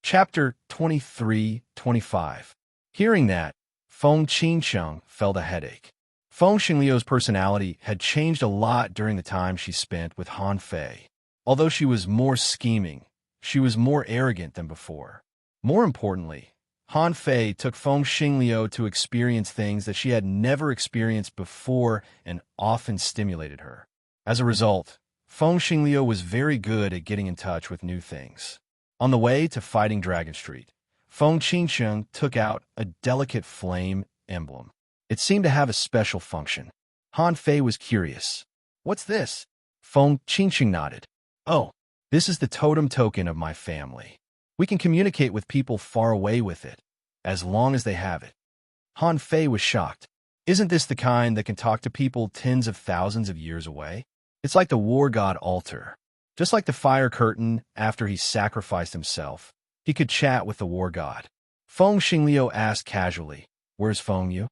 Chapter 23-25. Hearing that, Feng Qingcheng felt a headache. Feng Xingliu's personality had changed a lot during the time she spent with Han Fei. Although she was more scheming, she was more arrogant than before. More importantly, Han Fei took Feng Xingliu to experience things that she had never experienced before and often stimulated her. As a result, Feng Xingliu was very good at getting in touch with new things. On the way to fighting Dragon Street, Feng Qingcheng took out a delicate flame emblem. It seemed to have a special function. Han Fei was curious. "What's this?" Feng Qingcheng nodded. "Oh, this is the totem token of my family. We can communicate with people far away with it, as long as they have it." Han Fei was shocked. "Isn't this the kind that can talk to people tens of thousands of years away? It's like the war god altar. Just like the fire curtain after he sacrificed himself, he could chat with the war god." Feng Xingliu asked casually, "Where's Feng Yu?"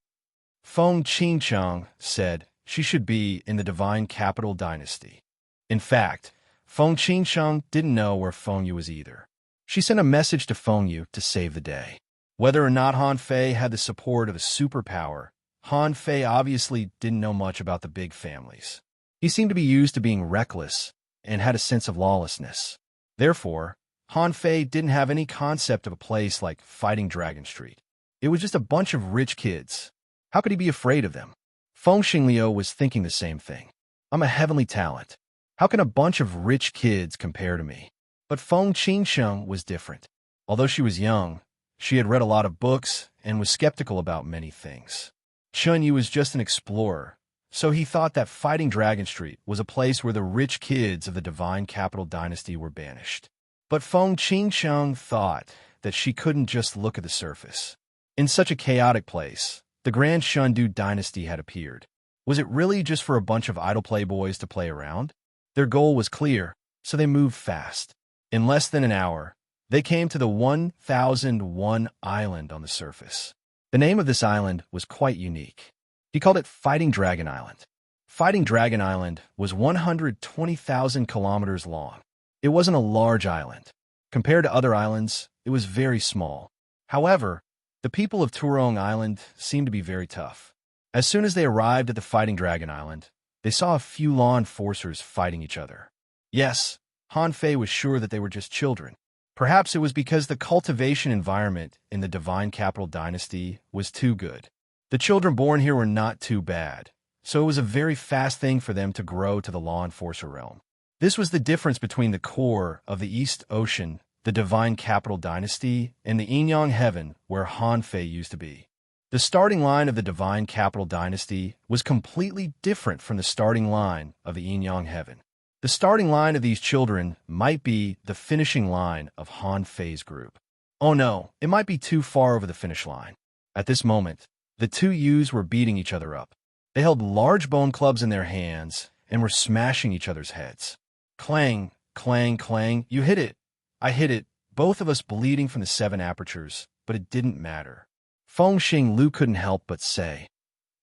Feng Qingcheng said she should be in the divine capital dynasty. In fact, Feng Qingcheng didn't know where Feng Yu was either. She sent a message to Feng Yu to save the day. Whether or not Han Fei had the support of a superpower, Han Fei obviously didn't know much about the big families. He seemed to be used to being reckless and had a sense of lawlessness. Therefore, Han Fei didn't have any concept of a place like fighting Dragon Street. It was just a bunch of rich kids. How could he be afraid of them? Feng Xingliu was thinking the same thing. "I'm a heavenly talent. How can a bunch of rich kids compare to me?" But Feng Qingcheng was different. Although she was young, she had read a lot of books and was skeptical about many things. Chen Yu was just an explorer, so he thought that fighting Dragon Street was a place where the rich kids of the divine capital dynasty were banished. But Feng Qingcheng thought that she couldn't just look at the surface. In such a chaotic place, the Grand Shundu dynasty had appeared. Was it really just for a bunch of idle playboys to play around? Their goal was clear, so they moved fast. In less than an hour, they came to the 1001 island on the surface. The name of this island was quite unique. He called it Fighting Dragon Island. Fighting Dragon Island was 120,000 kilometers long. It wasn't a large island. Compared to other islands, it was very small. However, the people of Turong Island seemed to be very tough. As soon as they arrived at the Fighting Dragon Island, they saw a few law enforcers fighting each other. Yes, Han Fei was sure that they were just children. Perhaps it was because the cultivation environment in the Divine Capital Dynasty was too good. The children born here were not too bad, so it was a very fast thing for them to grow to the law enforcer realm. This was the difference between the core of the East Ocean, the Divine Capital Dynasty, and the Yinyang Heaven where Han Fei used to be. The starting line of the Divine Capital Dynasty was completely different from the starting line of the Yinyang Heaven. The starting line of these children might be the finishing line of Han Fei's group. Oh no, it might be too far over the finish line. At this moment, the two Yus were beating each other up. They held large bone clubs in their hands and were smashing each other's heads. Clang, clang, clang, you hit it. I hit it, both of us bleeding from the 7 apertures, but it didn't matter. Feng Xingliu couldn't help but say,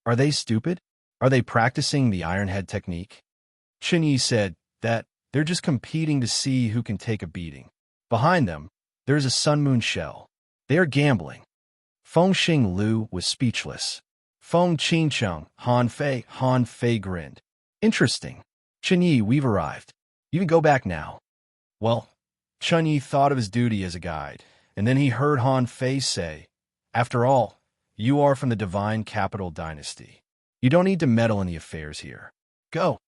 "Are they stupid? Are they practicing the Iron Head technique?" Chen Yi said that they're just competing to see who can take a beating. Behind them, there is a sun moon shell. They are gambling. Feng Xingliu was speechless. Feng Qingcheng, Han Fei grinned. "Interesting. Chen Yi, we've arrived. You can go back now." Well, Chen Yi thought of his duty as a guide, and then he heard Han Fei say, "After all, you are from the Divine Capital Dynasty. You don't need to meddle in the affairs here. Go."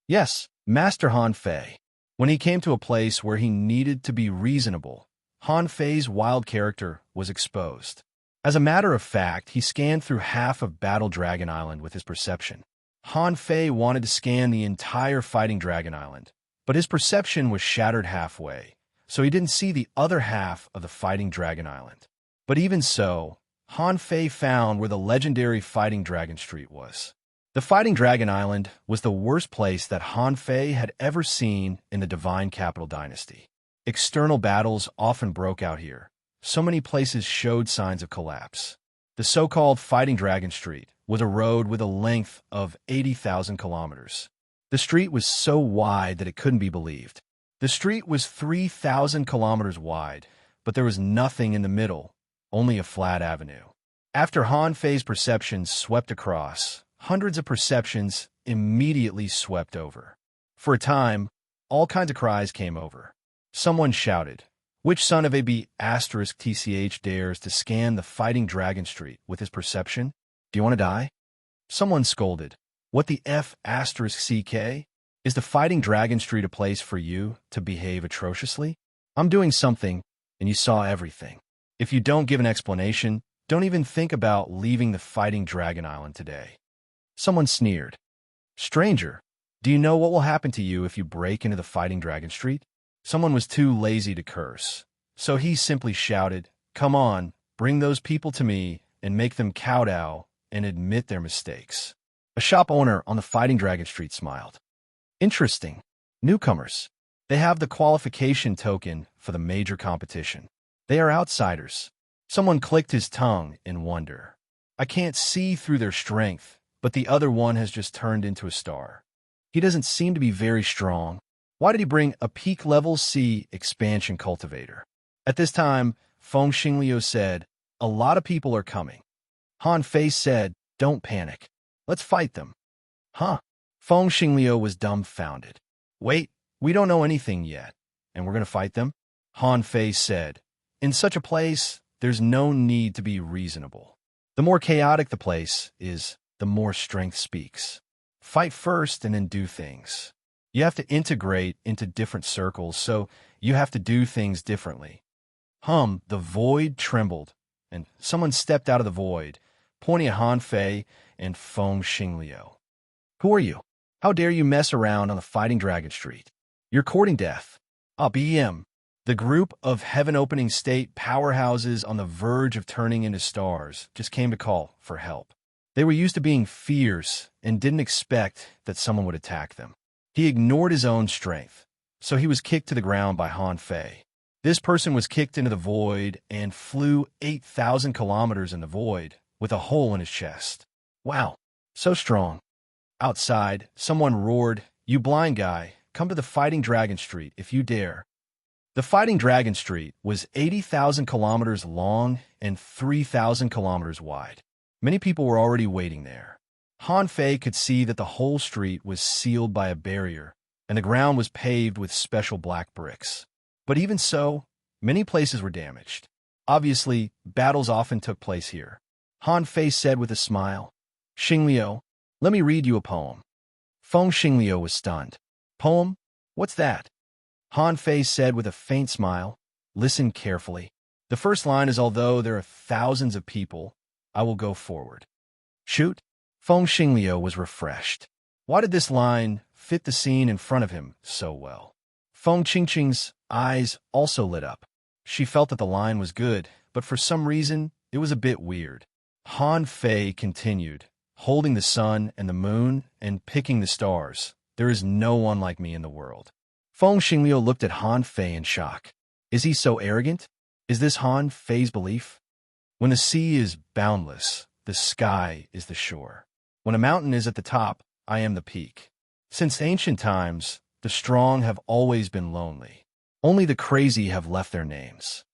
Yes, Master Han Fei. When he came to a place where he needed to be reasonable, Han Fei's wild character was exposed. As a matter of fact, he scanned through half of Battle Dragon Island with his perception. Han Fei wanted to scan the entire Fighting Dragon Island, but his perception was shattered halfway, so he didn't see the other half of the Fighting Dragon Island. But even so, Han Fei found where the legendary Fighting Dragon Street was. The Fighting Dragon Island was the worst place that Han Fei had ever seen in the Divine Capital Dynasty. External battles often broke out here. So many places showed signs of collapse. The so-called Fighting Dragon Street was a road with a length of 80,000 kilometers. The street was so wide that it couldn't be believed. The street was 3,000 kilometers wide, but there was nothing in the middle, only a flat avenue. After Han Fei's perceptions swept across, hundreds of perceptions immediately swept over. For a time, all kinds of cries came over. Someone shouted, "Which son of a b***** dares to scan the Fighting Dragon Street with his perception? Do you want to die?" Someone scolded, "What the f***ck? Is the Fighting Dragon Street a place for you to behave atrociously? I'm doing something, and you saw everything. If you don't give an explanation, don't even think about leaving the Fighting Dragon Island today." Someone sneered, "Stranger, do you know what will happen to you if you break into the Fighting Dragon Street?" Someone was too lazy to curse, so he simply shouted, "Come on, bring those people to me and make them kowtow and admit their mistakes." A shop owner on the Fighting Dragon Street smiled. "Interesting. Newcomers. They have the qualification token for the major competition. They are outsiders." Someone clicked his tongue in wonder. "I can't see through their strength, but the other one has just turned into a star. He doesn't seem to be very strong. Why did he bring a peak-level C expansion cultivator?" At this time, Feng Xingliu said, "A lot of people are coming." Han Fei said, "Don't panic. Let's fight them." "Huh?" Feng Xingliu was dumbfounded. "Wait, we don't know anything yet, and we're going to fight them?" Han Fei said, "In such a place, there's no need to be reasonable. The more chaotic the place is, the more strength speaks. Fight first and then do things. You have to integrate into different circles, so you have to do things differently." The void trembled, and someone stepped out of the void, pointing at Han Fei and Feng Xingliu. "Who are you? How dare you mess around on the Fighting Dragon Street? You're courting death." BM. The group of heaven-opening state powerhouses on the verge of turning into stars just came to call for help. They were used to being fierce and didn't expect that someone would attack them. He ignored his own strength, so he was kicked to the ground by Han Fei. This person was kicked into the void and flew 8,000 kilometers in the void with a hole in his chest. Wow, so strong. Outside, someone roared, "You blind guy, come to the Fighting Dragon Street if you dare." The Fighting Dragon Street was 80,000 kilometers long and 3,000 kilometers wide. Many people were already waiting there. Han Fei could see that the whole street was sealed by a barrier, and the ground was paved with special black bricks. But even so, many places were damaged. Obviously, battles often took place here. Han Fei said with a smile, "Xingliu, let me read you a poem." Feng Xingliu was stunned. "Poem? What's that?" Han Fei said with a faint smile, "Listen carefully. The first line is, 'Although there are thousands of people, I will go forward.'" "Shoot." Feng Xingliu was refreshed. Why did this line fit the scene in front of him so well? Feng Qingqing's eyes also lit up. She felt that the line was good, but for some reason, it was a bit weird. Han Fei continued, "Holding the sun and the moon and picking the stars. There is no one like me in the world." Feng Xingliu looked at Han Fei in shock. Is he so arrogant? Is this Han Fei's belief? When the sea is boundless, the sky is the shore. When a mountain is at the top, I am the peak. Since ancient times, the strong have always been lonely. Only the crazy have left their names.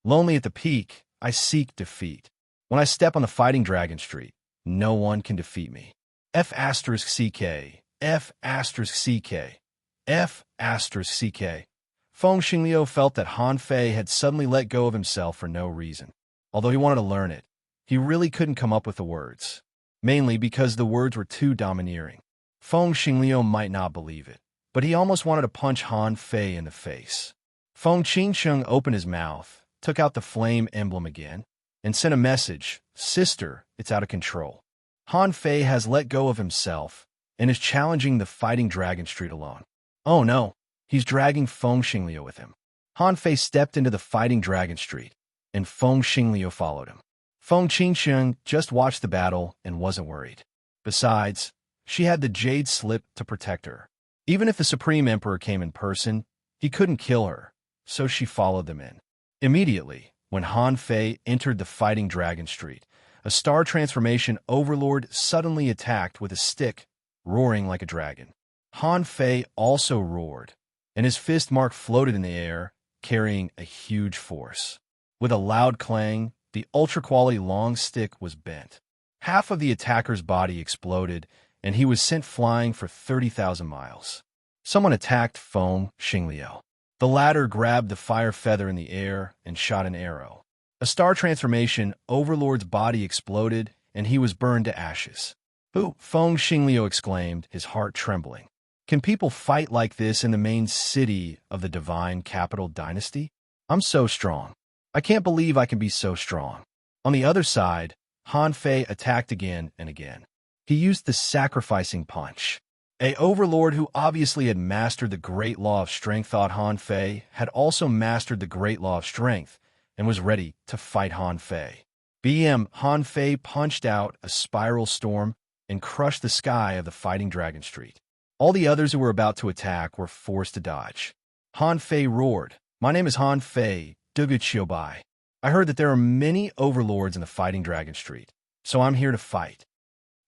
Lonely at the peak, I seek defeat. When I step on the Fighting Dragon Street, no one can defeat me. F***CK, F***CK, F***CK. Feng Xingliu felt that Han Fei had suddenly let go of himself for no reason. Although he wanted to learn it, he really couldn't come up with the words, mainly because the words were too domineering. Feng Xingliu might not believe it, but he almost wanted to punch Han Fei in the face. Feng Qingsheng opened his mouth, took out the flame emblem again, and sent a message, "Sister, it's out of control." Han Fei has let go of himself and is challenging the Fighting Dragon Street alone. Oh no, he's dragging Feng Xingliu with him. Han Fei stepped into the Fighting Dragon Street, and Feng Xingliu followed him. Feng Qingsheng just watched the battle and wasn't worried. Besides, she had the Jade Slip to protect her. Even if the Supreme Emperor came in person, he couldn't kill her, so she followed them in. Immediately, when Han Fei entered the Fighting Dragon Street, a star transformation overlord suddenly attacked with a stick, roaring like a dragon. Han Fei also roared, and his fist mark floated in the air, carrying a huge force. With a loud clang, the ultra-quality long stick was bent. Half of the attacker's body exploded, and he was sent flying for 30,000 miles. Someone attacked Feng Xingliu. The latter grabbed the fire feather in the air and shot an arrow. A star transformation overlord's body exploded, and he was burned to ashes. "Who?" Feng Xingliu exclaimed, his heart trembling. "Can people fight like this in the main city of the divine capital dynasty? I'm so strong. I can't believe I can be so strong." On the other side, Han Fei attacked again and again. He used the sacrificing punch. A overlord who obviously had mastered the great law of strength thought Han Fei had also mastered the great law of strength and was ready to fight Han Fei. Han Fei punched out a spiral storm and crushed the sky of the fighting Dragon Street. All the others who were about to attack were forced to dodge. Han Fei roared, "My name is Han Fei, Dugu Bai. I heard that there are many overlords in the fighting Dragon Street, so I'm here to fight."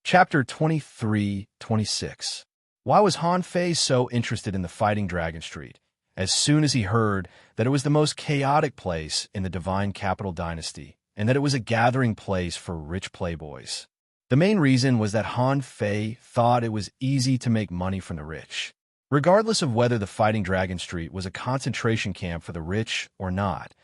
Chapter 23-26. Why was Han Fei so interested in the fighting Dragon Street? As soon as he heard that it was the most chaotic place in the divine capital dynasty, and that it was a gathering place for rich playboys. The main reason was that Han Fei thought it was easy to make money from the rich. Regardless of whether the fighting Dragon Street was a concentration camp for the rich or not,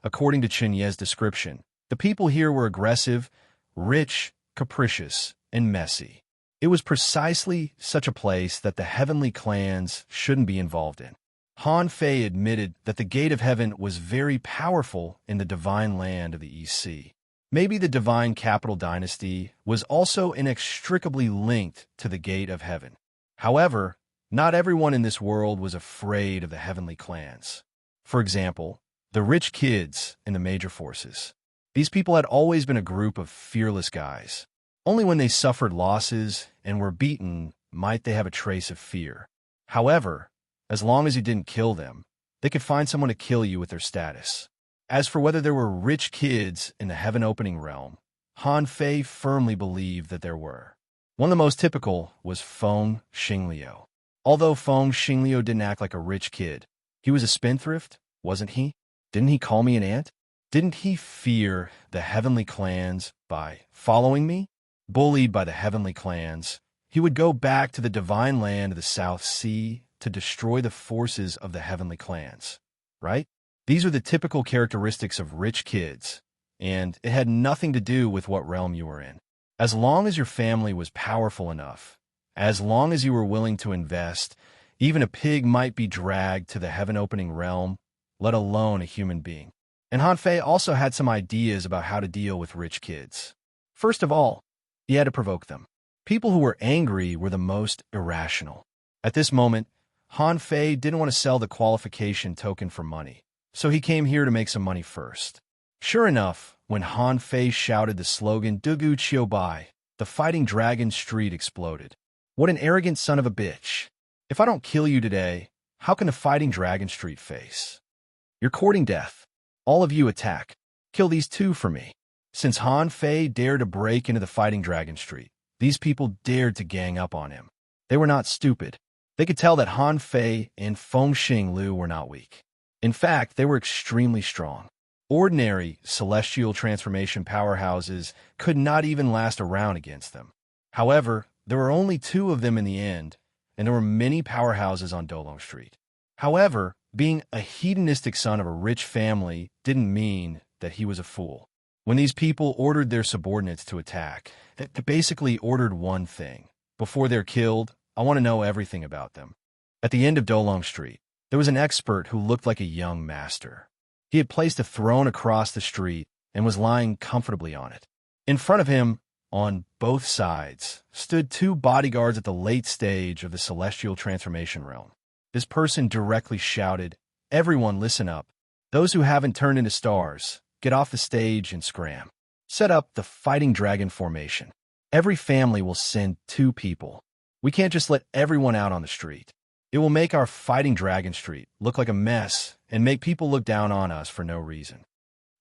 according to Chen Ye's description, the people here were aggressive, rich, capricious, and messy. It was precisely such a place that the heavenly clans shouldn't be involved in. Han Fei admitted that the Gate of Heaven was very powerful in the divine land of the East Sea. Maybe the divine capital dynasty was also inextricably linked to the Gate of Heaven. However, not everyone in this world was afraid of the heavenly clans. For example, the rich kids in the major forces. These people had always been a group of fearless guys. Only when they suffered losses and were beaten might they have a trace of fear. However, as long as you didn't kill them, they could find someone to kill you with their status. As for whether there were rich kids in the heaven-opening realm, Han Fei firmly believed that there were. One of the most typical was Feng Xingliu. Although Feng Xingliu didn't act like a rich kid, he was a spendthrift, wasn't he? Didn't he call me an ant? Didn't he fear the heavenly clans by following me? Bullied by the heavenly clans, he would go back to the divine land of the South Sea to destroy the forces of the heavenly clans, right? These are the typical characteristics of rich kids, and it had nothing to do with what realm you were in. As long as your family was powerful enough, as long as you were willing to invest, even a pig might be dragged to the heaven-opening realm, let alone a human being. And Han Fei also had some ideas about how to deal with rich kids. First of all, he had to provoke them. People who were angry were the most irrational. At this moment, Han Fei didn't want to sell the qualification token for money, so he came here to make some money first. Sure enough, when Han Fei shouted the slogan "Dugu Bai," the fighting Dragon Street exploded. What an arrogant son of a bitch. If I don't kill you today, how can the fighting Dragon Street face? You're courting death. All of you attack. Kill these two for me. Since Han Fei dared to break into the fighting Dragon Street, these people dared to gang up on him. They were not stupid. They could tell that Han Fei and Feng Xingliu were not weak. In fact, they were extremely strong. Ordinary celestial transformation powerhouses could not even last a round against them. However, there were only two of them in the end, and there were many powerhouses on Dolong Street. However, being a hedonistic son of a rich family didn't mean that he was a fool. When these people ordered their subordinates to attack, they basically ordered one thing. Before they're killed, I want to know everything about them. At the end of Dolong Street, there was an expert who looked like a young master. He had placed a throne across the street and was lying comfortably on it. In front of him, on both sides, stood two bodyguards at the late stage of the celestial transformation realm. This person directly shouted, "Everyone listen up. Those who haven't turned into stars, get off the stage and scram. Set up the fighting dragon formation. Every family will send 2 people. We can't just let everyone out on the street. It will make our fighting Dragon Street look like a mess and make people look down on us for no reason."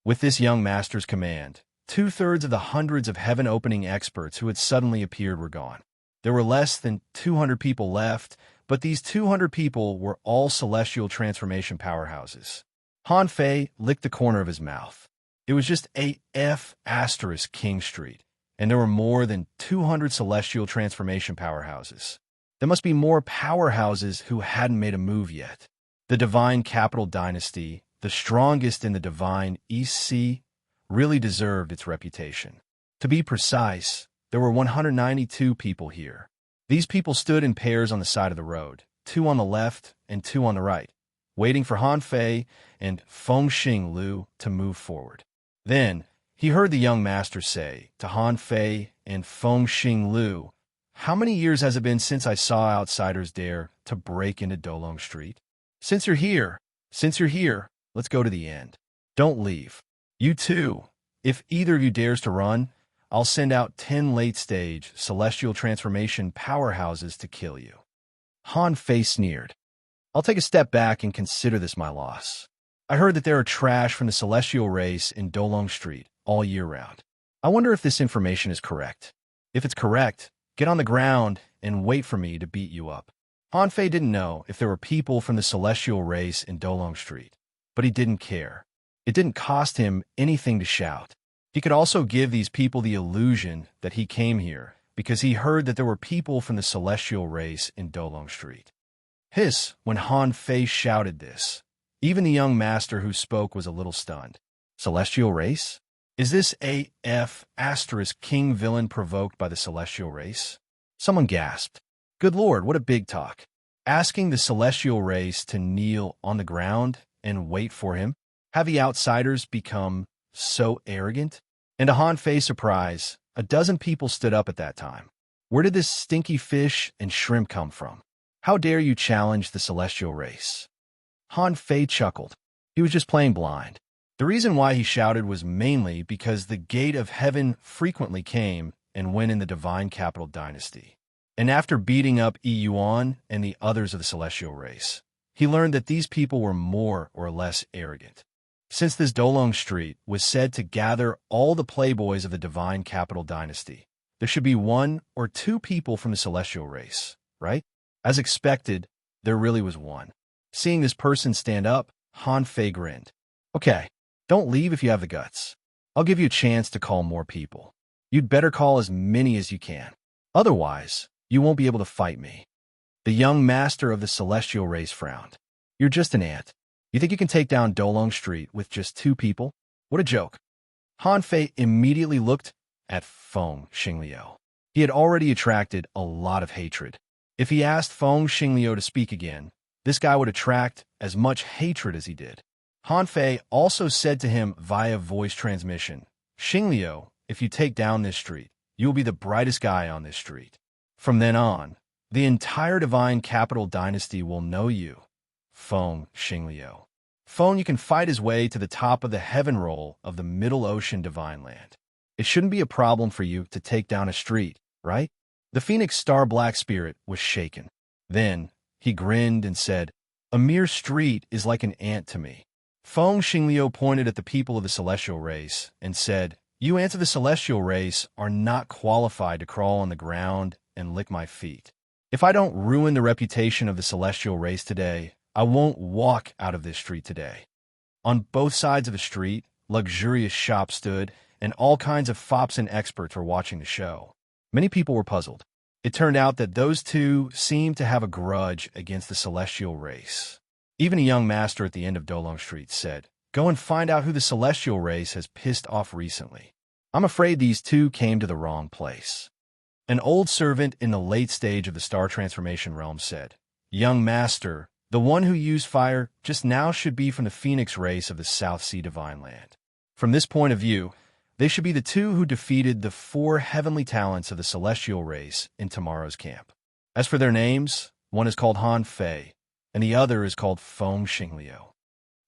With this young master's command, 2/3 of the hundreds of heaven-opening experts who had suddenly appeared were gone. There were less than 200 people left, but these 200 people were all celestial transformation powerhouses. Han Fei licked the corner of his mouth. It was just AF * King Street, and there were more than 200 celestial transformation powerhouses. There must be more powerhouses who hadn't made a move yet. The Divine Capital Dynasty, the strongest in the Divine East Sea, really deserved its reputation. To be precise, there were 192 people here. These people stood in pairs on the side of the road, 2 on the left and 2 on the right, waiting for Han Fei and Fengxing Liu to move forward. Then, he heard the young master say to Han Fei and Fengxing Liu, "How many years has it been since I saw outsiders dare to break into Dolong Street? Since you're here, let's go to the end. Don't leave. You too. If either of you dares to run, I'll send out 10 late-stage celestial transformation powerhouses to kill you." Han Fei sneered. "I'll take a step back and consider this my loss. I heard that there are trash from the celestial race in Dolong Street all year round. I wonder if this information is correct. If it's correct, get on the ground and wait for me to beat you up." Han Fei didn't know if there were people from the celestial race in Dolong Street, but he didn't care. It didn't cost him anything to shout. He could also give these people the illusion that he came here because he heard that there were people from the celestial race in Dolong Street. Hiss, when Han Fei shouted this. Even the young master who spoke was a little stunned. Celestial race? Is this AF * King villain provoked by the celestial race? Someone gasped. Good Lord, what a big talk. Asking the celestial race to kneel on the ground and wait for him? Have the outsiders become so arrogant? And to Han Fei's surprise, a dozen people stood up at that time. Where did this stinky fish and shrimp come from? How dare you challenge the celestial race? Han Fei chuckled. He was just playing blind. The reason why he shouted was mainly because the gate of heaven frequently came and went in the Divine Capital Dynasty. And after beating up Yuan and the others of the celestial race, he learned that these people were more or less arrogant. Since this Dolong Street was said to gather all the playboys of the Divine Capital Dynasty, there should be 1 or 2 people from the celestial race, right? As expected, there really was one. Seeing this person stand up, Han Fei grinned. Okay, don't leave if you have the guts. I'll give you a chance to call more people. You'd better call as many as you can. Otherwise, you won't be able to fight me. The young master of the celestial race frowned. You're just an ant. You think you can take down Dolong Street with just 2 people? What a joke. Han Fei immediately looked at Fengxing Liu. He had already attracted a lot of hatred. If he asked Fengxing Liu to speak again, this guy would attract as much hatred as he did. Han Fei also said to him via voice transmission, "Xing Liu, if you take down this street, you will be the brightest guy on this street. From then on, the entire Divine Capital Dynasty will know you, Fengxing Liu. Feng, you can fight his way to the top of the heaven roll of the Middle Ocean Divine Land. It shouldn't be a problem for you to take down a street, right?" The Phoenix Star Black Spirit was shaken. Then, he grinned and said, "A mere street is like an ant to me." Fengxing Liu pointed at the people of the celestial race and said, "You ants of the celestial race are not qualified to crawl on the ground and lick my feet. If I don't ruin the reputation of the celestial race today, I won't walk out of this street today." On both sides of the street, luxurious shops stood, and all kinds of fops and experts were watching the show. Many people were puzzled. It turned out that those two seemed to have a grudge against the celestial race. Even a young master at the end of Dolong Street said, "Go and find out who the celestial race has pissed off recently. I'm afraid these two came to the wrong place." An old servant in the late stage of the star transformation realm said, "Young master, the one who used fire just now should be from the Phoenix race of the South Sea Divine Land. From this point of view, they should be the 2 who defeated the 4 heavenly talents of the celestial race in tomorrow's camp. As for their names, one is called Han Fei, and the other is called Fengxing Liu."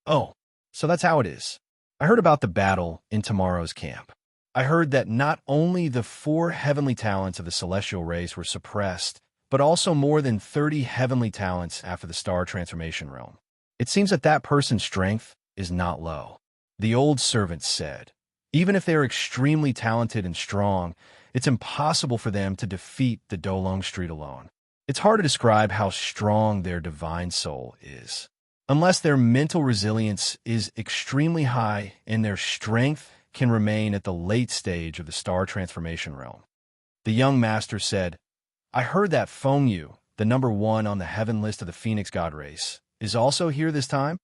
Oh, so that's how it is. I heard about the battle in tomorrow's camp. I heard that not only the 4 heavenly talents of the celestial race were suppressed, but also more than 30 heavenly talents after the star transformation realm. It seems that that person's strength is not low. The old servant said, even if they are extremely talented and strong, it's impossible for them to defeat the Dolong Street alone. It's hard to describe how strong their divine soul is. unless their mental resilience is extremely high and their strength can remain at the late stage of the star transformation realm. The young master said, I heard that Feng Yu, the number 1 on the heaven list of the Phoenix God race, is also here this time?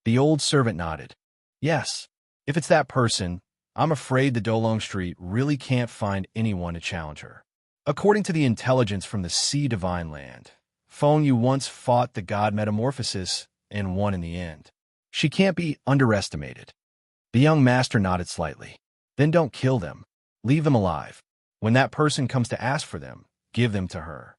The old servant nodded. Yes. If it's that person, I'm afraid the Dolong Street really can't find anyone to challenge her. According to the intelligence from the Sea Divine Land, Feng Yu once fought the God Metamorphosis and won in the end. She can't be underestimated. The young master nodded slightly. Then don't kill them. Leave them alive. When that person comes to ask for them, give them to her.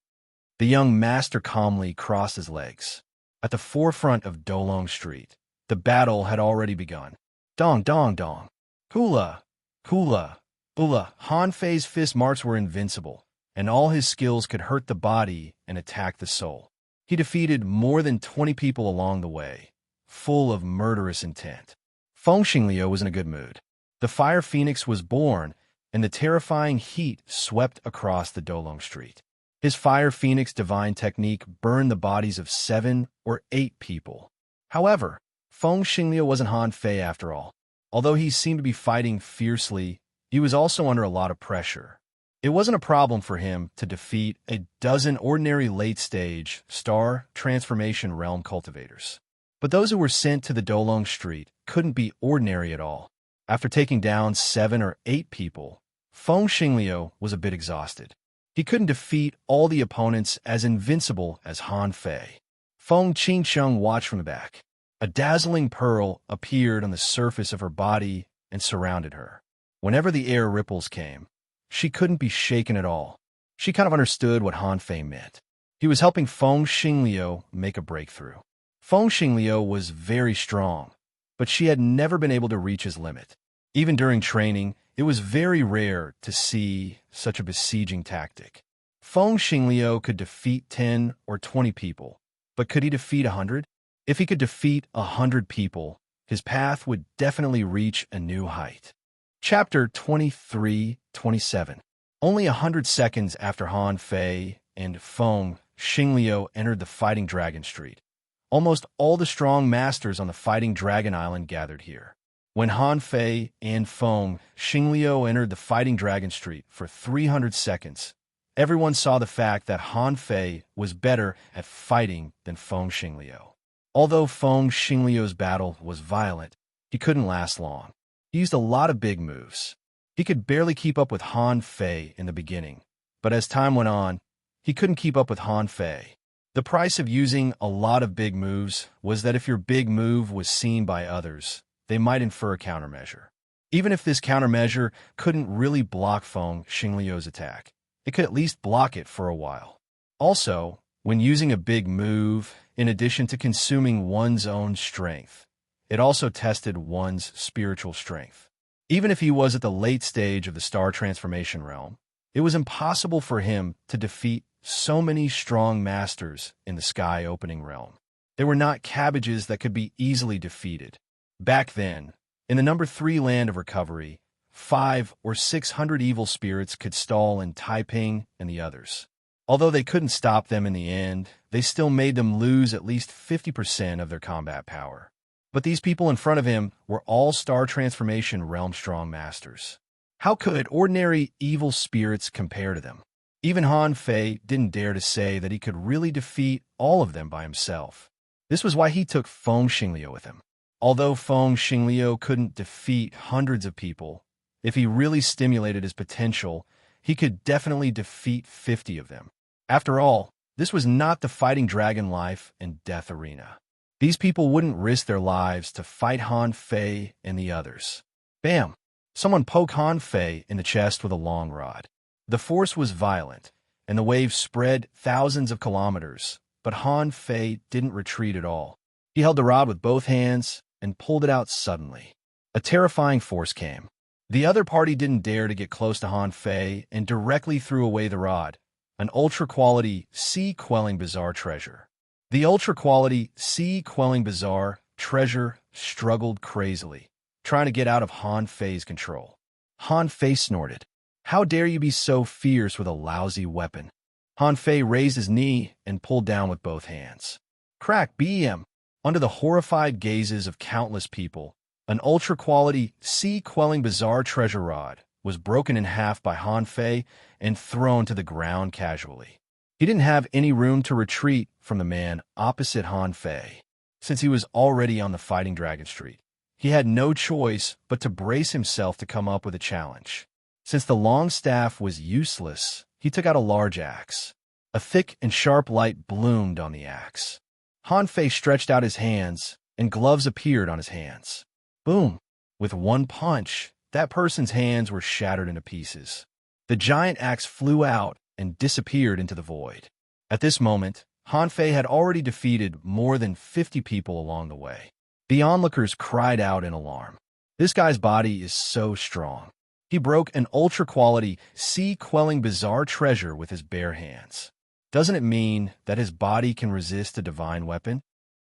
The young master calmly crossed his legs. At the forefront of Dolong Street, the battle had already begun. Dong, dong, dong. Kula, kula, bula. Han Fei's fist marks were invincible, and all his skills could hurt the body and attack the soul. He defeated more than 20 people along the way, full of murderous intent. Feng Xingliu was in a good mood. The Fire Phoenix was born, and the terrifying heat swept across the Dolong Street. His Fire Phoenix divine technique burned the bodies of 7 or 8 people. However, Feng Xingliu wasn't Han Fei after all. Although he seemed to be fighting fiercely, he was also under a lot of pressure. It wasn't a problem for him to defeat a dozen ordinary late-stage star transformation realm cultivators. But those who were sent to the Dolong Street couldn't be ordinary at all. After taking down 7 or 8 people, Feng Xingliu was a bit exhausted. He couldn't defeat all the opponents as invincible as Han Fei. Feng Qingcheng watched from the back. A dazzling pearl appeared on the surface of her body and surrounded her. Whenever the air ripples came, she couldn't be shaken at all. She kind of understood what Han Fei meant. He was helping Feng Xingliu make a breakthrough. Feng Xingliu was very strong, but she had never been able to reach his limit. Even during training, it was very rare to see such a besieging tactic. Feng Xingliu could defeat 10 or 20 people, but could he defeat 100? If he could defeat 100 people, his path would definitely reach a new height. Chapter 23-27. Only 100 seconds after Han Fei and Feng Xingliu entered the Fighting Dragon Street, almost all the strong masters on the Fighting Dragon Island gathered here. When Han Fei and Feng Xingliu entered the Fighting Dragon Street for 300 seconds, everyone saw the fact that Han Fei was better at fighting than Feng Xingliu. Although Feng Xingliu's battle was violent, he couldn't last long. He used a lot of big moves. He could barely keep up with Han Fei in the beginning, but as time went on, he couldn't keep up with Han Fei. The price of using a lot of big moves was that if your big move was seen by others, they might infer a countermeasure. Even if this countermeasure couldn't really block Feng Xingliu's attack, it could at least block it for a while. Also, when using a big move, in addition to consuming one's own strength, it also tested one's spiritual strength. Even if he was at the late stage of the star transformation realm, it was impossible for him to defeat so many strong masters in the sky opening realm. They were not cabbages that could be easily defeated. Back then, in the number 3 land of recovery, 500 or 600 evil spirits could stall in Taiping and the others. Although they couldn't stop them in the end, they still made them lose at least 50% of their combat power. But these people in front of him were all star transformation realm strong masters. How could ordinary evil spirits compare to them? Even Han Fei didn't dare to say that he could really defeat all of them by himself. This was why he took Feng Xingliu with him. Although Feng Xingliu couldn't defeat hundreds of people, if he really stimulated his potential, he could definitely defeat 50 of them. After all, this was not the Fighting Dragon life and death arena. These people wouldn't risk their lives to fight Han Fei and the others. Bam! Someone poked Han Fei in the chest with a long rod. The force was violent, and the wave spread thousands of kilometers, but Han Fei didn't retreat at all. He held the rod with both hands and pulled it out suddenly. A terrifying force came. The other party didn't dare to get close to Han Fei and directly threw away the rod, an ultra-quality, sea-quelling bizarre treasure. The ultra-quality, sea-quelling bizarre treasure struggled crazily, trying to get out of Han Fei's control. Han Fei snorted. How dare you be so fierce with a lousy weapon? Han Fei raised his knee and pulled down with both hands. Crack BM! Under the horrified gazes of countless people, an ultra-quality, sea-quelling bizarre treasure rod was broken in half by Han Fei and thrown to the ground casually. He didn't have any room to retreat from the man opposite Han Fei. Since he was already on the Fighting Dragon Street, he had no choice but to brace himself to come up with a challenge. Since the long staff was useless, he took out a large axe. A thick and sharp light bloomed on the axe. Han Fei stretched out his hands, and gloves appeared on his hands. Boom! With one punch, that person's hands were shattered into pieces. The giant axe flew out and disappeared into the void. At this moment, Han Fei had already defeated more than 50 people along the way. The onlookers cried out in alarm. This guy's body is so strong. He broke an ultra-quality, sea-quelling bizarre treasure with his bare hands. Doesn't it mean that his body can resist a divine weapon?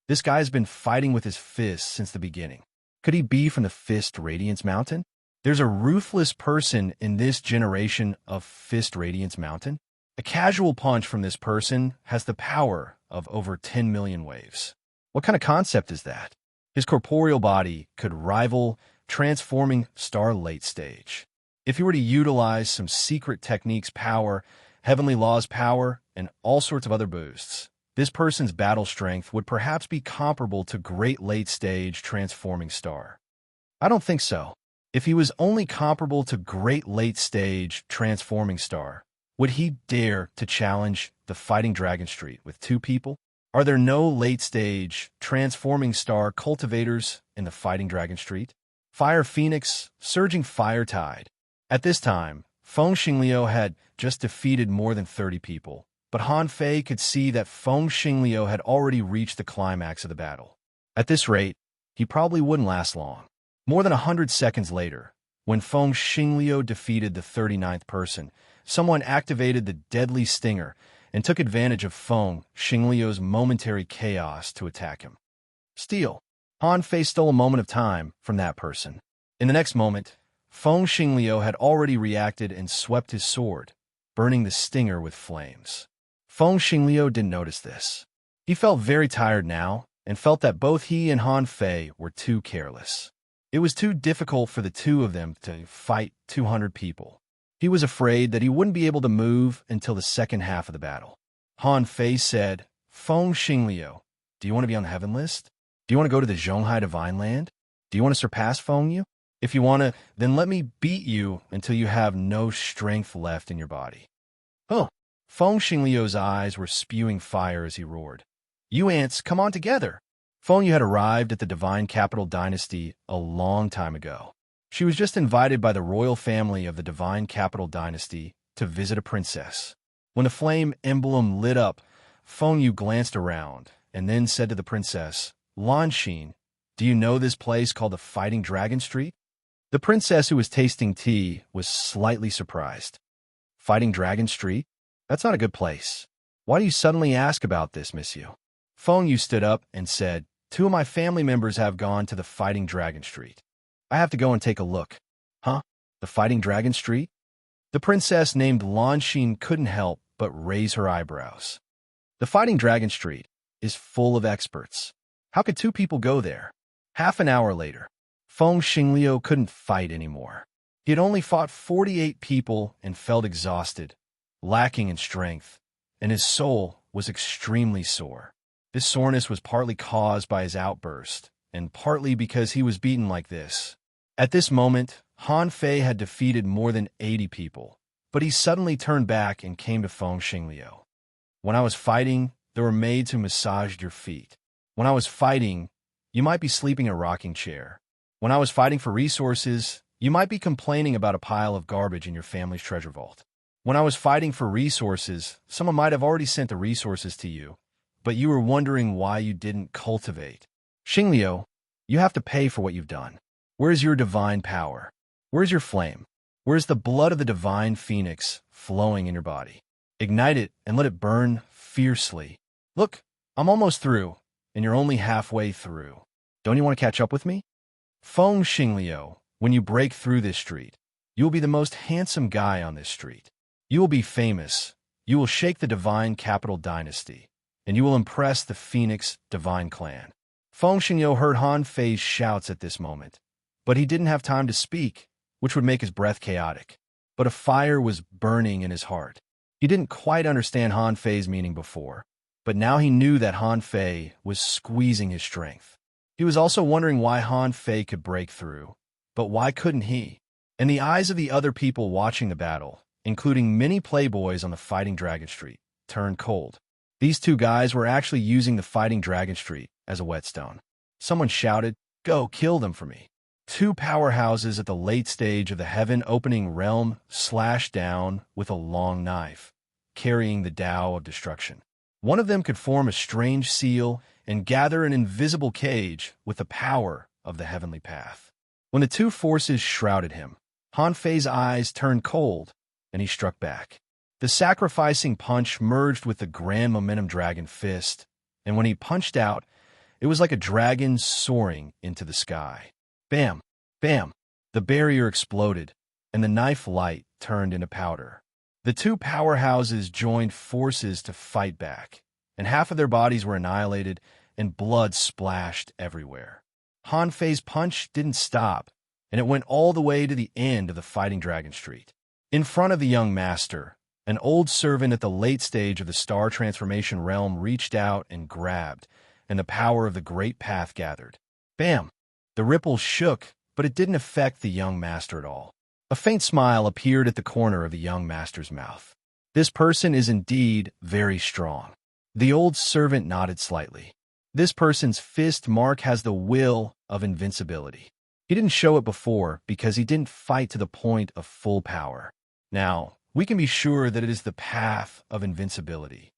This guy's been fighting with his fists since the beginning. Could he be from the Fist Radiance Mountain? There's a ruthless person in this generation of Fist Radiance Mountain. A casual punch from this person has the power of over 10 million waves. What kind of concept is that? His corporeal body could rival transforming star late stage. If he were to utilize some secret techniques power, heavenly laws power, and all sorts of other boosts, this person's battle strength would perhaps be comparable to great late stage transforming star. I don't think so. If he was only comparable to great late stage transforming star, would he dare to challenge the Fighting Dragon Street with 2 people? Are there no late stage transforming star cultivators in the Fighting Dragon Street? Fire Phoenix, surging fire tide. At this time, Feng Xingliu had just defeated more than 30 people, but Han Fei could see that Feng Xingliu had already reached the climax of the battle. At this rate, he probably wouldn't last long. More than 100 seconds later, when Feng Xingliu defeated the 39th person, someone activated the deadly stinger and took advantage of Feng Xingliu's momentary chaos to attack him. Steal. Han Fei stole a moment of time from that person. In the next moment, Feng Xingliu had already reacted and swept his sword, burning the stinger with flames. Feng Xingliu didn't notice this. He felt very tired now and felt that both he and Han Fei were too careless. It was too difficult for the two of them to fight 200 people. He was afraid that he wouldn't be able to move until the second half of the battle. Han Fei said, Feng Xingliu, do you want to be on the heaven list? Do you want to go to the Zhonghai Divine Land? Do you want to surpass Feng Yu? If you want to, then let me beat you until you have no strength left in your body. Oh, Feng Xingliu's eyes were spewing fire as he roared. You ants, come on together. Feng Yu had arrived at the Divine Capital Dynasty a long time ago. She was just invited by the royal family of the Divine Capital Dynasty to visit a princess. When the flame emblem lit up, Feng Yu glanced around and then said to the princess, Lanxin, do you know this place called the Fighting Dragon Street? The princess, who was tasting tea, was slightly surprised. Fighting Dragon Street? That's not a good place. Why do you suddenly ask about this, Miss Yu? Feng Yu stood up and said, 2 of my family members have gone to the Fighting Dragon Street. I have to go and take a look. Huh? The Fighting Dragon Street? The princess named Lanxin couldn't help but raise her eyebrows. The Fighting Dragon Street is full of experts. How could 2 people go there? Half an hour later, Feng Xingliu couldn't fight anymore. He had only fought 48 people and felt exhausted, lacking in strength, and his soul was extremely sore. This soreness was partly caused by his outburst, and partly because he was beaten like this. At this moment, Han Fei had defeated more than 80 people, but he suddenly turned back and came to Feng Xingliu. When I was fighting, there were maids who massaged your feet. When I was fighting, you might be sleeping in a rocking chair. When I was fighting for resources, you might be complaining about a pile of garbage in your family's treasure vault. When I was fighting for resources, someone might have already sent the resources to you, but you were wondering why you didn't cultivate. Xingliu, you have to pay for what you've done. Where's your divine power? Where's your flame? Where's the blood of the divine phoenix flowing in your body? Ignite it and let it burn fiercely. Look, I'm almost through, and you're only halfway through. Don't you want to catch up with me? Feng Xingliu, when you break through this street, you will be the most handsome guy on this street. You will be famous. You will shake the Divine Capital Dynasty, and you will impress the Phoenix Divine Clan. Feng Xingyo heard Han Fei's shouts at this moment, but he didn't have time to speak, which would make his breath chaotic. But a fire was burning in his heart. He didn't quite understand Han Fei's meaning before, but now he knew that Han Fei was squeezing his strength. He was also wondering why Han Fei could break through, but why couldn't he? And the eyes of the other people watching the battle, including many playboys on the Fighting Dragon Street, turned cold. These two guys were actually using the Fighting Dragon Street as a whetstone. Someone shouted, "Go, kill them for me." Two powerhouses at the late stage of the heaven-opening realm slashed down with a long knife, carrying the Tao of destruction. One of them could form a strange seal and gather an invisible cage with the power of the heavenly path. When the two forces shrouded him, Han Fei's eyes turned cold, and he struck back. The sacrificing punch merged with the grand momentum dragon fist, and when he punched out, it was like a dragon soaring into the sky. Bam! Bam! The barrier exploded, and the knife light turned into powder. The two powerhouses joined forces to fight back, and half of their bodies were annihilated, and blood splashed everywhere. Han Fei's punch didn't stop, and it went all the way to the end of the Fighting Dragon Street. In front of the young master, an old servant at the late stage of the star transformation realm reached out and grabbed, and the power of the great path gathered. Bam! The ripples shook, but it didn't affect the young master at all. A faint smile appeared at the corner of the young master's mouth. This person is indeed very strong. The old servant nodded slightly. This person's fist mark has the will of invincibility. He didn't show it before because he didn't fight to the point of full power. Now, we can be sure that it is the path of invincibility.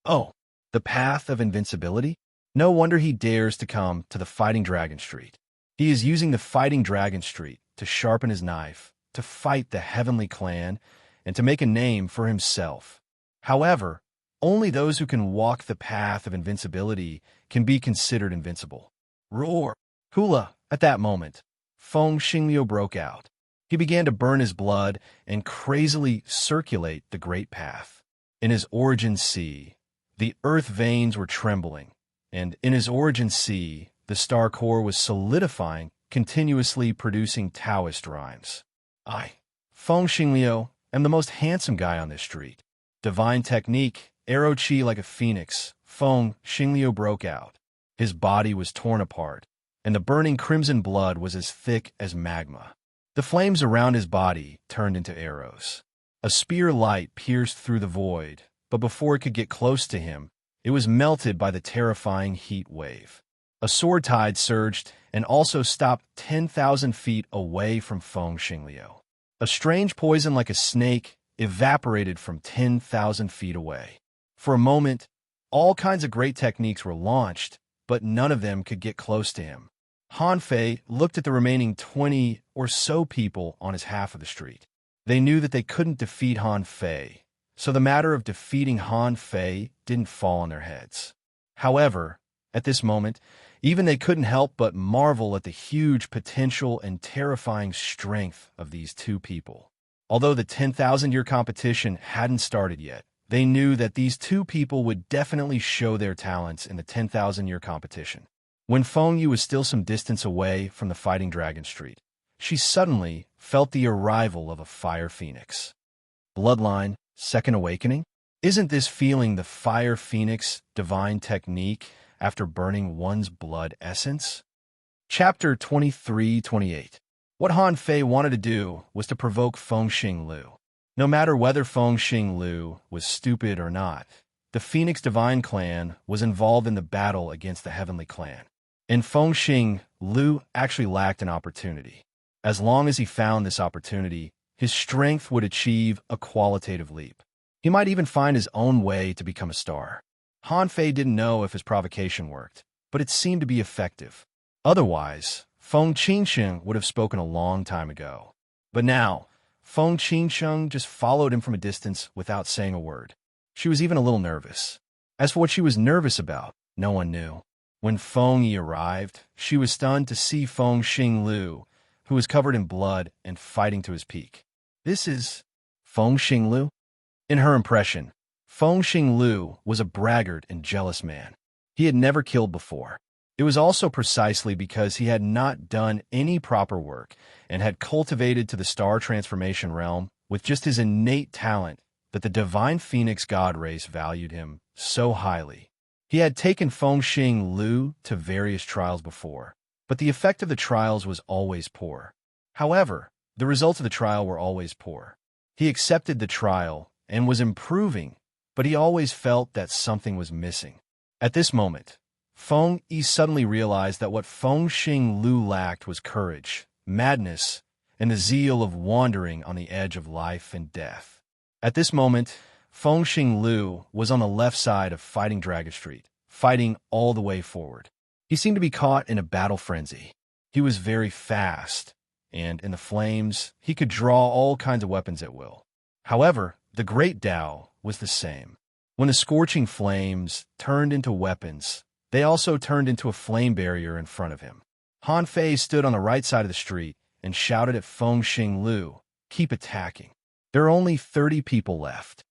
Oh, the path of invincibility? No wonder he dares to come to the Fighting Dragon Street. He is using the Fighting Dragon Street to sharpen his knife, to fight the Heavenly Clan, and to make a name for himself. However, only those who can walk the path of invincibility can be considered invincible. Roar! Hula! At that moment, Feng Xingyo broke out. He began to burn his blood and crazily circulate the great path. In his origin sea, the earth veins were trembling, and in his origin sea, the star core was solidifying, continuously producing Taoist rhymes. I, Feng Xingyo, am the most handsome guy on this street. Divine technique, arrow chi like a phoenix, Feng Xingyo broke out. His body was torn apart, and the burning crimson blood was as thick as magma. The flames around his body turned into arrows. A spear light pierced through the void, but before it could get close to him, it was melted by the terrifying heat wave. A sword tide surged and also stopped 10,000 feet away from Feng Xingyo. A strange poison like a snake evaporated from 10,000 feet away. For a moment, all kinds of great techniques were launched, but none of them could get close to him. Han Fei looked at the remaining 20 or so people on his half of the street. They knew that they couldn't defeat Han Fei, so the matter of defeating Han Fei didn't fall on their heads. However, at this moment, even they couldn't help but marvel at the huge potential and terrifying strength of these two people. Although the 10,000-year competition hadn't started yet, they knew that these two people would definitely show their talents in the 10,000-year competition. When Feng Yu was still some distance away from the Fighting Dragon Street, she suddenly felt the arrival of a fire phoenix. Bloodline, Second Awakening? Isn't this feeling the fire phoenix divine technique after burning one's blood essence? Chapter 23-28. What Han Fei wanted to do was to provoke Feng Xinglu. No matter whether Feng Xinglu was stupid or not, the Phoenix Divine Clan was involved in the battle against the Heavenly Clan. And Feng Xinglu actually lacked an opportunity. As long as he found this opportunity, his strength would achieve a qualitative leap. He might even find his own way to become a star. Han Fei didn't know if his provocation worked, but it seemed to be effective. Otherwise, Feng Qingsheng would have spoken a long time ago. But now, Feng Qingsheng just followed him from a distance without saying a word. She was even a little nervous. As for what she was nervous about, no one knew. When Feng Yi arrived, she was stunned to see Feng Xinglu, who was covered in blood and fighting to his peak. This is Feng Xinglu? In her impression, Feng Xinglu was a braggart and jealous man. He had never killed before. It was also precisely because he had not done any proper work and had cultivated to the star transformation realm with just his innate talent that the divine phoenix god race valued him so highly. He had taken Feng Lu to various trials before, but the effect of the trials was always poor. However, the results of the trial were always poor. He accepted the trial and was improving, but he always felt that something was missing. At this moment, Feng Yi suddenly realized that what Feng Lu lacked was courage, madness, and the zeal of wandering on the edge of life and death. At this moment, Feng Lu was on the left side of Fighting Dragon Street, fighting all the way forward. He seemed to be caught in a battle frenzy. He was very fast, and in the flames, he could draw all kinds of weapons at will. However, the Great Tao was the same. When the scorching flames turned into weapons, they also turned into a flame barrier in front of him. Han Fei stood on the right side of the street and shouted at Feng Lu, "Keep attacking. There are only 30 people left."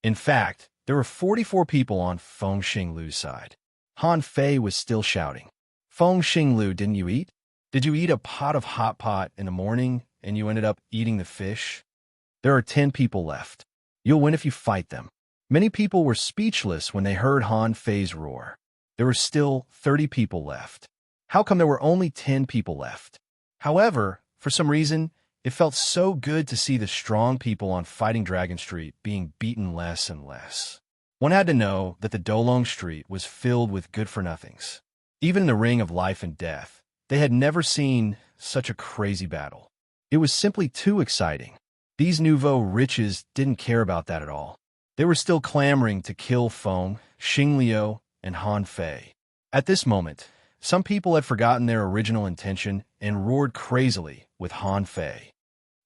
In fact, there were 44 people on Feng Lu's side. Han Fei was still shouting, "Feng Lu, didn't you eat? Did you eat a pot of hot pot in the morning and you ended up eating the fish? There are 10 people left. You'll win if you fight them." Many people were speechless when they heard Han Fei's roar. There were still 30 people left. How come there were only 10 people left? However, for some reason, it felt so good to see the strong people on Fighting Dragon Street being beaten less and less. One had to know that the Dolong Street was filled with good-for-nothings. Even in the ring of life and death, they had never seen such a crazy battle. It was simply too exciting. These nouveau riches didn't care about that at all. They were still clamoring to kill Feng, Xingliu, and Han Fei. At this moment, some people had forgotten their original intention and roared crazily with Han Fei.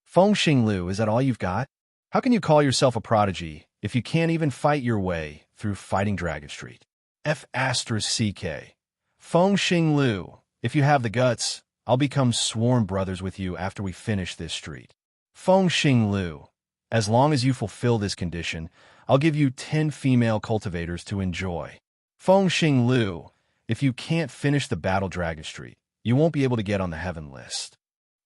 "Feng Lu, is that all you've got? How can you call yourself a prodigy if you can't even fight your way through Fighting Dragon Street? F***CK. Feng Lu, if you have the guts, I'll become sworn brothers with you after we finish this street. Feng Lu, as long as you fulfill this condition, I'll give you 10 female cultivators to enjoy. Feng Lu, if you can't finish the Battle Dragon Street, you won't be able to get on the heaven list."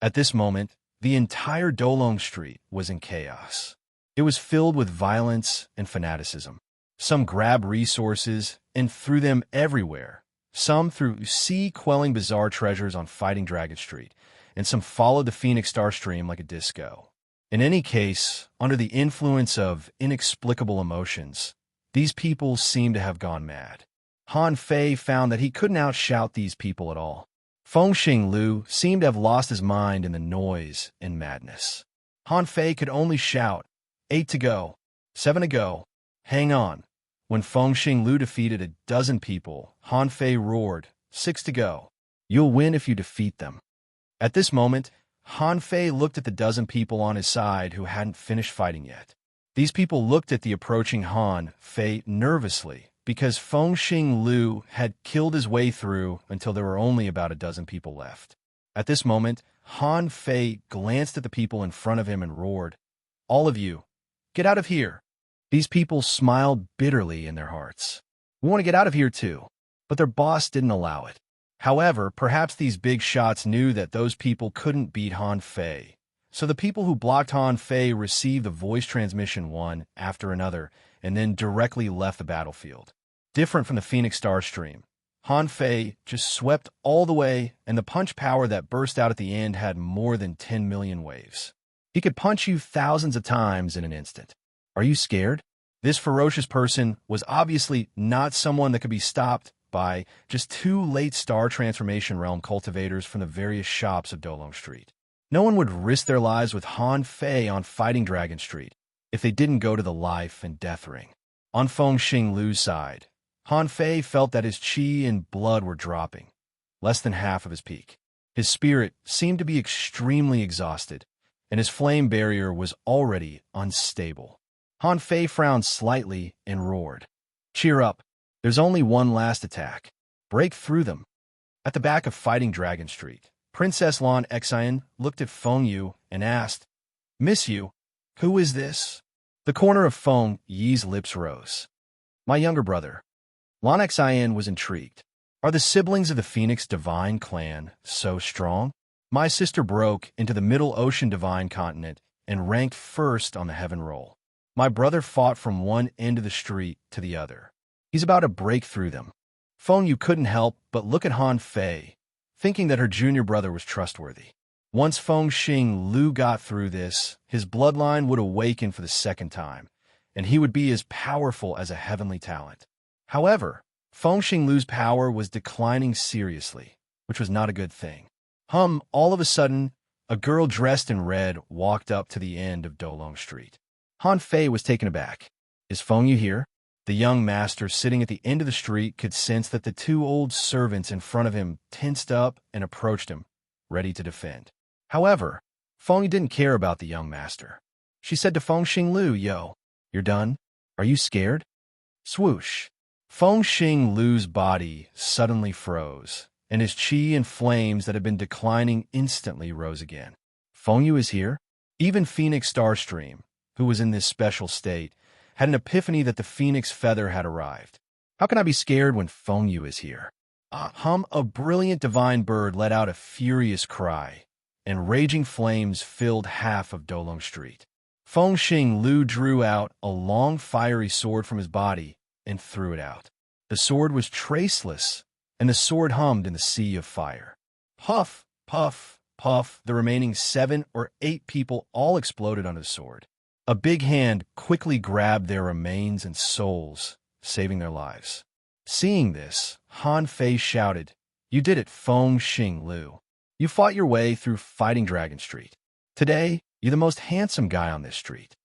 At this moment, the entire Dolong Street was in chaos. It was filled with violence and fanaticism. Some grabbed resources and threw them everywhere. Some threw sea-quelling bizarre treasures on Fighting Dragon Street, and some followed the Phoenix Star Stream like a disco. In any case, under the influence of inexplicable emotions, these people seemed to have gone mad. Han Fei found that he couldn't outshout these people at all. Feng Lu seemed to have lost his mind in the noise and madness. Han Fei could only shout, 8 to go, 7 to go, hang on. When Feng Lu defeated a dozen people, Han Fei roared, 6 to go. You'll win if you defeat them. At this moment, Han Fei looked at the dozen people on his side who hadn't finished fighting yet. These people looked at the approaching Han Fei nervously because Feng Lu had killed his way through until there were only about a dozen people left. At this moment, Han Fei glanced at the people in front of him and roared, "All of you, get out of here." These people smiled bitterly in their hearts. "We want to get out of here too," but their boss didn't allow it. However, perhaps these big shots knew that those people couldn't beat Han Fei. So the people who blocked Han Fei received the voice transmission one after another and then directly left the battlefield. Different from the Phoenix Star Stream, Han Fei just swept all the way, and the punch power that burst out at the end had more than 10 million waves. He could punch you thousands of times in an instant. Are you scared? This ferocious person was obviously not someone that could be stopped by just 2 late star transformation realm cultivators from the various shops of Dolong Street. No one would risk their lives with Han Fei on Fighting Dragon Street if they didn't go to the life and death ring. On Feng Lu's side, Han Fei felt that his chi and blood were dropping, less than half of his peak. His spirit seemed to be extremely exhausted, and his flame barrier was already unstable. Han Fei frowned slightly and roared, "Cheer up. There's only one last attack. Break through them." At the back of Fighting Dragon Street, Princess Lan Xian looked at Feng Yu and asked, "Miss Yu, who is this?" The corner of Feng Yi's lips rose. "My younger brother." Lan Xian was intrigued. Are the siblings of the Phoenix Divine Clan so strong? My sister broke into the Middle Ocean Divine Continent and ranked first on the heaven roll. My brother fought from one end of the street to the other. He's about to break through them. Feng Yu couldn't help but look at Han Fei, thinking that her junior brother was trustworthy. Once Feng Xing Lu got through this, his bloodline would awaken for the second time, and he would be as powerful as a heavenly talent. However, Feng Xing Lu's power was declining seriously, which was not a good thing. All of a sudden, a girl dressed in red walked up to the end of Dolong Street. Han Fei was taken aback. Is Feng Yu here? The young master sitting at the end of the street could sense that the two old servants in front of him tensed up and approached him, ready to defend. However, Feng Yu didn't care about the young master. She said to Feng Xing Lu, "Yo, you're done? Are you scared?" Swoosh. Feng Xing Lu's body suddenly froze, and his qi and flames that had been declining instantly rose again. Feng Yu is here? Even Phoenix Starstream, who was in this special state, had an epiphany that the Phoenix Feather had arrived. How can I be scared when Feng Yu is here? A brilliant divine bird let out a furious cry, and raging flames filled half of Dolong Street. Feng Xing Lu drew out a long fiery sword from his body and threw it out. The sword was traceless, and the sword hummed in the sea of fire. Puff, puff, puff, the remaining 7 or 8 people all exploded under the sword. A big hand quickly grabbed their remains and souls, saving their lives. Seeing this, Han Fei shouted, "You did it, Feng Xing Lu. You fought your way through Fighting Dragon Street. Today, you're the most handsome guy on this street."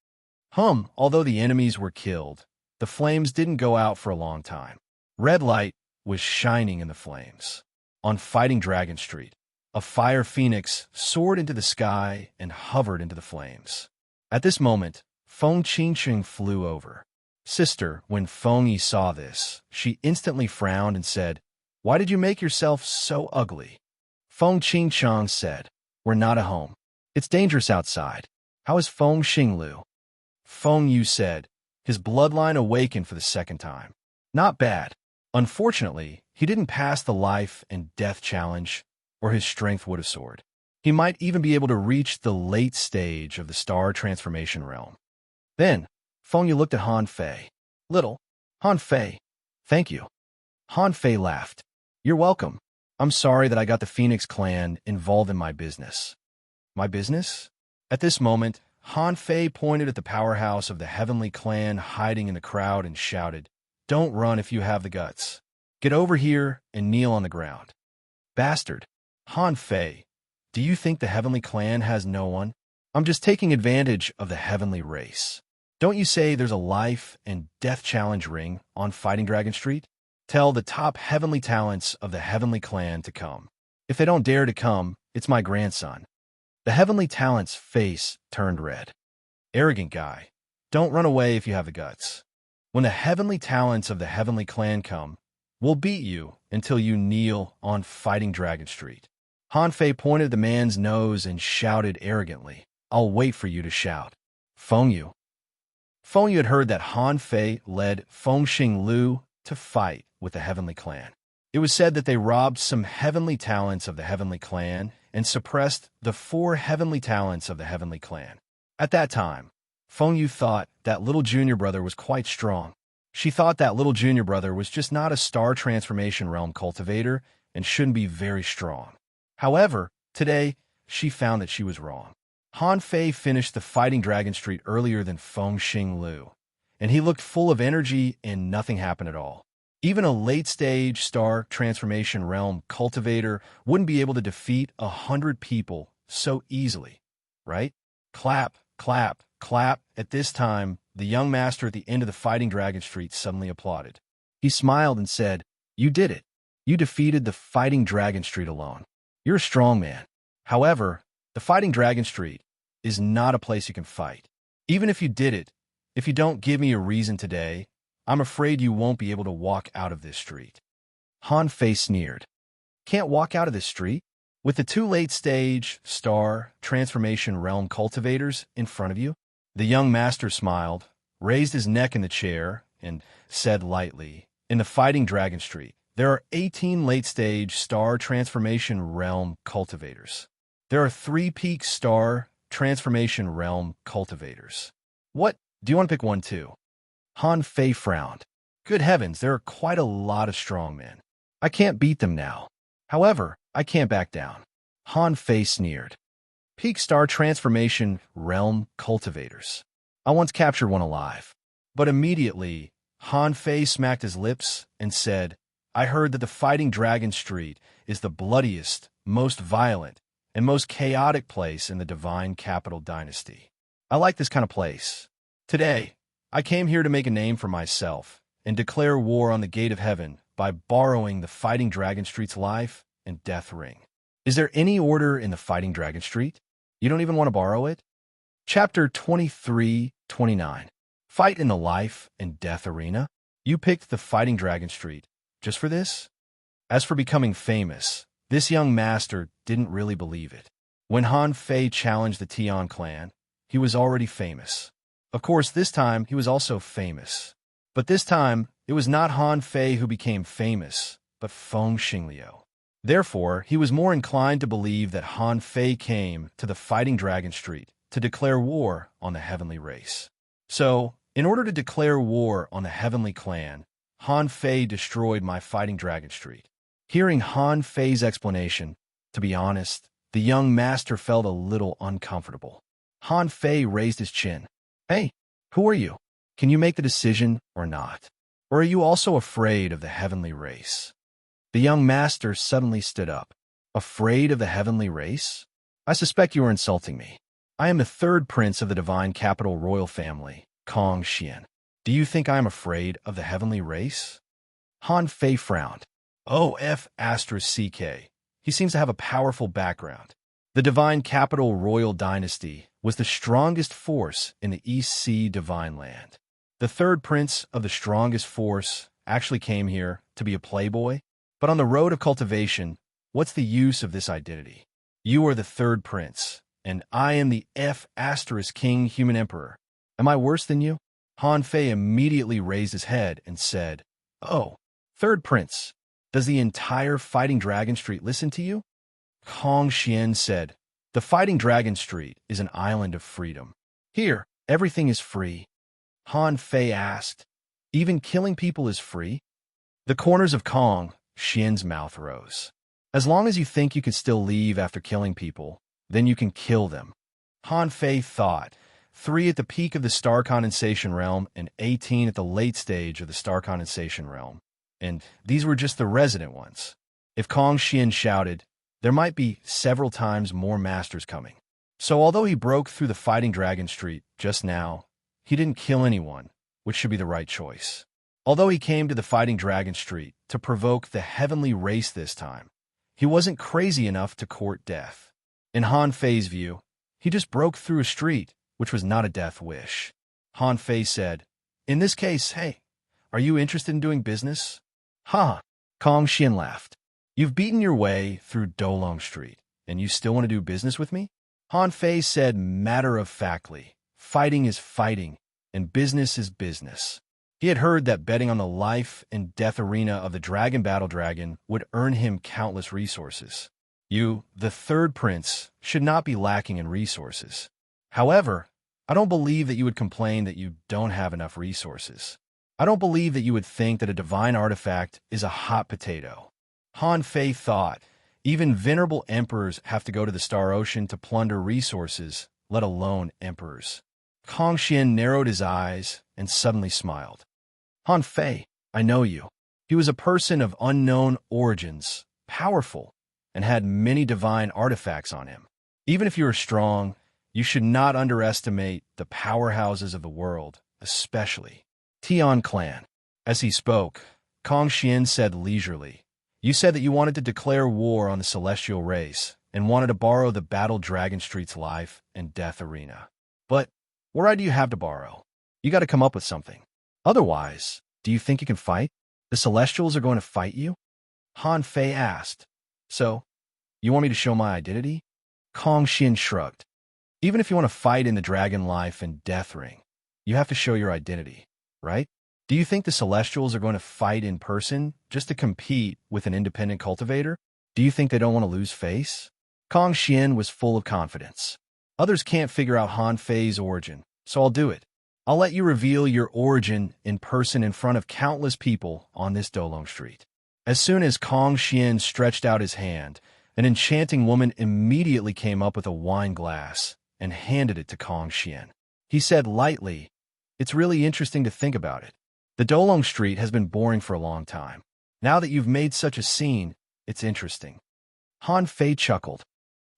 Although the enemies were killed, the flames didn't go out for a long time. Red light was shining in the flames. On Fighting Dragon Street, a fire phoenix soared into the sky and hovered into the flames. At this moment, Feng Qingqing flew over. Sister, when Feng Yi saw this, she instantly frowned and said, "Why did you make yourself so ugly?" Feng Qingqiang said, "We're not at home. It's dangerous outside. How is Feng Xing Lu?" Feng Yu said, his bloodline awakened for the second time. Not bad. Unfortunately, he didn't pass the life and death challenge, or his strength would have soared. He might even be able to reach the late stage of the star transformation realm. Then, Feng Yu looked at Han Fei. "Little Han Fei, thank you." Han Fei laughed. "You're welcome. I'm sorry that I got the Phoenix clan involved in my business." My business? At this moment, Han Fei pointed at the powerhouse of the Heavenly Clan hiding in the crowd and shouted, "Don't run if you have the guts. Get over here and kneel on the ground." Bastard. Han Fei, do you think the Heavenly Clan has no one? I'm just taking advantage of the Heavenly race. Don't you say there's a life and death challenge ring on Fighting Dragon Street? Tell the top Heavenly talents of the Heavenly Clan to come. If they don't dare to come, it's my grandson. The Heavenly talent's face turned red. Arrogant guy. Don't run away if you have the guts. When the Heavenly talents of the Heavenly Clan come, we'll beat you until you kneel on Fighting Dragon Street. Han Fei pointed at the man's nose and shouted arrogantly, "I'll wait for you to shout." Feng Yu. Feng Yu had heard that Han Fei led Feng Xing Lu to fight with the Heavenly Clan. It was said that they robbed some Heavenly talents of the Heavenly Clan and suppressed the 4 Heavenly talents of the Heavenly Clan. At that time, Feng Yu thought that little junior brother was quite strong. She thought that little junior brother was just not a star transformation realm cultivator and shouldn't be very strong. However, today, she found that she was wrong. Han Fei finished the Fighting Dragon Street earlier than Feng Xing Lu, and he looked full of energy and nothing happened at all. Even a late-stage star transformation realm cultivator wouldn't be able to defeat 100 people so easily, right? Clap, clap, clap. At this time, the young master at the end of the Fighting Dragon Street suddenly applauded. He smiled and said, "You did it. You defeated the Fighting Dragon Street alone. You're a strong man. However, the Fighting Dragon Street is not a place you can fight. Even if you did it, if you don't give me a reason today, I'm afraid you won't be able to walk out of this street." Han Fei sneered. "Can't walk out of this street? With the 2 late-stage star transformation realm cultivators in front of you?" The young master smiled, raised his neck in the chair, and said lightly, "In the Fighting Dragon Street, There are 18 late-stage star transformation realm cultivators. There are 3 peak star transformation realm cultivators. What? Do you want to pick one too? Han Fei frowned. Good heavens, there are quite a lot of strongmen. I can't beat them now. However, I can't back down. Han Fei sneered. Peak star transformation realm cultivators. I once captured one alive. But immediately, Han Fei smacked his lips and said, I heard that the Fighting Dragon Street is the bloodiest, most violent, and most chaotic place in the Divine Capital Dynasty. I like this kind of place. Today, I came here to make a name for myself and declare war on the Gate of Heaven by borrowing the Fighting Dragon Street's life and death ring. Is there any order in the Fighting Dragon Street? You don't even want to borrow it? Chapter 23-29. Fight in the life and death arena? You picked the Fighting Dragon Street just for this? As for becoming famous, this young master didn't really believe it. When Han Fei challenged the Tian clan, he was already famous. Of course, this time he was also famous. But this time, it was not Han Fei who became famous, but Feng Xingliu. Therefore, he was more inclined to believe that Han Fei came to the Fighting Dragon Street to declare war on the heavenly race. So, in order to declare war on the heavenly clan, Han Fei destroyed my Fighting Dragon Street. Hearing Han Fei's explanation, to be honest, the young master felt a little uncomfortable. Han Fei raised his chin. Hey, who are you? Can you make the decision or not? Or are you also afraid of the heavenly race? The young master suddenly stood up. Afraid of the heavenly race? I suspect you are insulting me. I am the 3rd prince of the Divine Capital Royal Family, Kong Xian. Do you think I am afraid of the heavenly race? Han Fei frowned. CK. He seems to have a powerful background. The Divine Capital Royal Dynasty was the strongest force in the East Sea Divine Land. The 3rd prince of the strongest force actually came here to be a playboy. But on the road of cultivation, what's the use of this identity? You are the 3rd prince, and I am the King Human Emperor. Am I worse than you? Han Fei immediately raised his head and said, Oh, 3rd prince, does the entire Fighting Dragon Street listen to you? Kong Xian said, The Fighting Dragon Street is an island of freedom. Here, everything is free. Han Fei asked, Even killing people is free? The corners of Kong Xian's mouth rose. As long as you think you can still leave after killing people, then you can kill them. Han Fei thought, 3 at the peak of the star condensation realm and 18 at the late stage of the star condensation realm. And these were just the resident ones. If Kong Xian shouted, there might be several times more masters coming. So although he broke through the Fighting Dragon Street just now, he didn't kill anyone, which should be the right choice. Although he came to the Fighting Dragon Street to provoke the heavenly race this time, he wasn't crazy enough to court death. In Han Fei's view, he just broke through a street, which was not a death wish. Han Fei said, In this case, hey, are you interested in doing business? Ha! Kong Xian laughed. You've beaten your way through Dolong Street, and you still want to do business with me? Han Fei said matter-of-factly, fighting is fighting, and business is business. He had heard that betting on the life and death arena of the Dragon Battle Dragon would earn him countless resources. You, the 3rd prince, should not be lacking in resources. However, I don't believe that you would complain that you don't have enough resources. I don't believe that you would think that a divine artifact is a hot potato. Han Fei thought, even venerable emperors have to go to the Star Ocean to plunder resources, let alone emperors. Kong Xian narrowed his eyes and suddenly smiled. Han Fei, I know you. He was a person of unknown origins, powerful, and had many divine artifacts on him. Even if you are strong, you should not underestimate the powerhouses of the world, especially Tian clan. As he spoke, Kong Xian said leisurely, You said that you wanted to declare war on the celestial race and wanted to borrow the Battle Dragon Street's life and death arena. But where do you have to borrow? You got to come up with something. Otherwise, do you think you can fight? The Celestials are going to fight you? Han Fei asked. So, you want me to show my identity? Kong Xian shrugged. Even if you want to fight in the Dragon Life and Death Ring, you have to show your identity, right? Do you think the Celestials are going to fight in person just to compete with an independent cultivator? Do you think they don't want to lose face? Kong Xian was full of confidence. Others can't figure out Han Fei's origin, so I'll do it. I'll let you reveal your origin in person in front of countless people on this Dolong Street. As soon as Kong Xian stretched out his hand, an enchanting woman immediately came up with a wine glass and handed it to Kong Xian. He said lightly, "It's really interesting to think about it. The Dolong Street has been boring for a long time. Now that you've made such a scene, it's interesting." Han Fei chuckled.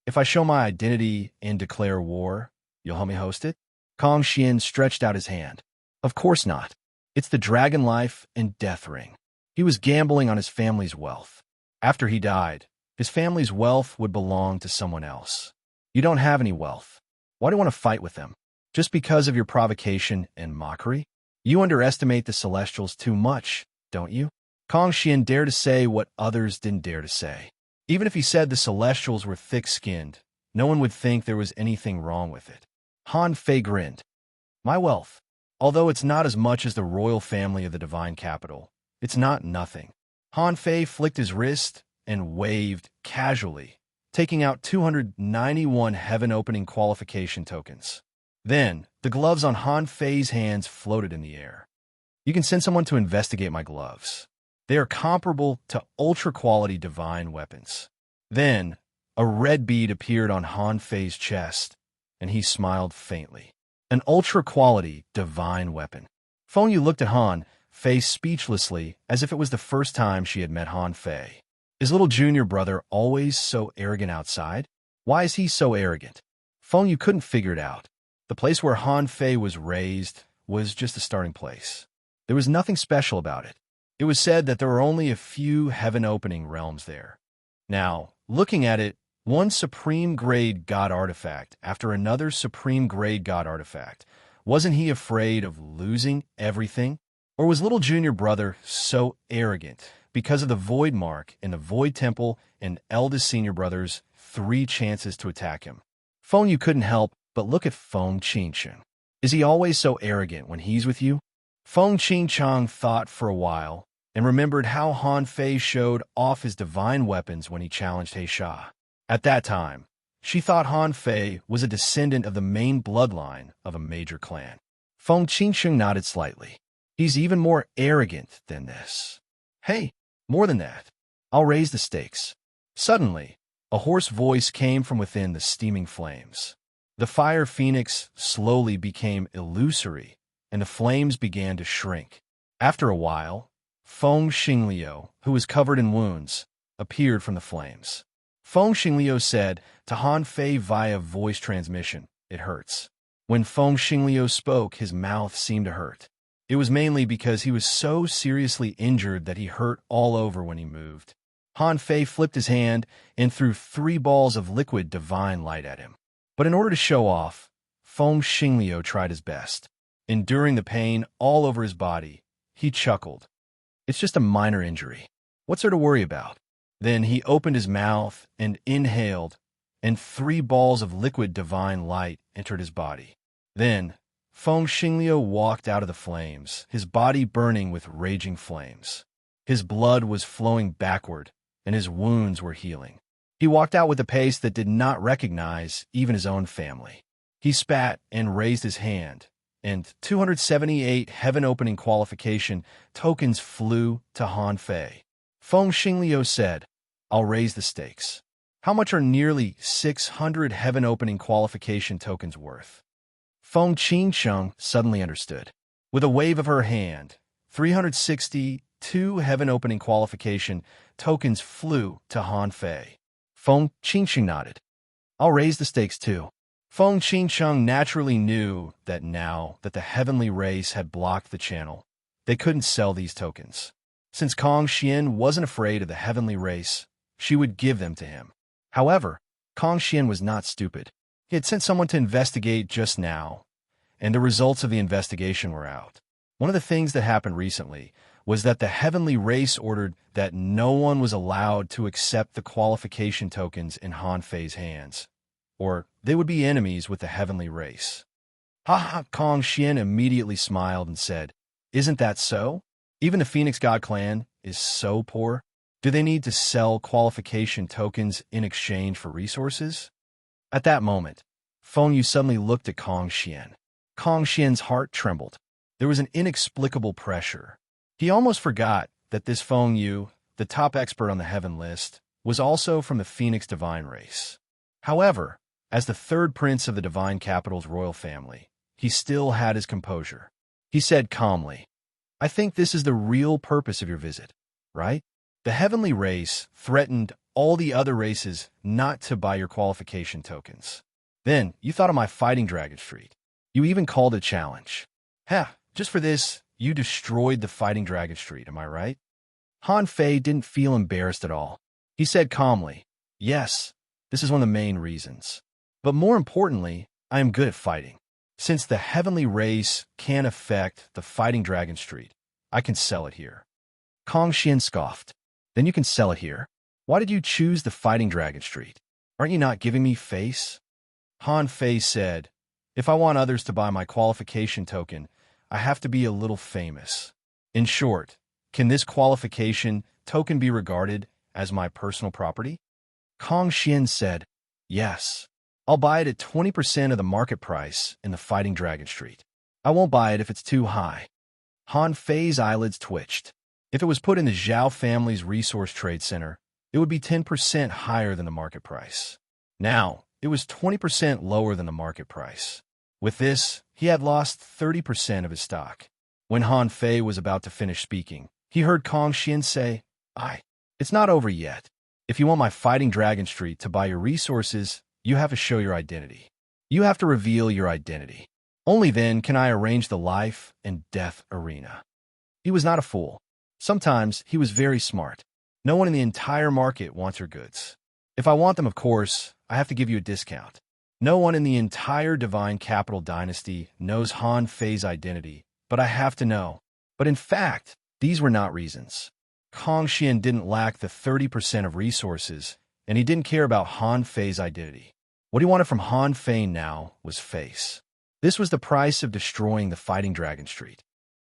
"If I show my identity and declare war, you'll help me host it?" Kong Xian stretched out his hand. "Of course not. It's the Dragon Life and Death Ring." He was gambling on his family's wealth. After he died, his family's wealth would belong to someone else. You don't have any wealth. Why do you want to fight with them? Just because of your provocation and mockery? You underestimate the Celestials too much, don't you? Kong Xian dared to say what others didn't dare to say. Even if he said the Celestials were thick-skinned, no one would think there was anything wrong with it. Han Fei grinned. "My wealth, although it's not as much as the royal family of the divine capital, it's not nothing." Han Fei flicked his wrist and waved casually, taking out 291 heaven-opening qualification tokens. Then, the gloves on Han Fei's hands floated in the air. "You can send someone to investigate my gloves. They are comparable to ultra-quality divine weapons." Then, a red bead appeared on Han Fei's chest, and he smiled faintly. An ultra-quality divine weapon. Feng Yu looked at Han Fei speechlessly, as if it was the first time she had met Han Fei. Is little junior brother always so arrogant outside? Why is he so arrogant? Feng Yu couldn't figure it out. The place where Han Fei was raised was just a starting place. There was nothing special about it. It was said that there were only a few heaven-opening realms there. Now, looking at it, one supreme-grade god artifact after another supreme-grade god artifact, wasn't he afraid of losing everything? Or was little junior brother so arrogant because of the void mark in the void temple and eldest senior brother's 3 chances to attack him? Feng Yu couldn't help but look at Feng Qingcheng. Is he always so arrogant when he's with you? Feng Qingcheng thought for a while and remembered how Han Fei showed off his divine weapons when he challenged He Sha. At that time, she thought Han Fei was a descendant of the main bloodline of a major clan. Feng Qingcheng nodded slightly. He's even more arrogant than this. Hey, more than that. I'll raise the stakes. Suddenly, a hoarse voice came from within the steaming flames. The fire phoenix slowly became illusory, and the flames began to shrink. After a while, Feng Xingliu, who was covered in wounds, appeared from the flames. Feng Xingliu said to Han Fei via voice transmission, "It hurts." When Feng Xingliu spoke, his mouth seemed to hurt. It was mainly because he was so seriously injured that he hurt all over when he moved. Han Fei flipped his hand and threw 3 balls of liquid divine light at him. But in order to show off, Feng Xingliu tried his best. Enduring the pain all over his body, he chuckled. "It's just a minor injury. What's there to worry about?" Then he opened his mouth and inhaled, and 3 balls of liquid divine light entered his body. Then, Feng Xingliu walked out of the flames, his body burning with raging flames. His blood was flowing backward, and his wounds were healing. He walked out with a pace that did not recognize even his own family. He spat and raised his hand, and 278 heaven-opening qualification tokens flew to Han Fei. Feng Xingliu said, "I'll raise the stakes. How much are nearly 600 heaven-opening qualification tokens worth?" Feng Qingcheng suddenly understood. With a wave of her hand, 362 heaven-opening qualification tokens flew to Han Fei. Feng Qingcheng nodded. "I'll raise the stakes too." Feng Qingcheng naturally knew that now that the heavenly race had blocked the channel, they couldn't sell these tokens. Since Kong Xian wasn't afraid of the heavenly race, she would give them to him. However, Kong Xian was not stupid. He had sent someone to investigate just now, and the results of the investigation were out. One of the things that happened recently was that the heavenly race ordered that no one was allowed to accept the qualification tokens in Han Fei's hands, or they would be enemies with the heavenly race. Ha ha! Kong Xian immediately smiled and said, Isn't that so? Even the Phoenix God clan is so poor. Do they need to sell qualification tokens in exchange for resources? At that moment, Feng Yu suddenly looked at Kong Xian. Kong Xian's heart trembled. There was an inexplicable pressure. He almost forgot that this Feng Yu, the top expert on the heaven list, was also from the Phoenix divine race. However, as the third prince of the divine capital's royal family, he still had his composure. He said calmly, "I think this is the real purpose of your visit, right? The heavenly race threatened all the other races not to buy your qualification tokens. Then you thought of my fighting Dragon Street. You even called it a challenge. Just for this, you destroyed the fighting Dragon Street, am I right?" Han Fei didn't feel embarrassed at all. He said calmly, "Yes, this is one of the main reasons. But more importantly, I am good at fighting. Since the heavenly race can't affect the fighting Dragon Street, I can sell it here." Kong Xian scoffed. "Then you can sell it here? Why did you choose the fighting Dragon Street? Aren't you not giving me face?" Han Fei said, "If I want others to buy my qualification token, I have to be a little famous. In short, can this qualification token be regarded as my personal property?" Kong Xian said, "Yes. I'll buy it at 20% of the market price in the fighting Dragon Street. I won't buy it if it's too high." Han Fei's eyelids twitched. If it was put in the Zhao family's resource trade center, it would be 10% higher than the market price. Now, it was 20% lower than the market price. With this, he had lost 30% of his stock. When Han Fei was about to finish speaking, he heard Kong Xian say, It's not over yet. If you want my fighting Dragon Street to buy your resources, you have to show your identity. You have to reveal your identity. Only then can I arrange the life and death arena." He was not a fool. Sometimes he was very smart. No one in the entire market wants your goods. If I want them, of course, I have to give you a discount. No one in the entire Divine Capital Dynasty knows Han Fei's identity, but I have to know. But in fact, these were not reasons. Kong Xian didn't lack the 30% of resources, and he didn't care about Han Fei's identity. What he wanted from Han Fei now was face. This was the price of destroying the fighting Dragon Street.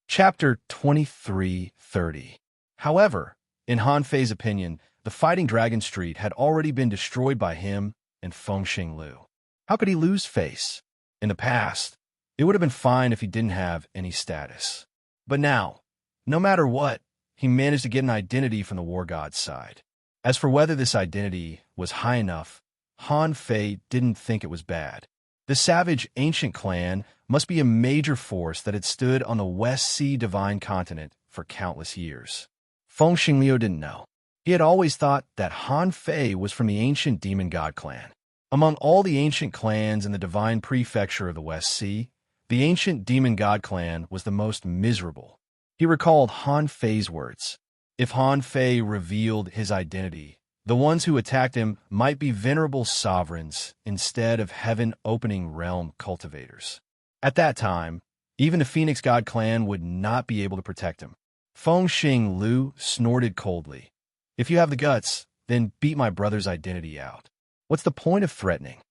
Chapter 23:30. However, in Han Fei's opinion, the fighting Dragon Street had already been destroyed by him and Feng Xinglu. How could he lose face? In the past, it would have been fine if he didn't have any status. But now, no matter what, he managed to get an identity from the war god's side. As for whether this identity was high enough, Han Fei didn't think it was bad. The savage ancient clan must be a major force that had stood on the West Sea divine continent for countless years. Feng Xinglu didn't know. He had always thought that Han Fei was from the ancient demon god clan. Among all the ancient clans in the divine prefecture of the West Sea, the ancient demon god clan was the most miserable. He recalled Han Fei's words. If Han Fei revealed his identity, the ones who attacked him might be venerable sovereigns instead of heaven-opening realm cultivators. At that time, even the Phoenix God clan would not be able to protect him. Feng Xinglu snorted coldly. "If you have the guts, then beat my brother's identity out. What's the point of threatening?"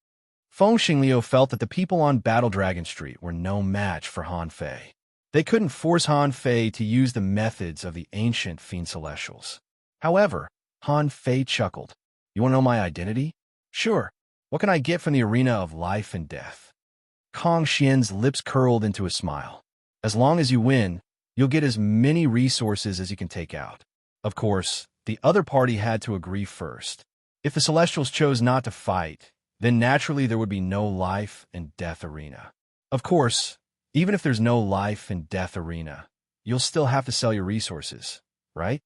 Feng Xinglu felt that the people on Battle Dragon Street were no match for Han Fei. They couldn't force Han Fei to use the methods of the ancient Fiend Celestials. However, Han Fei chuckled. "You want to know my identity? Sure. What can I get from the arena of life and death?" Kong Xian's lips curled into a smile. "As long as you win, you'll get as many resources as you can take out. Of course, the other party had to agree first. If the Celestials chose not to fight, then naturally there would be no life and death arena. Of course, even if there's no life and death arena, you'll still have to sell your resources, right?"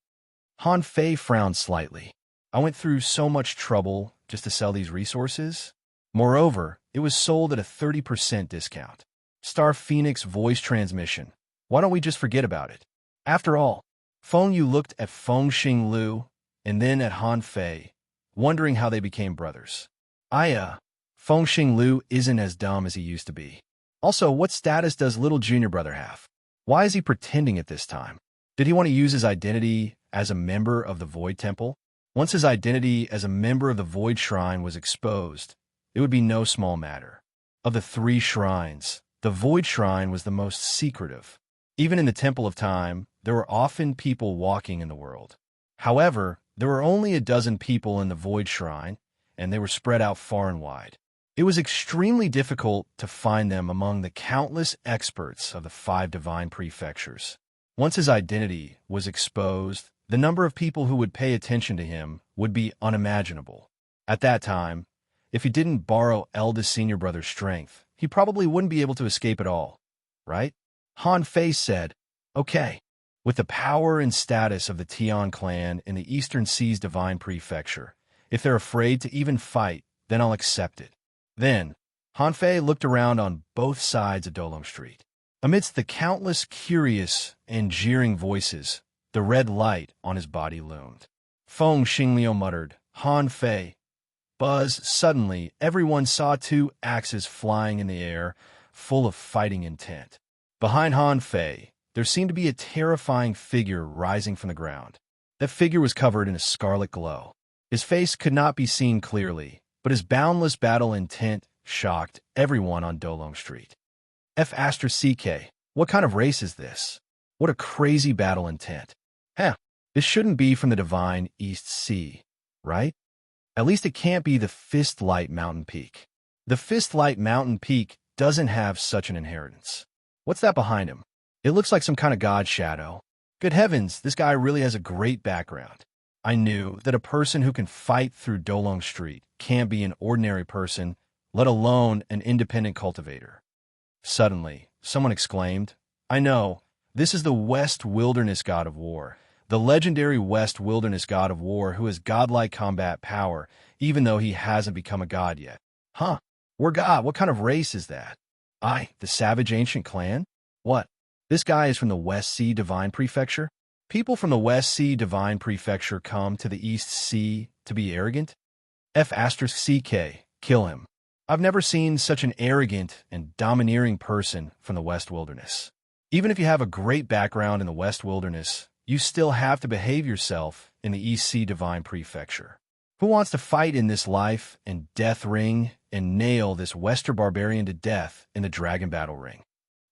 Han Fei frowned slightly. "I went through so much trouble just to sell these resources. Moreover, it was sold at a 30% discount. Star Phoenix voice transmission. Why don't we just forget about it? After all," Feng Yu looked at Feng Xinglu and then at Han Fei, wondering how they became brothers. Feng Xinglu isn't as dumb as he used to be. Also, what status does little junior brother have? Why is he pretending at this time? Did he want to use his identity as a member of the Void Temple? Once his identity as a member of the Void Shrine was exposed, it would be no small matter. Of the 3 shrines, the Void Shrine was the most secretive. Even in the Temple of Time, there were often people walking in the world. However, there were only a dozen people in the Void Shrine, and they were spread out far and wide. It was extremely difficult to find them among the countless experts of the 5 divine prefectures. Once his identity was exposed, the number of people who would pay attention to him would be unimaginable. At that time, if he didn't borrow eldest senior brother's strength, he probably wouldn't be able to escape at all, right? Han Fei said, "Okay, with the power and status of the Tian clan in the Eastern Seas Divine Prefecture, if they're afraid to even fight, then I'll accept it." Then, Han Fei looked around on both sides of Dolom Street. Amidst the countless curious and jeering voices, the red light on his body loomed. Feng Xingliu muttered, "Han Fei." Buzz, suddenly, everyone saw 2 axes flying in the air, full of fighting intent. Behind Han Fei, there seemed to be a terrifying figure rising from the ground. That figure was covered in a scarlet glow. His face could not be seen clearly, but his boundless battle intent shocked everyone on Dolom Street. F***CK, what kind of race is this? What a crazy battle intent. This shouldn't be from the divine East Sea, right? At least it can't be the Fistlight Mountain Peak. The Fistlight Mountain Peak doesn't have such an inheritance. What's that behind him? It looks like some kind of god shadow. Good heavens, this guy really has a great background. I knew that a person who can fight through Dolong Street can't be an ordinary person, let alone an independent cultivator. Suddenly, someone exclaimed, "I know, this is the West Wilderness God of War, the legendary West Wilderness God of War who has godlike combat power, even though he hasn't become a god yet." We're god, what kind of race is that? The Savage Ancient Clan? What? This guy is from the West Sea Divine Prefecture? People from the West Sea Divine Prefecture come to the East Sea to be arrogant? F***CK, kill him. I've never seen such an arrogant and domineering person from the West Wilderness. Even if you have a great background in the West Wilderness, you still have to behave yourself in the East Sea Divine Prefecture. Who wants to fight in this life and death ring and nail this Western barbarian to death in the Dragon Battle Ring?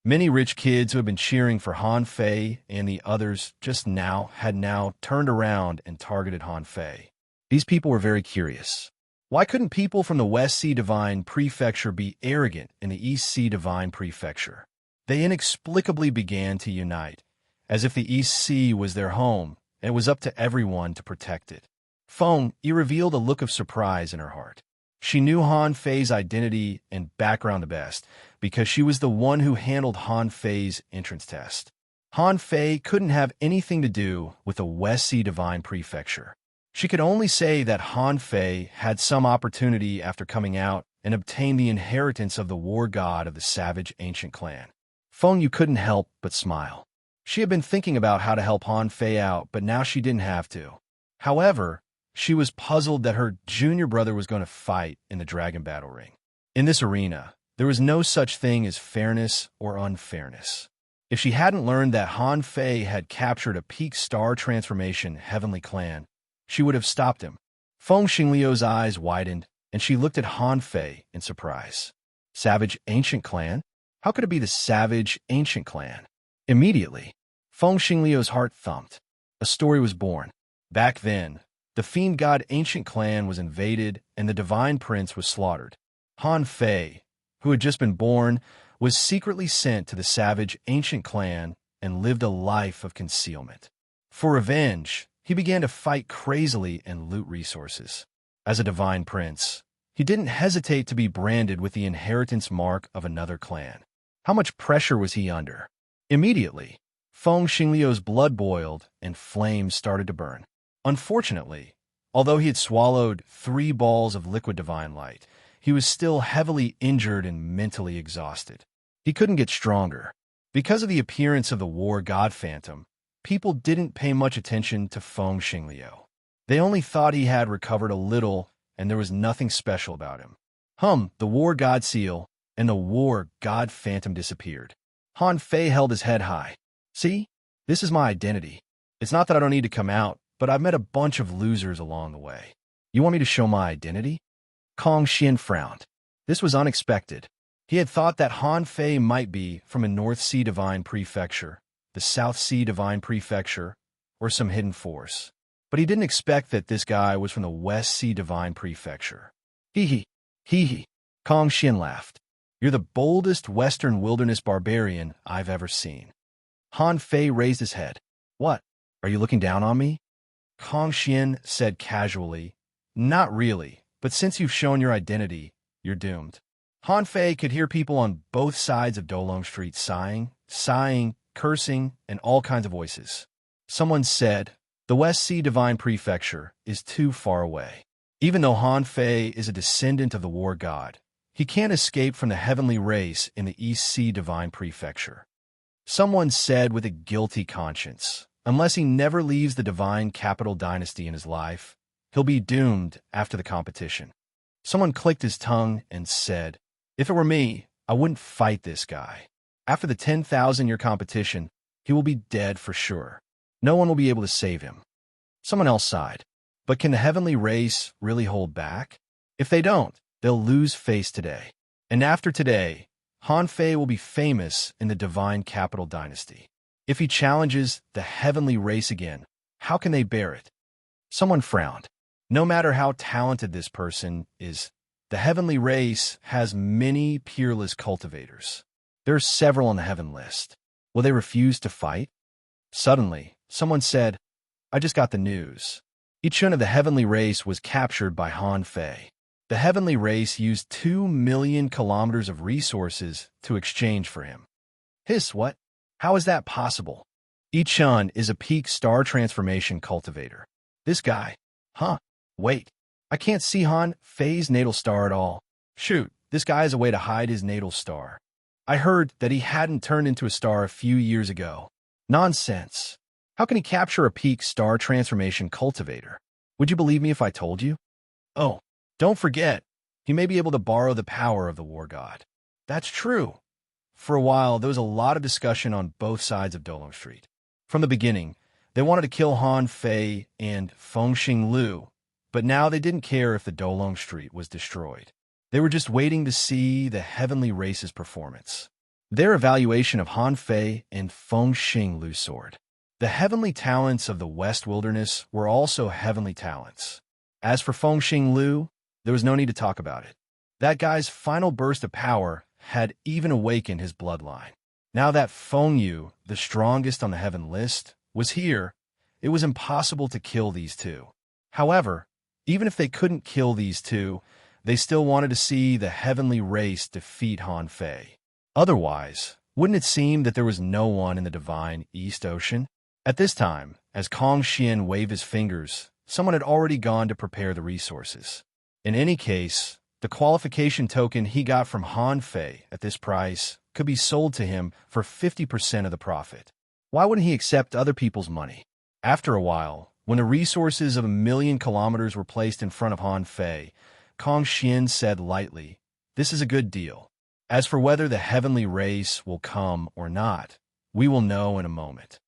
Many rich kids who had been cheering for Han Fei and the others just now had turned around and targeted Han Fei. These people were very curious. Why couldn't people from the West Sea Divine Prefecture be arrogant in the East Sea Divine Prefecture? They inexplicably began to unite, as if the East Sea was their home, and it was up to everyone to protect it. Feng revealed a look of surprise in her heart. She knew Han Fei's identity and background the best, because she was the one who handled Han Fei's entrance test. Han Fei couldn't have anything to do with the West Sea Divine Prefecture. She could only say that Han Fei had some opportunity after coming out and obtained the inheritance of the war god of the Savage Ancient Clan. Feng Yu couldn't help but smile. She had been thinking about how to help Han Fei out, but now she didn't have to. However, she was puzzled that her junior brother was going to fight in the Dragon Battle Ring. In this arena, there was no such thing as fairness or unfairness. If she hadn't learned that Han Fei had captured a peak star transformation heavenly clan, she would have stopped him. Feng Xingliu's eyes widened, and she looked at Han Fei in surprise. Savage Ancient Clan? How could it be the Savage Ancient Clan? Immediately, Feng Xingliu's heart thumped. A story was born. Back then, the Fiend God Ancient Clan was invaded and the Divine Prince was slaughtered. Han Fei, who had just been born, was secretly sent to the Savage Ancient Clan and lived a life of concealment. For revenge, he began to fight crazily and loot resources. As a Divine Prince, he didn't hesitate to be branded with the inheritance mark of another clan. How much pressure was he under? Immediately, Feng Xingliu's blood boiled and flames started to burn. Unfortunately, although he had swallowed 3 balls of liquid divine light, he was still heavily injured and mentally exhausted. He couldn't get stronger. Because of the appearance of the war god phantom, people didn't pay much attention to Feng Xingliu. They only thought he had recovered a little and there was nothing special about him. The war god seal and the war god phantom disappeared. Han Fei held his head high. See, this is my identity. It's not that I don't need to come out, but I've met a bunch of losers along the way. You want me to show my identity? Kong Xian frowned. This was unexpected. He had thought that Han Fei might be from a North Sea Divine Prefecture, the South Sea Divine Prefecture, or some hidden force. But he didn't expect that this guy was from the West Sea Divine Prefecture. Hee hee, Kong Xian laughed. You're the boldest Western wilderness barbarian I've ever seen. Han Fei raised his head. What? Are you looking down on me? Kong Xian said casually, Not really, but since you've shown your identity, you're doomed. Han Fei could hear people on both sides of Dolong Street sighing, cursing, and all kinds of voices. Someone said, the West Sea Divine Prefecture is too far away. Even though Han Fei is a descendant of the war god, he can't escape from the heavenly race in the East Sea Divine Prefecture. Someone said with a guilty conscience, unless he never leaves the Divine Capital Dynasty in his life, he'll be doomed after the competition. Someone clicked his tongue and said, if it were me, I wouldn't fight this guy. After the 10,000-year competition, he will be dead for sure. No one will be able to save him. Someone else sighed. But can the heavenly race really hold back? If they don't, they'll lose face today. And after today, Han Fei will be famous in the Divine Capital Dynasty. If he challenges the heavenly race again, how can they bear it? Someone frowned. No matter how talented this person is, the heavenly race has many peerless cultivators. There are several on the heaven list. Will they refuse to fight? Suddenly, someone said, I just got the news. Yichun of the heavenly race was captured by Han Fei. The heavenly race used 2 million kilometers of resources to exchange for him. What? How is that possible? Yichun is a peak star transformation cultivator. This guy? Wait. I can't see Han Fei's natal star at all. Shoot, this guy has a way to hide his natal star. I heard that he hadn't turned into a star a few years ago. Nonsense. How can he capture a peak star transformation cultivator? Would you believe me if I told you? Oh, don't forget, he may be able to borrow the power of the war god. That's true. For a while, there was a lot of discussion on both sides of Dolong Street. From the beginning, they wanted to kill Han Fei and Fengxing Liu, but now they didn't care if the Dolong Street was destroyed. They were just waiting to see the heavenly race's performance. Their evaluation of Han Fei and Fengxing Liu's sword. The heavenly talents of the West Wilderness were also heavenly talents. As for Fengxing Liu, there was no need to talk about it. That guy's final burst of power had even awakened his bloodline. Now that Feng Yu, the strongest on the heaven list, was here, it was impossible to kill these two. However, even if they couldn't kill these two, they still wanted to see the heavenly race defeat Han Fei. Otherwise, wouldn't it seem that there was no one in the divine East Ocean? At this time, as Kong Xian waved his fingers, someone had already gone to prepare the resources. In any case, the qualification token he got from Han Fei at this price could be sold to him for 50% of the profit. Why wouldn't he accept other people's money? After a while, when the resources of 1 million kilometers were placed in front of Han Fei, Kong Xian said lightly, this is a good deal. As for whether the heavenly race will come or not, we will know in a moment.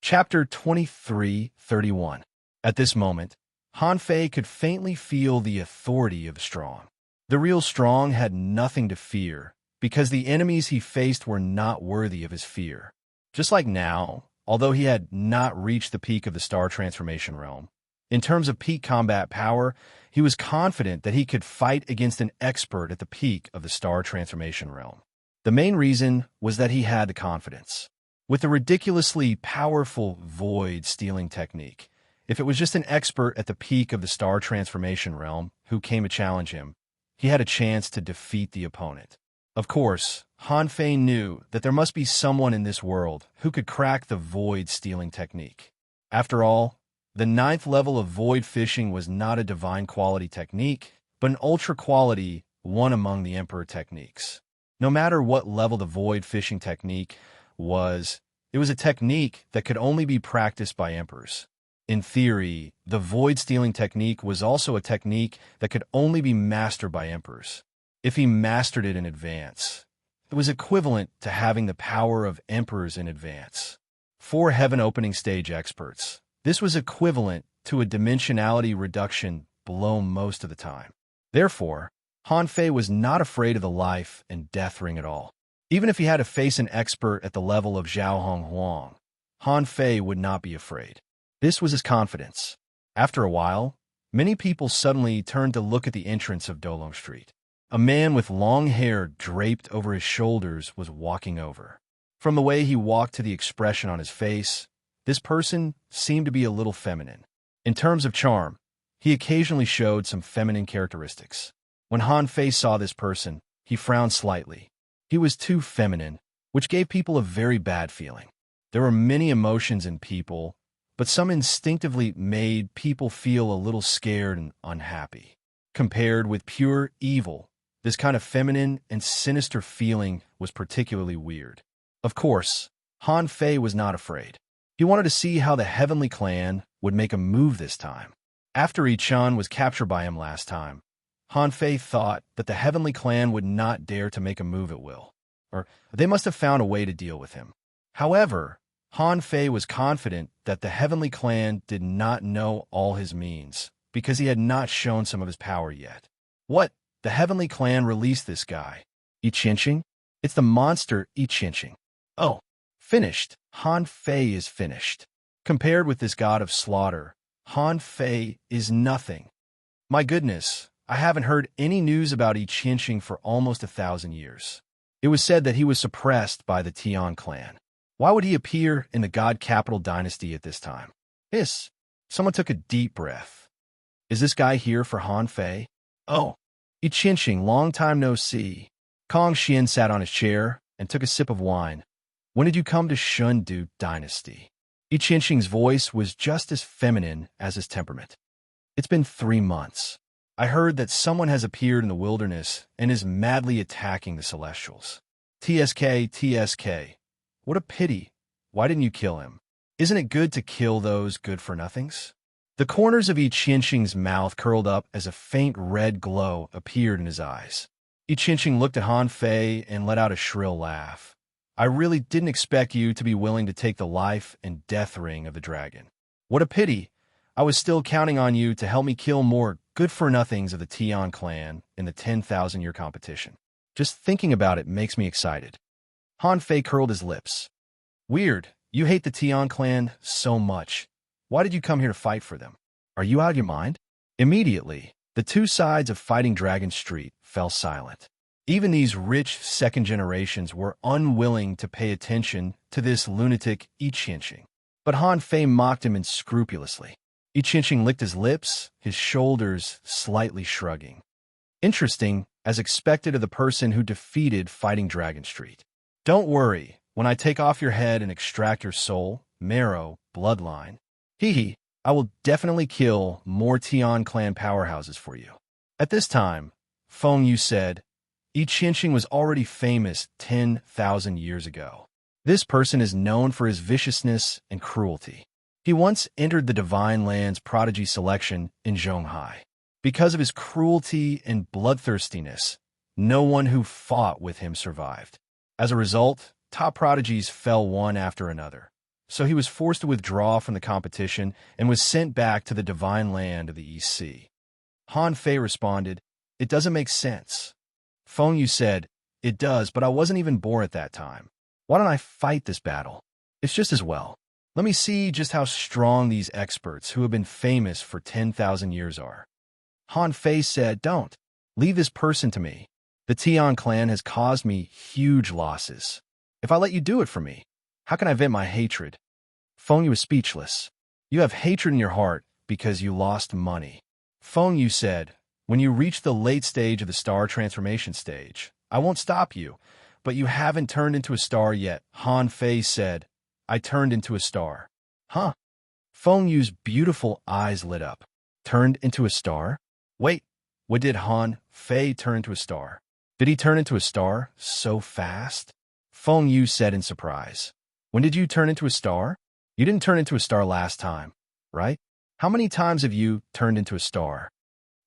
Chapter 23:31. At this moment, Han Fei could faintly feel the authority of the strong. The real strong had nothing to fear, because the enemies he faced were not worthy of his fear. Just like now, although he had not reached the peak of the star transformation realm, in terms of peak combat power, he was confident that he could fight against an expert at the peak of the star transformation realm. The main reason was that he had the confidence. With the ridiculously powerful void stealing technique, if it was just an expert at the peak of the star transformation realm who came to challenge him, he had a chance to defeat the opponent. Of course, Han Fei knew that there must be someone in this world who could crack the void stealing technique. After all, the 9th level of void fishing was not a divine quality technique, but an ultra quality one among the emperor techniques. No matter what level the void fishing technique was, it was a technique that could only be practiced by emperors. In theory, the void stealing technique was also a technique that could only be mastered by emperors. If he mastered it in advance, it was equivalent to having the power of emperors in advance. For heaven opening stage experts, this was equivalent to a dimensionality reduction below most of the time. Therefore, Han Fei was not afraid of the life and death ring at all. Even if he had to face an expert at the level of Zhao Honghuang, Han Fei would not be afraid. This was his confidence. After a while, many people suddenly turned to look at the entrance of Dolong Street. A man with long hair draped over his shoulders was walking over. From the way he walked to the expression on his face, this person seemed to be a little feminine. In terms of charm, he occasionally showed some feminine characteristics. When Han Fei saw this person, he frowned slightly. He was too feminine, which gave people a very bad feeling. There were many emotions in people, but some instinctively made people feel a little scared and unhappy. Compared with pure evil, this kind of feminine and sinister feeling was particularly weird. Of course, Han Fei was not afraid. He wanted to see how the Heavenly Clan would make a move this time. After Yi-chan was captured by him last time, Han Fei thought that the Heavenly Clan would not dare to make a move at will, or they must have found a way to deal with him. However, Han Fei was confident that the Heavenly Clan did not know all his means, because he had not shown some of his power yet. What? The Heavenly Clan released this guy. Yi-chan? It's the monster Yi-chan. Oh, finished. Han Fei is finished. Compared with this god of slaughter, Han Fei is nothing. My goodness, I haven't heard any news about Yi-chan for almost 1,000 years. It was said that he was suppressed by the Tian clan. Why would he appear in the god capital dynasty at this time? Hiss. Someone took a deep breath. Is this guy here for Han Fei? Oh, Yi-chan, long time no see. Kong Xian sat on his chair and took a sip of wine. When did you come to Shundu dynasty? Yi-chan's voice was just as feminine as his temperament. It's been 3 months. I heard that someone has appeared in the wilderness and is madly attacking the Celestials. TSK. What a pity. Why didn't you kill him? Isn't it good to kill those good-for-nothings? The corners of Yi-chan's mouth curled up as a faint red glow appeared in his eyes. Yi-chan looked at Han Fei and let out a shrill laugh. I really didn't expect you to be willing to take the life and death ring of the dragon. What a pity. I was still counting on you to help me kill more good-for-nothings of the Tian clan in the 10,000-year competition. Just thinking about it makes me excited. Han Fei curled his lips. Weird. You hate the Tian clan so much. Why did you come here to fight for them? Are you out of your mind? Immediately, the two sides of Fighting Dragon Street fell silent. Even these rich second generations were unwilling to pay attention to this lunatic Yi-chan. But Han Fei mocked him unscrupulously. Yi-chan licked his lips, his shoulders slightly shrugging. Interesting, as expected of the person who defeated Fighting Dragon Street. Don't worry, when I take off your head and extract your soul, marrow, bloodline, I will definitely kill more Tian clan powerhouses for you. At this time, Feng Yu said, Yi-chan was already famous 10,000 years ago. This person is known for his viciousness and cruelty. He once entered the Divine Land's prodigy selection in Zhonghai. Because of his cruelty and bloodthirstiness, no one who fought with him survived. As a result, top prodigies fell one after another. So he was forced to withdraw from the competition and was sent back to the Divine Land of the East Sea. Han Fei responded, It doesn't make sense. Feng Yu said, It does, but I wasn't even born at that time. Why don't I fight this battle? It's just as well. Let me see just how strong these experts who have been famous for 10,000 years are. Han Fei said, Don't. Leave this person to me. The Tian clan has caused me huge losses. If I let you do it for me, how can I vent my hatred? Feng Yu was speechless. You have hatred in your heart because you lost money. Feng Yu said, When you reach the late stage of the star transformation stage, I won't stop you, but you haven't turned into a star yet. Han Fei said, I turned into a star. Huh? Feng Yu's beautiful eyes lit up. Turned into a star? Wait, what did Han Fei turn into a star? Did he turn into a star so fast? Feng Yu said in surprise. When did you turn into a star? You didn't turn into a star last time, right? How many times have you turned into a star?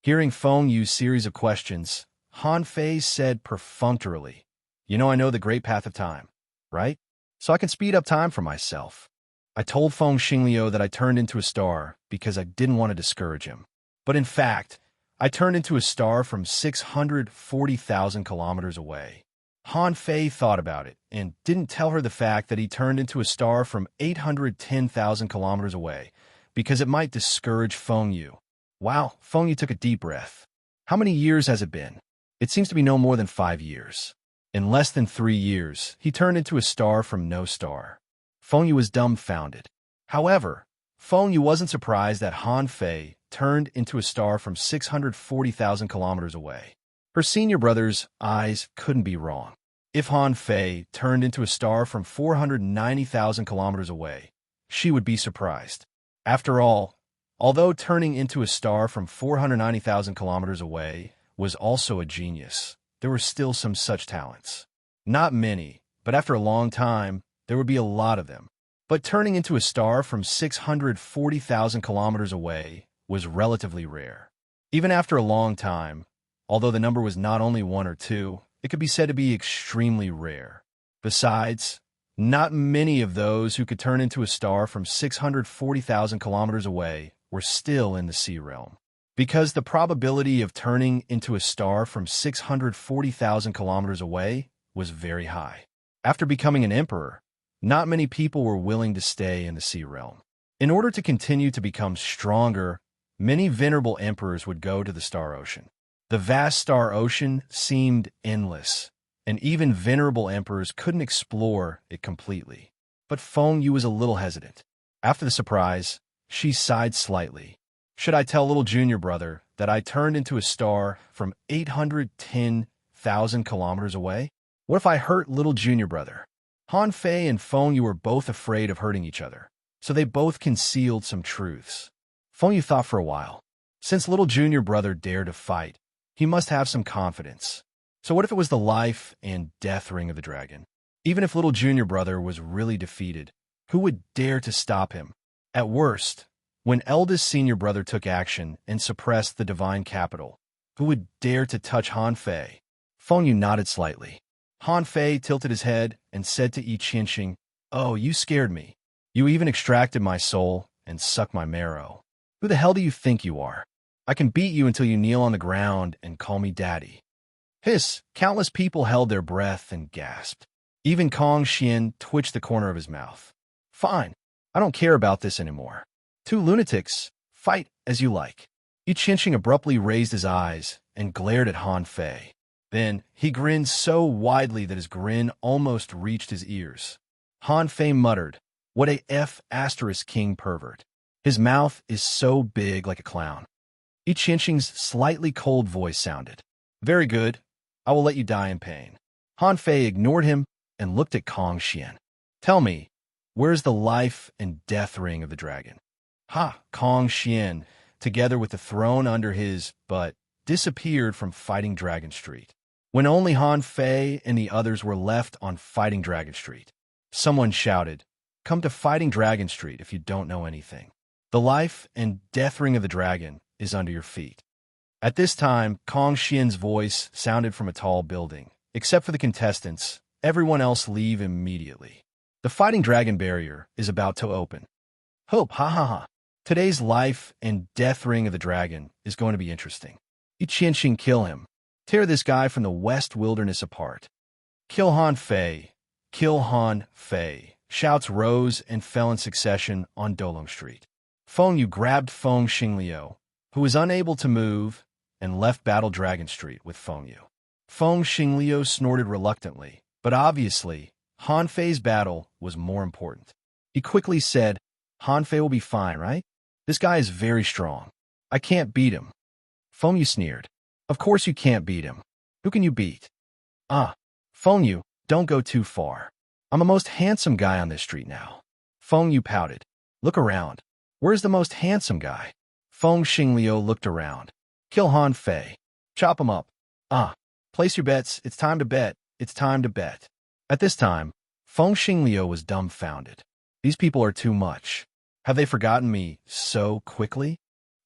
Hearing Feng Yu's series of questions, Han Fei said perfunctorily, I know the great path of time, right? So I can speed up time for myself. I told Feng Xingliu that I turned into a star because I didn't want to discourage him. But in fact, I turned into a star from 640,000 kilometers away. Han Fei thought about it and didn't tell her the fact that he turned into a star from 810,000 kilometers away because it might discourage Feng Yu. Wow, Feng Yu took a deep breath. How many years has it been? It seems to be no more than 5 years. In less than 3 years, he turned into a star from no star. Feng Yu was dumbfounded. However, Feng Yu wasn't surprised that Han Fei turned into a star from 640,000 kilometers away. Her senior brother's eyes couldn't be wrong. If Han Fei turned into a star from 490,000 kilometers away, she would be surprised. After all, although turning into a star from 490,000 kilometers away was also a genius, there were still some such talents. Not many, but after a long time, there would be a lot of them. But turning into a star from 640,000 kilometers away was relatively rare. Even after a long time, although the number was not only 1 or 2, it could be said to be extremely rare. Besides, not many of those who could turn into a star from 640,000 kilometers away were still in the sea realm. Because the probability of turning into a star from 640,000 kilometers away was very high. After becoming an emperor, not many people were willing to stay in the sea realm. In order to continue to become stronger, many venerable emperors would go to the star ocean. The vast star ocean seemed endless, and even venerable emperors couldn't explore it completely. But Feng Yu was a little hesitant. After the surprise, she sighed slightly. Should I tell little junior brother that I turned into a star from 810,000 kilometers away? What if I hurt little junior brother? Han Fei and Feng Yu were both afraid of hurting each other, so they both concealed some truths. Feng Yu thought for a while. Since little junior brother dared to fight, he must have some confidence. So what if it was the life and death ring of the dragon? Even if little junior brother was really defeated, who would dare to stop him? At worst, when eldest senior brother took action and suppressed the divine capital, who would dare to touch Han Fei? Feng Yu nodded slightly. Han Fei tilted his head and said to Yi Qianxing, "Oh, you scared me. You even extracted my soul and sucked my marrow. Who the hell do you think you are? I can beat you until you kneel on the ground and call me daddy." Hiss! Countless people held their breath and gasped. Even Kong Xian twitched the corner of his mouth. Fine. I don't care about this anymore. 2 lunatics, fight as you like. Yi Qianxing abruptly raised his eyes and glared at Han Fei. Then he grinned so widely that his grin almost reached his ears. Han Fei muttered, "What a F***king pervert. His mouth is so big like a clown." Yi Qianxing's slightly cold voice sounded. "Very good. I will let you die in pain." Han Fei ignored him and looked at Kong Xian. "Tell me, where's the life and death ring of the dragon?" Ha! Kong Xian, together with the throne under his butt, disappeared from Fighting Dragon Street. When only Han Fei and the others were left on Fighting Dragon Street, someone shouted, "Come to Fighting Dragon Street if you don't know anything. The life and death ring of the dragon is under your feet." At this time, Kong Xian's voice sounded from a tall building. Except for the contestants, everyone else leave immediately. The Fighting Dragon barrier is about to open. Hope, ha ha ha. Today's life and death ring of the dragon is going to be interesting. Yi Qianxing, kill him. Tear this guy from the West Wilderness apart. Kill Han Fei. Kill Han Fei. Shouts rose and fell in succession on Dolong Street. Feng Yu grabbed Feng Xingliu, who was unable to move, and left Battle Dragon Street with Feng Yu. Feng Xingliu snorted reluctantly, but obviously, Han Fei's battle was more important. He quickly said, "Han Fei will be fine, right? This guy is very strong. I can't beat him." Feng Yu sneered. "Of course you can't beat him. Who can you beat?" Feng Yu, don't go too far. I'm the most handsome guy on this street now." Feng Yu pouted. "Look around. Where's the most handsome guy?" Feng Xingliu looked around. "Kill Han Fei. Chop him up. Place your bets. It's time to bet. It's time to bet." At this time, Feng Xingliu was dumbfounded. These people are too much. Have they forgotten me so quickly?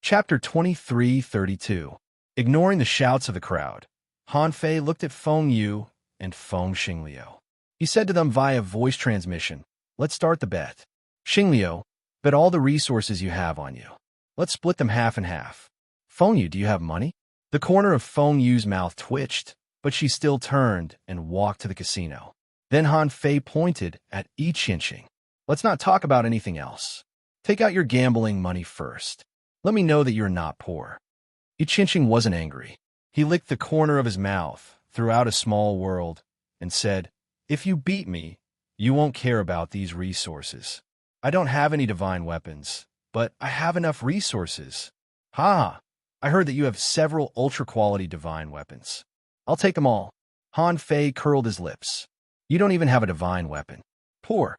Chapter 23:32. Ignoring the shouts of the crowd, Han Fei looked at Feng Yu and Feng Xingliu. He said to them via voice transmission, "Let's start the bet. Xingliu, bet all the resources you have on you. Let's split them half and half. Feng Yu, do you have money?" The corner of Feng Yu's mouth twitched, but she still turned and walked to the casino. Then Han Fei pointed at Yi Qianqing. Let's not talk about anything else. Take out your gambling money first. Let me know that you're not poor. Yi Qianqing wasn't angry. He licked the corner of his mouth, threw out a small world, and said, If you beat me, you won't care about these resources. I don't have any divine weapons, but I have enough resources. Ha! I heard that you have several ultra-quality divine weapons. I'll take them all. Han Fei curled his lips. You don't even have a divine weapon. Poor.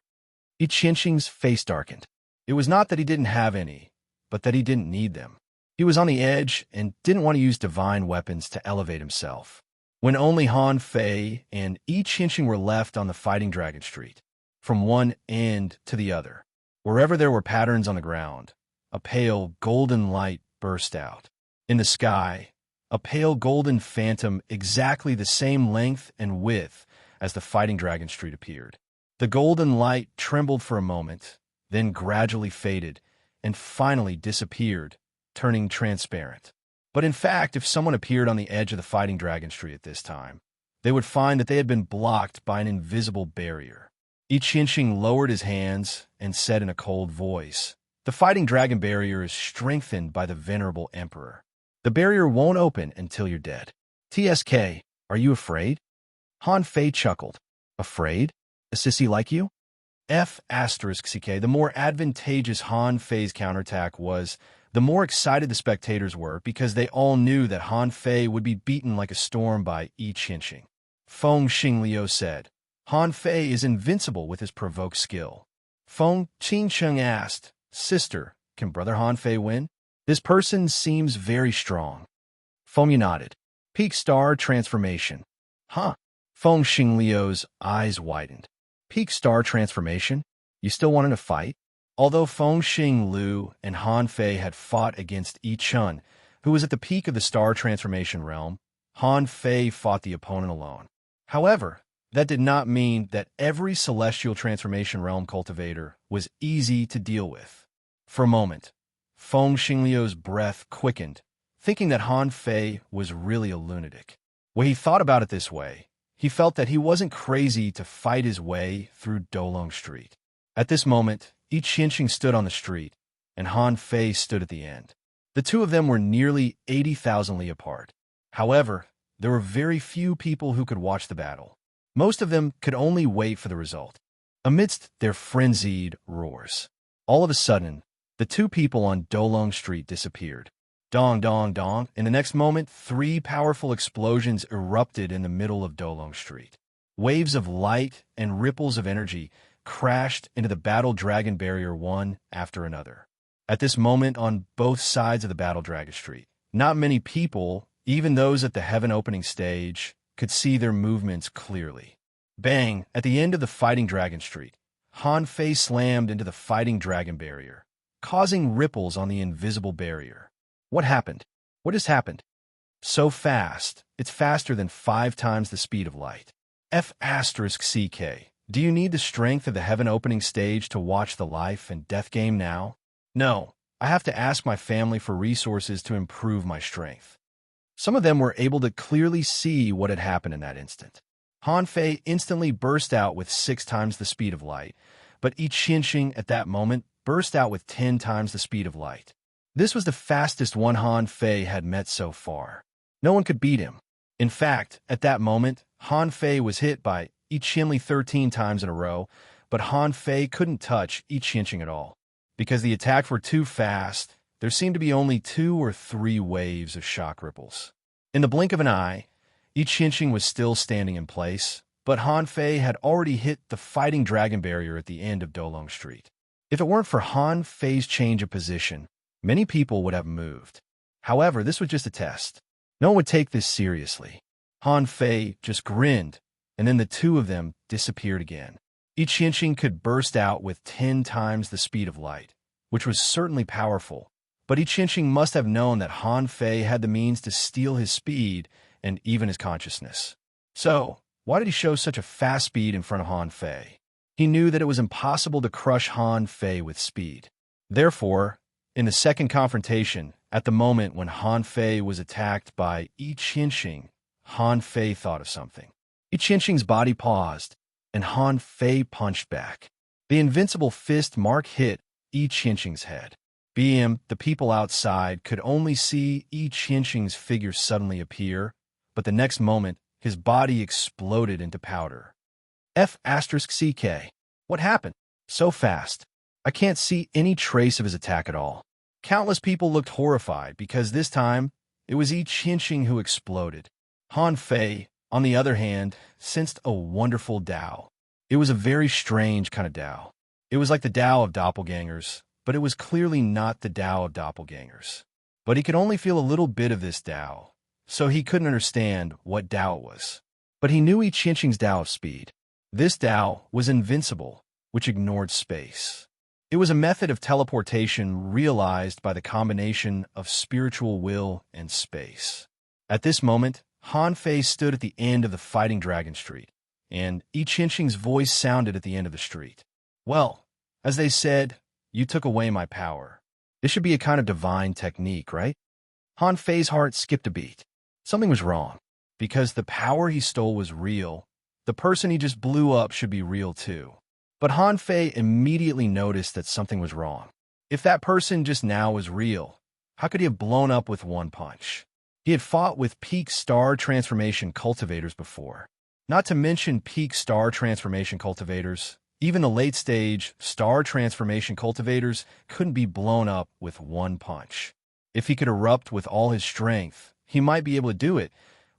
Yi Qianqing's face darkened. It was not that he didn't have any, but that he didn't need them. He was on the edge and didn't want to use divine weapons to elevate himself. When only Han Fei and Yi Qianqing were left on the Fighting Dragon Street, from one end to the other, wherever there were patterns on the ground, a pale golden light burst out. In the sky, a pale golden phantom exactly the same length and width as the Fighting Dragon Street appeared. The golden light trembled for a moment, then gradually faded, and finally disappeared, turning transparent. But in fact, if someone appeared on the edge of the Fighting Dragon Street at this time, they would find that they had been blocked by an invisible barrier. Yi Qianqing lowered his hands and said in a cold voice, The Fighting Dragon barrier is strengthened by the Venerable Emperor. The barrier won't open until you're dead. TSK, are you afraid? Han Fei chuckled. Afraid? A sissy like you? F***ck. The more advantageous Han Fei's counterattack was, the more excited the spectators were because they all knew that Han Fei would be beaten like a storm by Yi Qianqing. Feng Xingliu said, Han Fei is invincible with his provoke skill. Feng Qingcheng asked, Sister, can Brother Han Fei win? This person seems very strong. Feng Yu nodded. Peak star transformation. Huh? Feng Xingliu's eyes widened. Peak star transformation? You still wanted to fight? Although Feng Xingliu and Han Fei had fought against Yi Chun, who was at the peak of the star transformation realm, Han Fei fought the opponent alone. However, that did not mean that every celestial transformation realm cultivator was easy to deal with. For a moment, Feng Xingliu's breath quickened, thinking that Han Fei was really a lunatic. When he thought about it this way, he felt that he wasn't crazy to fight his way through Dolong Street. At this moment, Yi Qianqing stood on the street, and Han Fei stood at the end. The two of them were nearly 80,000 li apart. However, there were very few people who could watch the battle. Most of them could only wait for the result. Amidst their frenzied roars, all of a sudden, the two people on Dolong Street disappeared. Dong, dong, dong. In the next moment, 3 powerful explosions erupted in the middle of Dolong Street. Waves of light and ripples of energy crashed into the Battle Dragon barrier one after another. At this moment, on both sides of the Battle Dragon Street, not many people, even those at the Heaven opening stage, could see their movements clearly. Bang! At the end of the Fighting Dragon Street, Han Fei slammed into the Fighting Dragon barrier, causing ripples on the invisible barrier. What happened? What has happened? So fast, it's faster than 5 times the speed of light. F***ck. Do you need the strength of the Heaven opening stage to watch the life and death game now? No, I have to ask my family for resources to improve my strength. Some of them were able to clearly see what had happened in that instant. Han Fei instantly burst out with 6 times the speed of light, but Yi Qianqing at that moment burst out with 10 times the speed of light. This was the fastest one Han Fei had met so far. No one could beat him. In fact, at that moment, Han Fei was hit by Yi Qianqing 13 times in a row, but Han Fei couldn't touch Yi Qianqing at all. Because the attacks were too fast, there seemed to be only 2 or 3 waves of shock ripples. In the blink of an eye, Yi Qianqing was still standing in place, but Han Fei had already hit the Fighting Dragon barrier at the end of Dolong Street. If it weren't for Han Fei's change of position, many people would have moved. However, this was just a test. No one would take this seriously. Han Fei just grinned, and then the two of them disappeared again. Yi Qianqing could burst out with 10 times the speed of light, which was certainly powerful, but Yi Qianqing must have known that Han Fei had the means to steal his speed and even his consciousness. So, why did he show such a fast speed in front of Han Fei? He knew that it was impossible to crush Han Fei with speed. Therefore, in the second confrontation, at the moment when Han Fei was attacked by Yi Qianqing, Han Fei thought of something. Yi Qianqing's body paused, and Han Fei punched back. The invincible fist mark hit Yi Qianqing's head. The people outside could only see Yi Qianqing's figure suddenly appear, but the next moment, his body exploded into powder. F***CK. What happened? So fast. I can't see any trace of his attack at all. Countless people looked horrified because this time, it was Yi Qianqing who exploded. Han Fei, on the other hand, sensed a wonderful Tao. It was a very strange kind of Tao. It was like the Tao of doppelgangers, but it was clearly not the Tao of doppelgangers. But he could only feel a little bit of this Tao, so he couldn't understand what Tao it was. But he knew Yi Qianqing's Tao of speed. This Tao was invincible, which ignored space. It was a method of teleportation realized by the combination of spiritual will and space. At this moment, Han Fei stood at the end of the Fighting Dragon Street, and Yi Qianqing's voice sounded at the end of the street. Well, as they said, you took away my power. This should be a kind of divine technique, right? Han Fei's heart skipped a beat. Something was wrong. Because the power he stole was real, the person he just blew up should be real too. But Han Fei immediately noticed that something was wrong. If that person just now was real, how could he have blown up with one punch? He had fought with peak star transformation cultivators before. Not to mention peak star transformation cultivators, even the late-stage star transformation cultivators couldn't be blown up with one punch. If he could erupt with all his strength, he might be able to do it,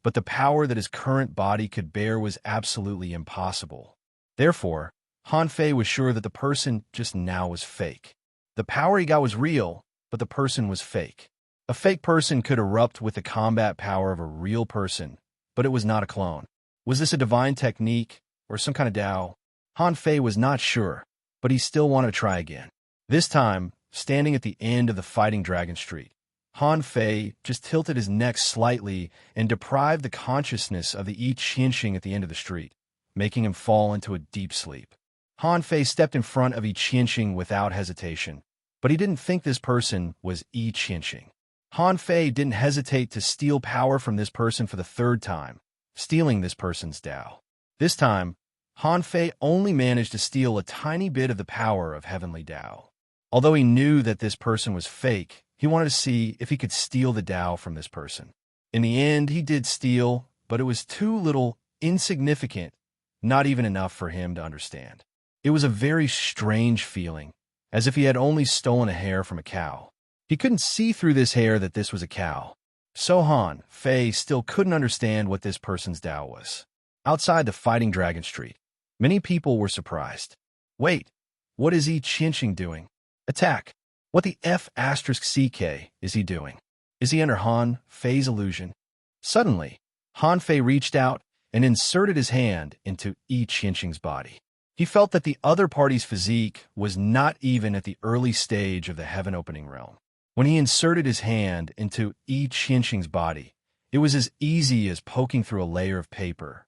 but the power that his current body could bear was absolutely impossible. Therefore, Han Fei was sure that the person just now was fake. The power he got was real, but the person was fake. A fake person could erupt with the combat power of a real person, but it was not a clone. Was this a divine technique, or some kind of Tao? Han Fei was not sure, but he still wanted to try again. This time, standing at the end of the Fighting Dragon Street, Han Fei just tilted his neck slightly and deprived the consciousness of the Yi Qianqing at the end of the street, making him fall into a deep sleep. Han Fei stepped in front of Yi Qianqing without hesitation, but he didn't think this person was Yi Qianqing. Han Fei didn't hesitate to steal power from this person for the third time, stealing this person's Tao. This time, Han Fei only managed to steal a tiny bit of the power of heavenly Tao. Although he knew that this person was fake, he wanted to see if he could steal the Tao from this person. In the end, he did steal, but it was too little, insignificant, not even enough for him to understand. It was a very strange feeling, as if he had only stolen a hair from a cow. He couldn't see through this hair that this was a cow. So Han Fei still couldn't understand what this person's Tao was. Outside the Fighting Dragon Street, many people were surprised. Wait, what is Yi Qianqing doing? Attack! What the F***CK is he doing? Is he under Han Fei's illusion? Suddenly, Han Fei reached out and inserted his hand into Yi Qianqing's body. He felt that the other party's physique was not even at the early stage of the heaven-opening realm. When he inserted his hand into Yi Qianqing's body, it was as easy as poking through a layer of paper.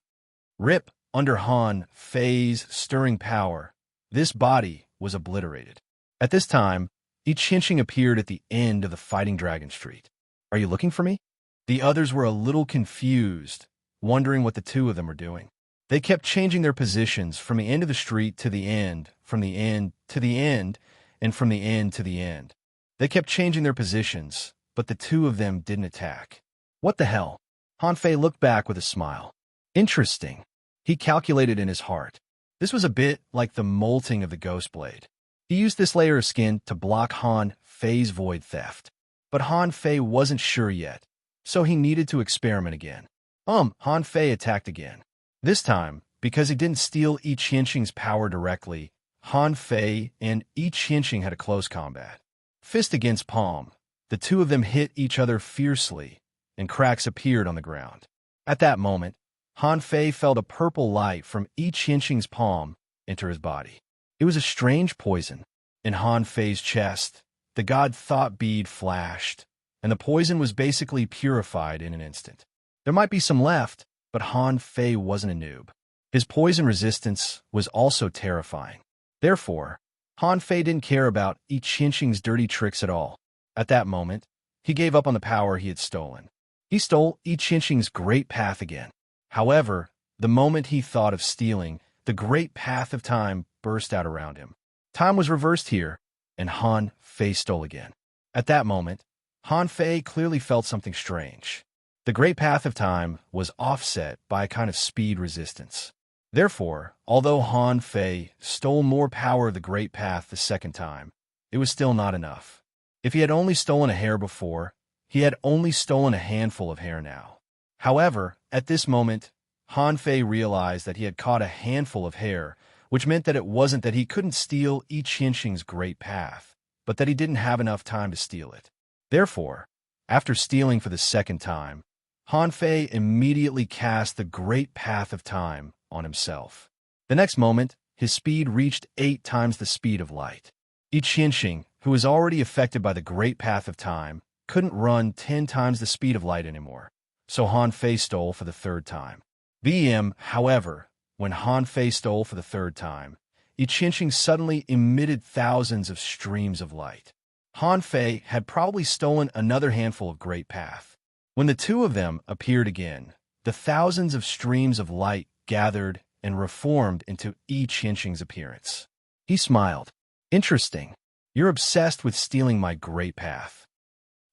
Rip, under Han Fei's stirring power, this body was obliterated. At this time, Yi Qianqing appeared at the end of the Fighting Dragon Street. Are you looking for me? The others were a little confused, wondering what the two of them were doing. They kept changing their positions from the end of the street to the end, from the end to the end, and from the end to the end. They kept changing their positions, but the two of them didn't attack. What the hell? Han Fei looked back with a smile. Interesting. He calculated in his heart. This was a bit like the molting of the Ghost Blade. He used this layer of skin to block Han Fei's void theft. But Han Fei wasn't sure yet, so he needed to experiment again. Han Fei attacked again. This time, because he didn't steal Yi Qianqing's power directly, Han Fei and Yi Qianqing had a close combat. Fist against palm, the two of them hit each other fiercely, and cracks appeared on the ground. At that moment, Han Fei felt a purple light from Yi Qianqing's palm enter his body. It was a strange poison. In Han Fei's chest, the god thought bead flashed, and the poison was basically purified in an instant. There might be some left, but Han Fei wasn't a noob. His poison resistance was also terrifying. Therefore, Han Fei didn't care about Yi Qianqing's dirty tricks at all. At that moment, he gave up on the power he had stolen. He stole I Ching great path again. However, the moment he thought of stealing, the great path of time burst out around him. Time was reversed here, and Han Fei stole again. At that moment, Han Fei clearly felt something strange. The great path of time was offset by a kind of speed resistance. Therefore, although Han Fei stole more power of the great path the second time, it was still not enough. If he had only stolen a hair before, he had only stolen a handful of hair now. However, at this moment, Han Fei realized that he had caught a handful of hair, which meant that it wasn't that he couldn't steal I Ching's great path, but that he didn't have enough time to steal it. Therefore, after stealing for the second time, Han Fei immediately cast the great path of time on himself. The next moment, his speed reached 8 times the speed of light. I Ching, who was already affected by the great path of time, couldn't run 10 times the speed of light anymore, so Han Fei stole for the third time. However, when Han Fei stole for the third time, I Ching suddenly emitted thousands of streams of light. Han Fei had probably stolen another handful of great path. When the two of them appeared again, the thousands of streams of light gathered and reformed into I Ching's appearance. He smiled. Interesting. You're obsessed with stealing my great path.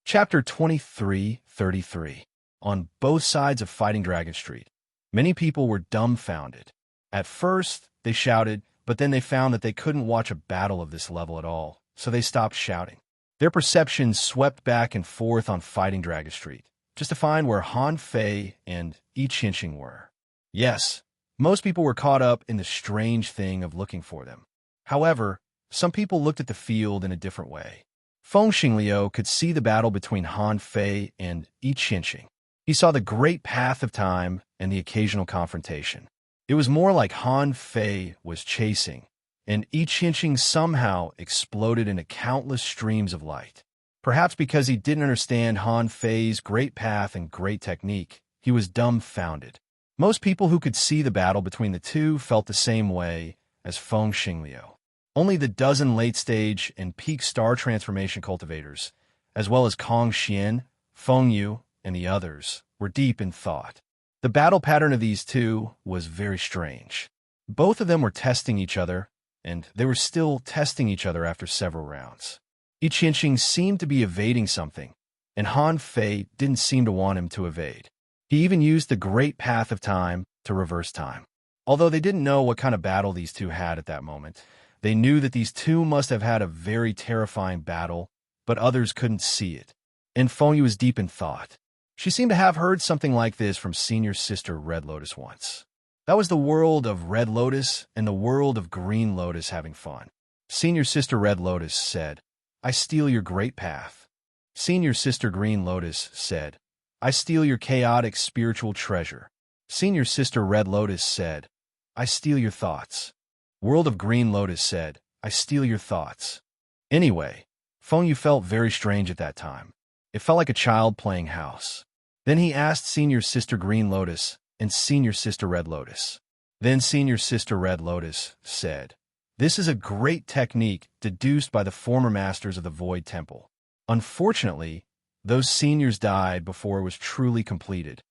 Chapter 23:33. On both sides of Fighting Dragon Street, many people were dumbfounded. At first, they shouted, but then they found that they couldn't watch a battle of this level at all, so they stopped shouting. Their perceptions swept back and forth on Fighting Dragon Street, just to find where Han Fei and I Ching were. Yes, most people were caught up in the strange thing of looking for them. However, some people looked at the field in a different way. Feng Xingliu could see the battle between Han Fei and I Ching. He saw the great path of time and the occasional confrontation. It was more like Han Fei was chasing, and I Ching somehow exploded into countless streams of light. Perhaps because he didn't understand Han Fei's great path and great technique, he was dumbfounded. Most people who could see the battle between the two felt the same way as Feng Xingliu. Only the dozen late-stage and peak star transformation cultivators, as well as Kong Xian, Feng Yu, and the others, were deep in thought. The battle pattern of these two was very strange. Both of them were testing each other, and they were still testing each other after several rounds. I Ching seemed to be evading something, and Han Fei didn't seem to want him to evade. He even used the great path of time to reverse time. Although they didn't know what kind of battle these two had at that moment, they knew that these two must have had a very terrifying battle, but others couldn't see it. And Feng Yu was deep in thought. She seemed to have heard something like this from Senior Sister Red Lotus once. That was the world of Red Lotus and the world of Green Lotus having fun. Senior Sister Red Lotus said, "I steal your great path." Senior Sister Green Lotus said, "I steal your chaotic spiritual treasure." Senior Sister Red Lotus said, "I steal your thoughts." World of Green Lotus said, "I steal your thoughts." Anyway, Feng Yu felt very strange at that time. It felt like a child playing house. Then he asked Senior Sister Green Lotus and Senior Sister Red Lotus. Then Senior Sister Red Lotus said, "This is a great technique deduced by the former masters of the Void Temple. Unfortunately, those seniors died before it was truly completed."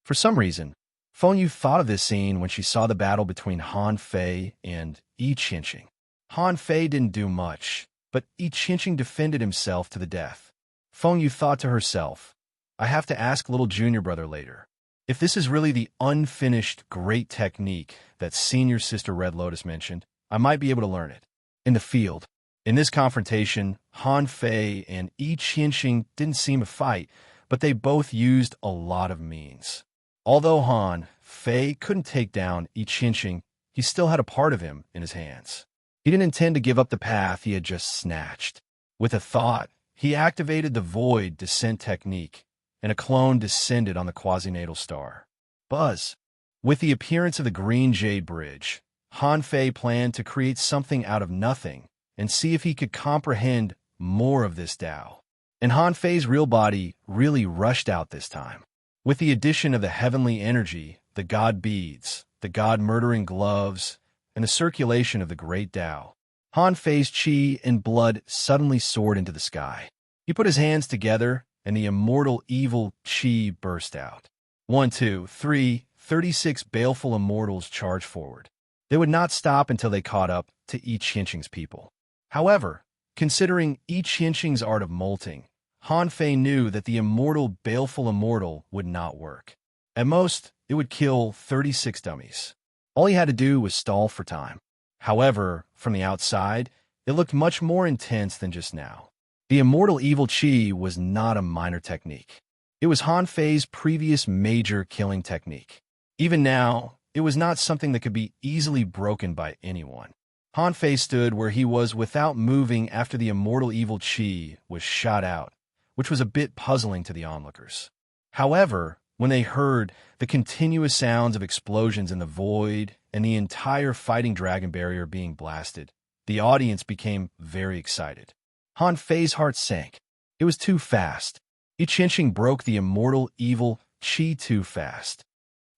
For some reason, Feng Yu thought of this scene when she saw the battle between Han Fei and I Ching. Han Fei didn't do much, but I Ching defended himself to the death. Feng Yu thought to herself, "I have to ask little junior brother later. If this is really the unfinished great technique that Senior Sister Red Lotus mentioned, I might be able to learn it." In the field, in this confrontation, Han Fei and I Ching didn't seem to fight, but they both used a lot of means. Although Han Fei couldn't take down I Ching, he still had a part of him in his hands. He didn't intend to give up the path he had just snatched. With a thought, he activated the Void Descent technique, and a clone descended on the quasi-natal star. Buzz. With the appearance of the Green Jade Bridge, Han Fei planned to create something out of nothing and see if he could comprehend more of this Tao. And Han Fei's real body really rushed out this time. With the addition of the heavenly energy, the god beads, the god-murdering gloves, and the circulation of the great Tao, Han Fei's chi and blood suddenly soared into the sky. He put his hands together and the immortal evil chi burst out. 1, 2, 3, 36 baleful immortals charged forward. They would not stop until they caught up to I Ching-Ching's people. However, considering I Ching-Ching's art of molting, Han Fei knew that the immortal baleful immortal would not work. At most, it would kill 36 dummies. All he had to do was stall for time. However, from the outside, it looked much more intense than just now. The immortal evil chi was not a minor technique. It was Han Fei's previous major killing technique. Even now, it was not something that could be easily broken by anyone. Han Fei stood where he was without moving after the immortal evil chi was shot out, which was a bit puzzling to the onlookers. However, when they heard the continuous sounds of explosions in the void and the entire fighting dragon barrier being blasted, the audience became very excited. Han Fei's heart sank. It was too fast. I Ching-Ching broke the immortal evil chi too fast.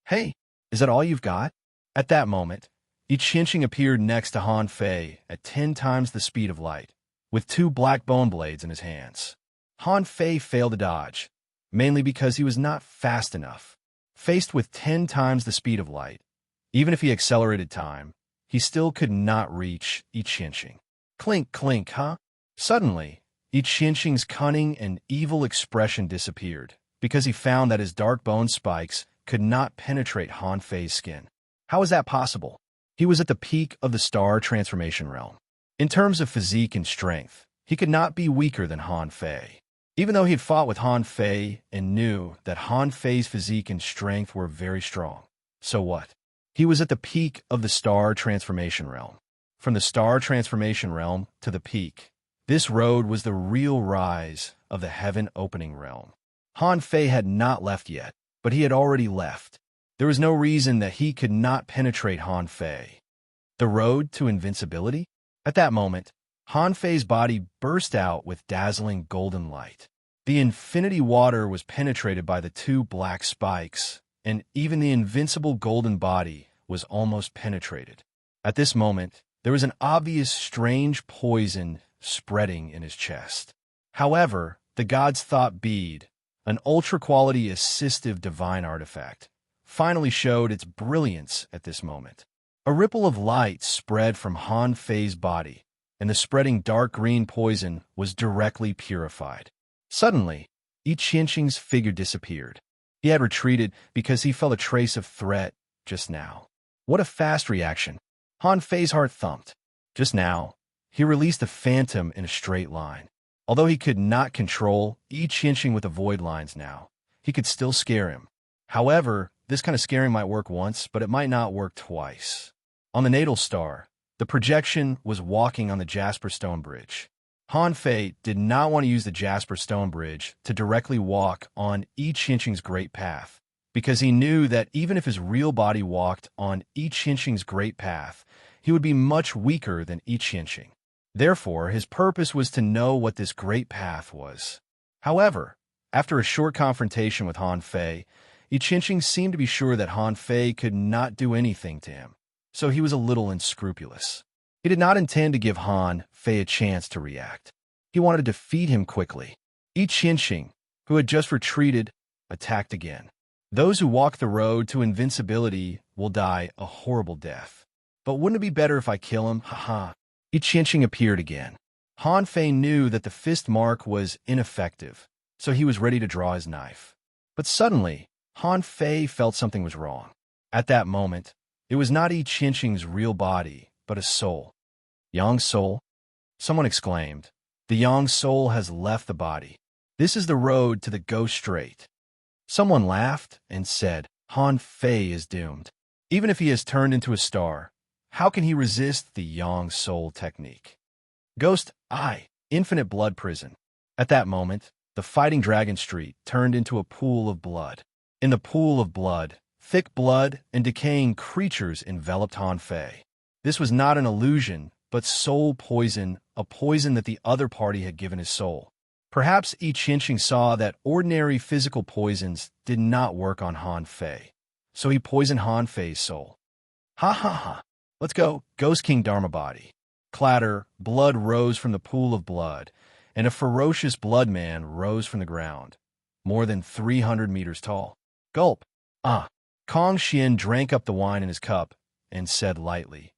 Hey, is that all you've got? At that moment, I Ching-Ching appeared next to Han Fei at 10 times the speed of light, with 2 black bone blades in his hands. Han Fei failed to dodge, mainly because he was not fast enough. Faced with 10 times the speed of light, even if he accelerated time, he still could not reach I Ching-Ching. Clink, clink, huh? Suddenly, I Ching-Ching's cunning and evil expression disappeared because he found that his dark bone spikes could not penetrate Han Fei's skin. How is that possible? He was at the peak of the star transformation realm. In terms of physique and strength, he could not be weaker than Han Fei. Even though he had fought with Han Fei and knew that Han Fei's physique and strength were very strong. So what? He was at the peak of the star transformation realm. From the star transformation realm to the peak, this road was the real rise of the heaven-opening realm. Han Fei had not left yet, but he had already left. There was no reason that he could not penetrate Han Fei. The road to invincibility? At that moment, Han Fei's body burst out with dazzling golden light. The infinity water was penetrated by the 2 black spikes, and even the invincible golden body was almost penetrated. At this moment, there was an obvious strange poison spreading in his chest. However, the god's thought bead, an ultra-quality assistive divine artifact, finally showed its brilliance at this moment. A ripple of light spread from Han Fei's body, and the spreading dark green poison was directly purified. Suddenly, I Ching-Ching's figure disappeared. He had retreated because he felt a trace of threat just now. What a fast reaction. Han Fei's heart thumped. Just now, he released a phantom in a straight line. Although he could not control I Ching-Ching with the void lines now, he could still scare him. However, this kind of scaring might work once, but it might not work twice. On the natal star, the projection was walking on the Jasper Stone Bridge. Han Fei did not want to use the Jasper Stone Bridge to directly walk on I Ching-Ching's great path, because he knew that even if his real body walked on I Ching-Ching's great path, he would be much weaker than I Ching-Ching. Therefore, his purpose was to know what this great path was. However, after a short confrontation with Han Fei, I Ching-Ching seemed to be sure that Han Fei could not do anything to him, so he was a little unscrupulous. He did not intend to give Han Fei a chance to react. He wanted to defeat him quickly. I Ching-Ching, who had just retreated, attacked again. Those who walk the road to invincibility will die a horrible death. But wouldn't it be better if I kill him? Haha. I Ching-Ching appeared again. Han Fei knew that the fist mark was ineffective, so he was ready to draw his knife. But suddenly, Han Fei felt something was wrong. At that moment, it was not I Ching-Ching's real body, but a soul. Yang soul? Someone exclaimed. The Yang soul has left the body. This is the road to the Ghost Strait. Someone laughed and said, Han Fei is doomed. Even if he has turned into a star, how can he resist the Yang soul technique? Ghost Eye, infinite blood prison. At that moment, the fighting dragon street turned into a pool of blood. In the pool of blood, thick blood and decaying creatures enveloped Han Fei. This was not an illusion, but soul poison, a poison that the other party had given his soul. Perhaps I Ching-Ching saw that ordinary physical poisons did not work on Han Fei, so he poisoned Han Fei's soul. Ha ha ha. Let's go, Ghost King Dharma body. Clatter, blood rose from the pool of blood, and a ferocious blood man rose from the ground, more than 300 meters tall. Gulp. Ah. Kong Xian drank up the wine in his cup and said lightly,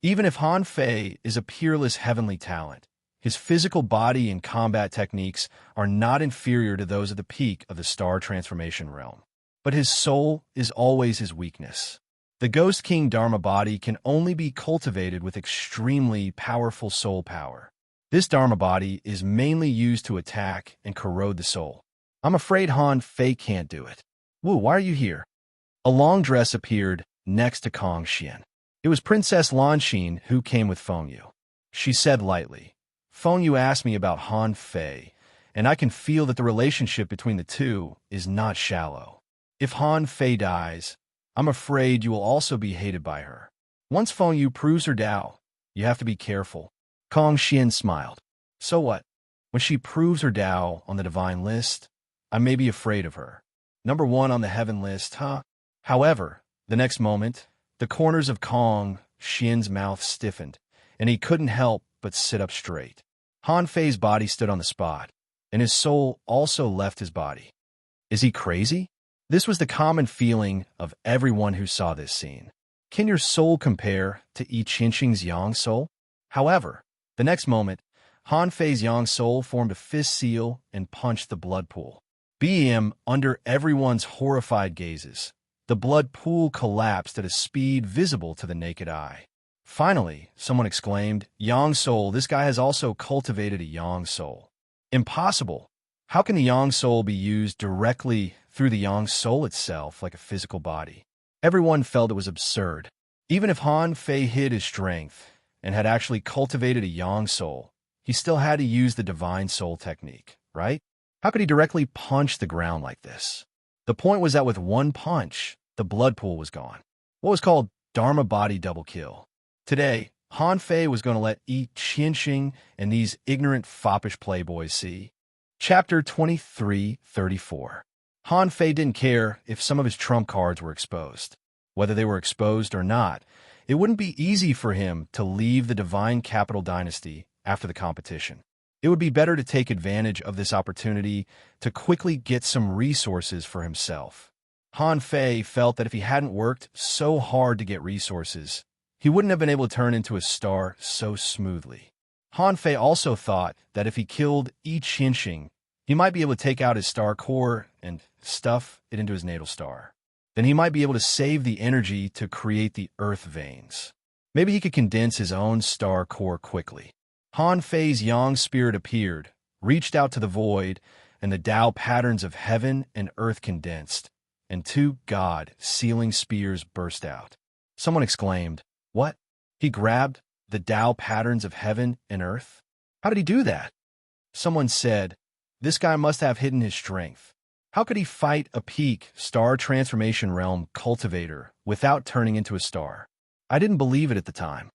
"Even if Han Fei is a peerless heavenly talent, his physical body and combat techniques are not inferior to those at the peak of the star transformation realm. But his soul is always his weakness. The Ghost King Dharma body can only be cultivated with extremely powerful soul power. This Dharma body is mainly used to attack and corrode the soul. I'm afraid Han Fei can't do it." "Wu, why are you here?" A long dress appeared next to Kong Xian. It was Princess Lan Xin who came with Feng Yu. She said lightly, "Feng Yu asked me about Han Fei, and I can feel that the relationship between the two is not shallow. If Han Fei dies, I'm afraid you will also be hated by her. Once Feng Yu proves her Tao, you have to be careful." Kong Xian smiled. "So what? When she proves her Tao on the divine list, I may be afraid of her. Number 1 on the heaven list, huh?" However, the next moment, the corners of Kong Xian's mouth stiffened, and he couldn't help but sit up straight. Han Fei's body stood on the spot, and his soul also left his body. Is he crazy? This was the common feeling of everyone who saw this scene. Can your soul compare to Yi Qinxing's yang soul? However, the next moment, Han Fei's yang soul formed a fist seal and punched the blood pool. BM under everyone's horrified gazes. The blood pool collapsed at a speed visible to the naked eye. Finally, someone exclaimed, "Yang soul, this guy has also cultivated a yang soul." Impossible! How can the yang soul be used directly through the yang soul itself like a physical body? Everyone felt it was absurd. Even if Han Fei hid his strength and had actually cultivated a yang soul, he still had to use the divine soul technique, right? How could he directly punch the ground like this? The point was that with one punch, the blood pool was gone. What was called Dharma body double kill. Today, Han Fei was going to let Yi Qinxing and these ignorant foppish playboys see. Chapter 23:34. Han Fei didn't care if some of his trump cards were exposed. Whether they were exposed or not, it wouldn't be easy for him to leave the divine capital dynasty after the competition. It would be better to take advantage of this opportunity to quickly get some resources for himself. Han Fei felt that if he hadn't worked so hard to get resources, he wouldn't have been able to turn into a star so smoothly. Han Fei also thought that if he killed Yi Qinxing, he might be able to take out his star core and stuff it into his natal star. Then he might be able to save the energy to create the earth veins. Maybe he could condense his own star core quickly. Han Fei's yang spirit appeared, reached out to the void, and the Tao patterns of heaven and earth condensed, and 2 God-sealing spears burst out. Someone exclaimed, "What? He grabbed the Tao patterns of heaven and earth? How did he do that?" Someone said, "This guy must have hidden his strength. How could he fight a peak star transformation realm cultivator without turning into a star?" I didn't believe it at the time.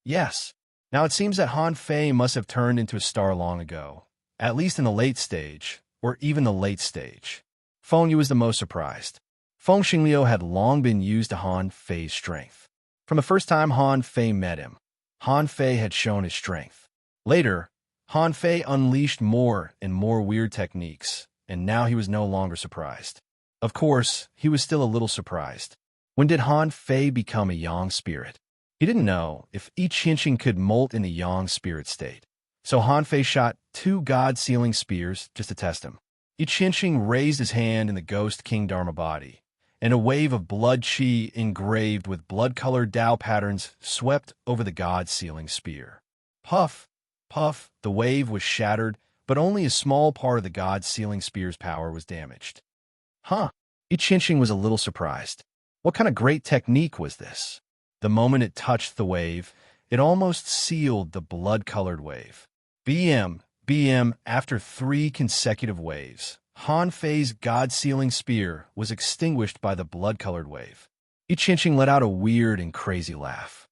Yes. Now it seems that Han Fei must have turned into a star long ago, at least in the late stage, or even the late stage. Feng Yu was the most surprised. Feng Xingliu had long been used to Han Fei's strength. From the first time Han Fei met him, Han Fei had shown his strength. Later, Han Fei unleashed more and more weird techniques, and now he was no longer surprised. Of course, he was still a little surprised. When did Han Fei become a yang spirit? He didn't know if Yi Qinxing could molt in the yang spirit state. So Han Fei shot 2 God-sealing spears just to test him. Yi Qinxing raised his hand in the Ghost King Dharma body, and a wave of blood chi engraved with blood-colored Tao patterns swept over the God-sealing spear. Puff, puff, the wave was shattered, but only a small part of the God-sealing spear's power was damaged. Huh. Yi Qinxing was a little surprised. What kind of great technique was this? The moment it touched the wave, it almost sealed the blood-colored wave. BM, after 3 consecutive waves, Han Fei's God-sealing spear was extinguished by the blood-colored wave. Yi Qinxing let out a weird and crazy laugh.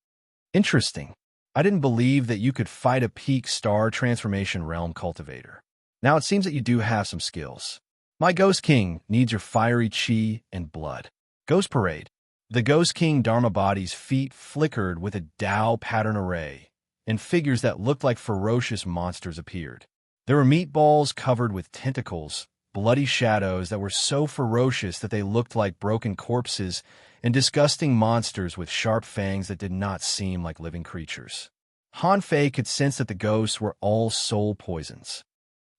Interesting. I didn't believe that you could fight a peak star transformation realm cultivator. Now it seems that you do have some skills. My Ghost King needs your fiery chi and blood. Ghost Parade. The Ghost King Dharma body's feet flickered with a Tao pattern array, and figures that looked like ferocious monsters appeared. There were meatballs covered with tentacles, bloody shadows that were so ferocious that they looked like broken corpses and disgusting monsters with sharp fangs that did not seem like living creatures. Han Fei could sense that the ghosts were all soul poisons.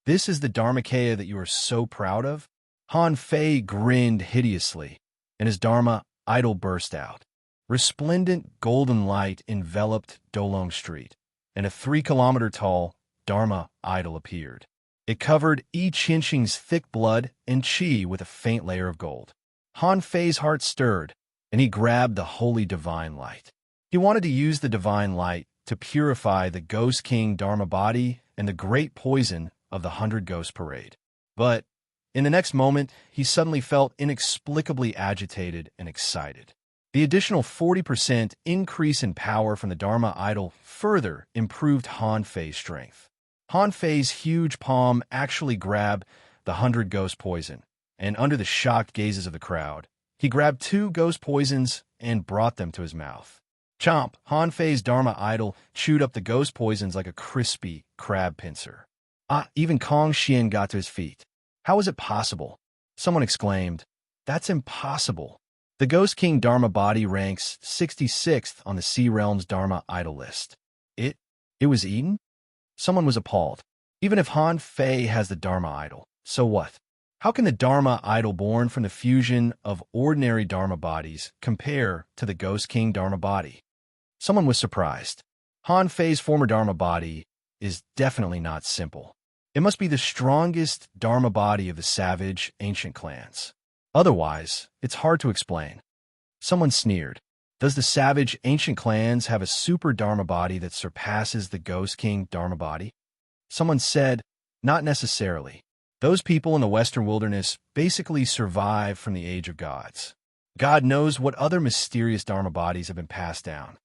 "This is the Dharmakaya that you are so proud of?" Han Fei grinned hideously, and his Dharma idol burst out. Resplendent golden light enveloped Dolong Street, and a 3-kilometer-tall Dharma idol appeared. It covered Yi Qinqing's thick blood and qi with a faint layer of gold. Han Fei's heart stirred, and he grabbed the holy divine light. He wanted to use the divine light to purify the Ghost King Dharma body and the great poison of the 100 Ghost Parade. But in the next moment, he suddenly felt inexplicably agitated and excited. The additional 40% increase in power from the Dharma idol further improved Han Fei's strength. Han Fei's huge palm actually grabbed the 100 Ghost Poison, and under the shocked gazes of the crowd, he grabbed 2 ghost poisons and brought them to his mouth. Chomp! Han Fei's Dharma idol chewed up the ghost poisons like a crispy crab pincer. Even Kong Xian got to his feet. "How is it possible?" Someone exclaimed. "That's impossible." The Ghost King Dharma body ranks 66th on the Sea Realm's Dharma idol list. It was eaten? Someone was appalled. Even if Han Fei has the Dharma idol, so what? How can the Dharma idol born from the fusion of ordinary Dharma bodies compare to the Ghost King Dharma body? Someone was surprised. Han Fei's former Dharma body is definitely not simple. It must be the strongest Dharma body of the savage, ancient clans. Otherwise, it's hard to explain. Someone sneered. Does the savage, ancient clans have a super Dharma body that surpasses the Ghost King Dharma body? Someone said, not necessarily. Those people in the Western wilderness basically survived from the Age of Gods. God knows what other mysterious Dharma bodies have been passed down.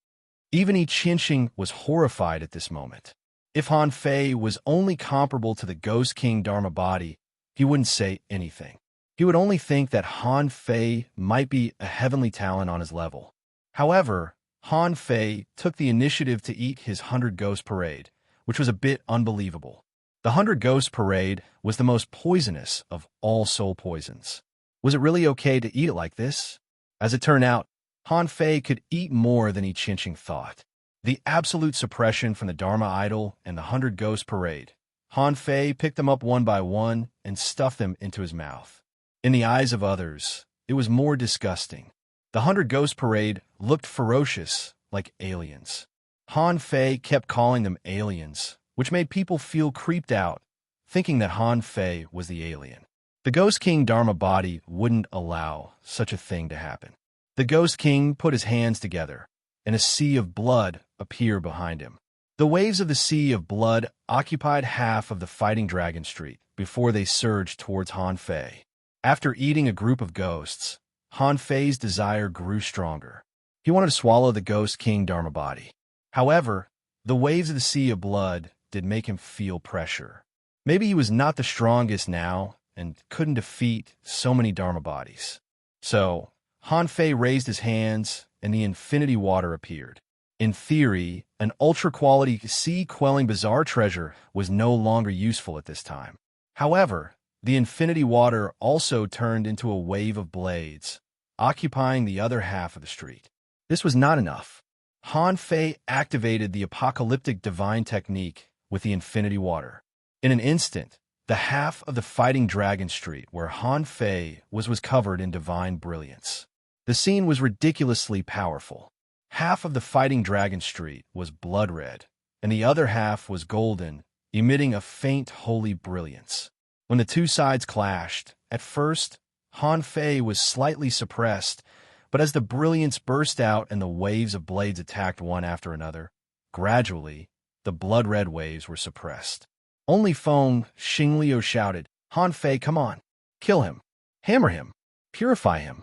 Even Yi Qinqing was horrified at this moment. If Han Fei was only comparable to the Ghost King Dharma body, he wouldn't say anything. He would only think that Han Fei might be a heavenly talent on his level. However, Han Fei took the initiative to eat his 100 Ghost Parade, which was a bit unbelievable. The 100 Ghost Parade was the most poisonous of all soul poisons. Was it really okay to eat it like this? As it turned out, Han Fei could eat more than Yi Qinqing thought. The absolute suppression from the Dharma idol and the 100 Ghost Parade. Han Fei picked them up one by one and stuffed them into his mouth. In the eyes of others, it was more disgusting. The 100 Ghost Parade looked ferocious, like aliens. Han Fei kept calling them aliens, which made people feel creeped out, thinking that Han Fei was the alien. The Ghost King Dharma body wouldn't allow such a thing to happen. The Ghost King put his hands together, and a sea of blood appeared behind him. The waves of the sea of blood occupied half of the Fighting Dragon Street before they surged towards Han Fei. After eating a group of ghosts, Han Fei's desire grew stronger. He wanted to swallow the Ghost King Dharma body. However, the waves of the sea of blood did make him feel pressure. Maybe he was not the strongest now and couldn't defeat so many Dharma bodies. So, Han Fei raised his hands and the infinity water appeared. In theory, an ultra-quality sea-quelling bizarre treasure was no longer useful at this time. However, the infinity water also turned into a wave of blades, occupying the other half of the street. This was not enough. Han Fei activated the apocalyptic divine technique with the infinity water. In an instant, the half of the Fighting Dragon Street where Han Fei was covered in divine brilliance. The scene was ridiculously powerful. Half of the Fighting Dragon Street was blood red, and the other half was golden, emitting a faint holy brilliance. When the two sides clashed, at first, Han Fei was slightly suppressed, but as the brilliance burst out and the waves of blades attacked one after another, gradually, the blood-red waves were suppressed. Only Feng Xingliu shouted, "Han Fei, come on! Kill him! Hammer him! Purify him!"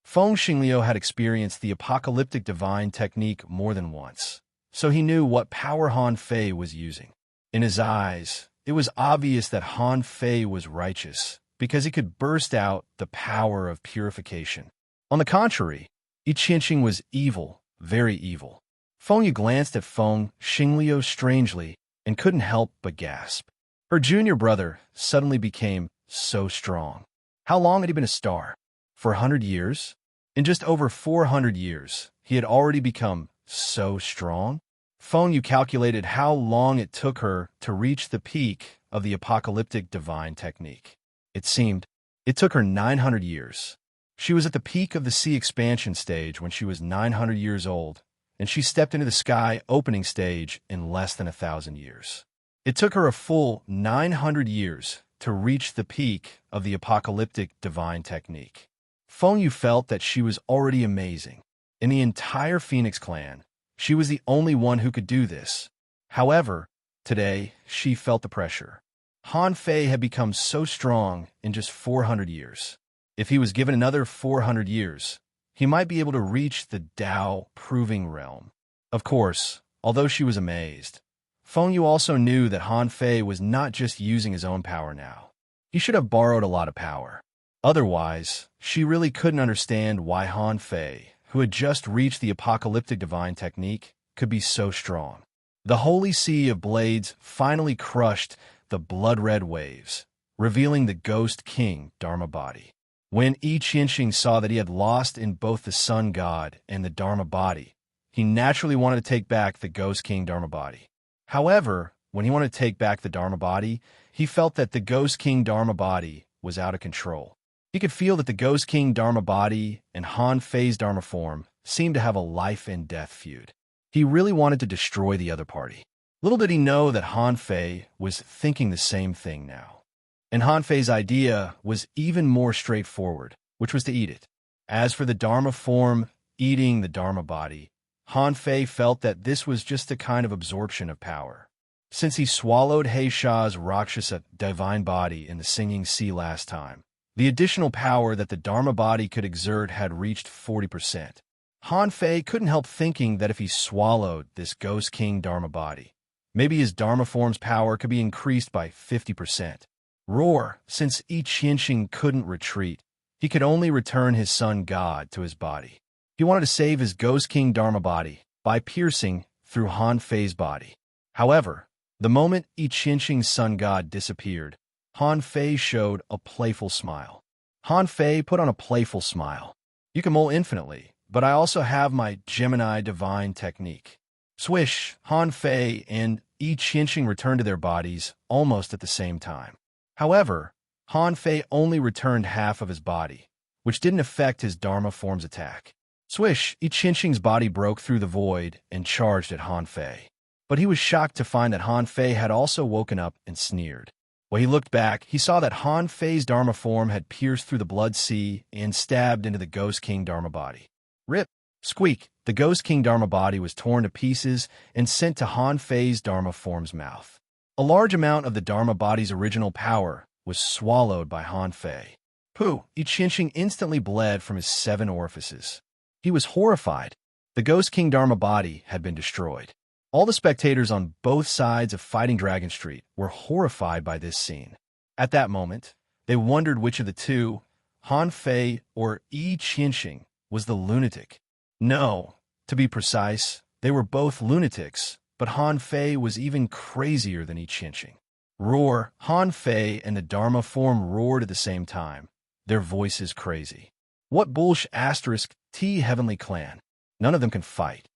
Feng Xingliu had experienced the apocalyptic divine technique more than once, so he knew what power Han Fei was using. In his eyes, it was obvious that Han Fei was righteous, because he could burst out the power of purification. On the contrary, Yi Qinqing was evil, very evil. Feng Yu glanced at Feng Xingliu strangely and couldn't help but gasp. Her junior brother suddenly became so strong. How long had he been a star? For 100 years? In just over 400 years, he had already become so strong? Feng Yu calculated how long it took her to reach the peak of the apocalyptic divine technique. It seemed it took her 900 years. She was at the peak of the sea expansion stage when she was 900 years old, and she stepped into the sky opening stage in less than 1,000 years. It took her a full 900 years to reach the peak of the apocalyptic divine technique. Feng Yu felt that she was already amazing. In the entire Phoenix clan, she was the only one who could do this. However, today, she felt the pressure. Han Fei had become so strong in just 400 years. If he was given another 400 years, he might be able to reach the Tao proving realm. Of course, although she was amazed, Feng Yu also knew that Han Fei was not just using his own power now. He should have borrowed a lot of power. Otherwise, she really couldn't understand why Han Fei, who had just reached the apocalyptic divine technique, could be so strong. The holy sea of blades finally crushed the blood-red waves, revealing the Ghost King Dharma body. When I Ching saw that he had lost in both the Sun God and the Dharma body, he naturally wanted to take back the Ghost King Dharma body. However, when he wanted to take back the Dharma body, he felt that the Ghost King Dharma body was out of control. He could feel that the Ghost King Dharma body and Han Fei's Dharma form seemed to have a life-and-death feud. He really wanted to destroy the other party. Little did he know that Han Fei was thinking the same thing now. And Han Fei's idea was even more straightforward, which was to eat it. As for the Dharma form eating the Dharma body, Han Fei felt that this was just a kind of absorption of power. Since he swallowed He Sha's Rakshasa divine body in the Singing Sea last time, the additional power that the Dharma body could exert had reached 40%. Han Fei couldn't help thinking that if he swallowed this Ghost King Dharma body, maybe his Dharma form's power could be increased by 50%. Roar, since I Ching couldn't retreat, he could only return his sun god to his body. He wanted to save his Ghost King Dharma body by piercing through Han Fei's body. However, the moment I Ching's sun god disappeared, Han Fei showed a playful smile. Han Fei put on a playful smile. You can mole infinitely, but I also have my Gemini divine technique. Swish, Han Fei and I Ching returned to their bodies almost at the same time. However, Han Fei only returned half of his body, which didn't affect his Dharma form's attack. Swish, I Ching's body broke through the void and charged at Han Fei. But he was shocked to find that Han Fei had also woken up and sneered. When he looked back, he saw that Han Fei's Dharma form had pierced through the blood sea and stabbed into the Ghost King Dharma body. Rip! Squeak! The Ghost King Dharma body was torn to pieces and sent to Han Fei's Dharma form's mouth. A large amount of the Dharma body's original power was swallowed by Han Fei. Pooh! I Ching instantly bled from his 7 orifices. He was horrified. The Ghost King Dharma body had been destroyed. All the spectators on both sides of Fighting Dragon Street were horrified by this scene. At that moment, they wondered which of the two, Han Fei or I Ching, was the lunatic. No, to be precise, they were both lunatics, but Han Fei was even crazier than I Ching. Roar! Han Fei and the Dharma form roared at the same time, their voices crazy. What bullsh asterisk T Heavenly Clan? None of them can fight.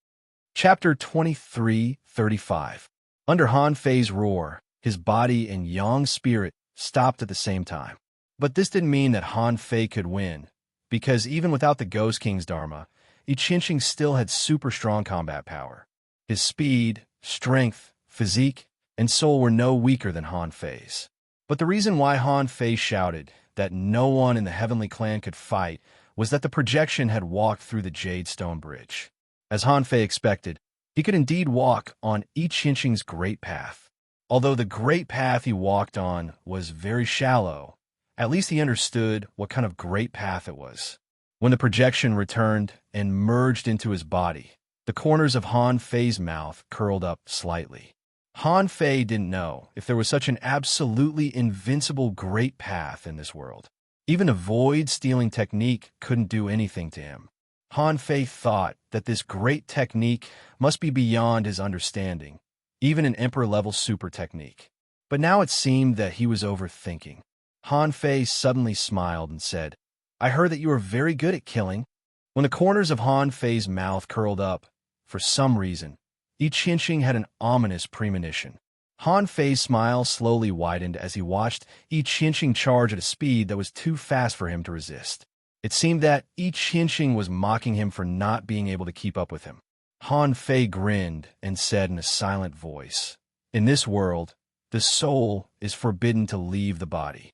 Chapter 23:35. Under Han Fei's roar, his body and Yang spirit stopped at the same time. But this didn't mean that Han Fei could win, because even without the Ghost King's Dharma, I Ching still had super strong combat power. His speed, strength, physique, and soul were no weaker than Han Fei's. But the reason why Han Fei shouted that no one in the Heavenly Clan could fight was that the projection had walked through the Jade Stone Bridge. As Han Fei expected, he could indeed walk on I Ching's great path. Although the great path he walked on was very shallow, at least he understood what kind of great path it was. When the projection returned and merged into his body, the corners of Han Fei's mouth curled up slightly. Han Fei didn't know if there was such an absolutely invincible great path in this world. Even a void-stealing technique couldn't do anything to him. Han Fei thought that this great technique must be beyond his understanding, even an emperor-level super technique. But now it seemed that he was overthinking. Han Fei suddenly smiled and said, I heard that you are very good at killing. When the corners of Han Fei's mouth curled up, for some reason, I Ching had an ominous premonition. Han Fei's smile slowly widened as he watched I Ching charge at a speed that was too fast for him to resist. It seemed that I Ching was mocking him for not being able to keep up with him. Han Fei grinned and said in a silent voice, In this world, the soul is forbidden to leave the body.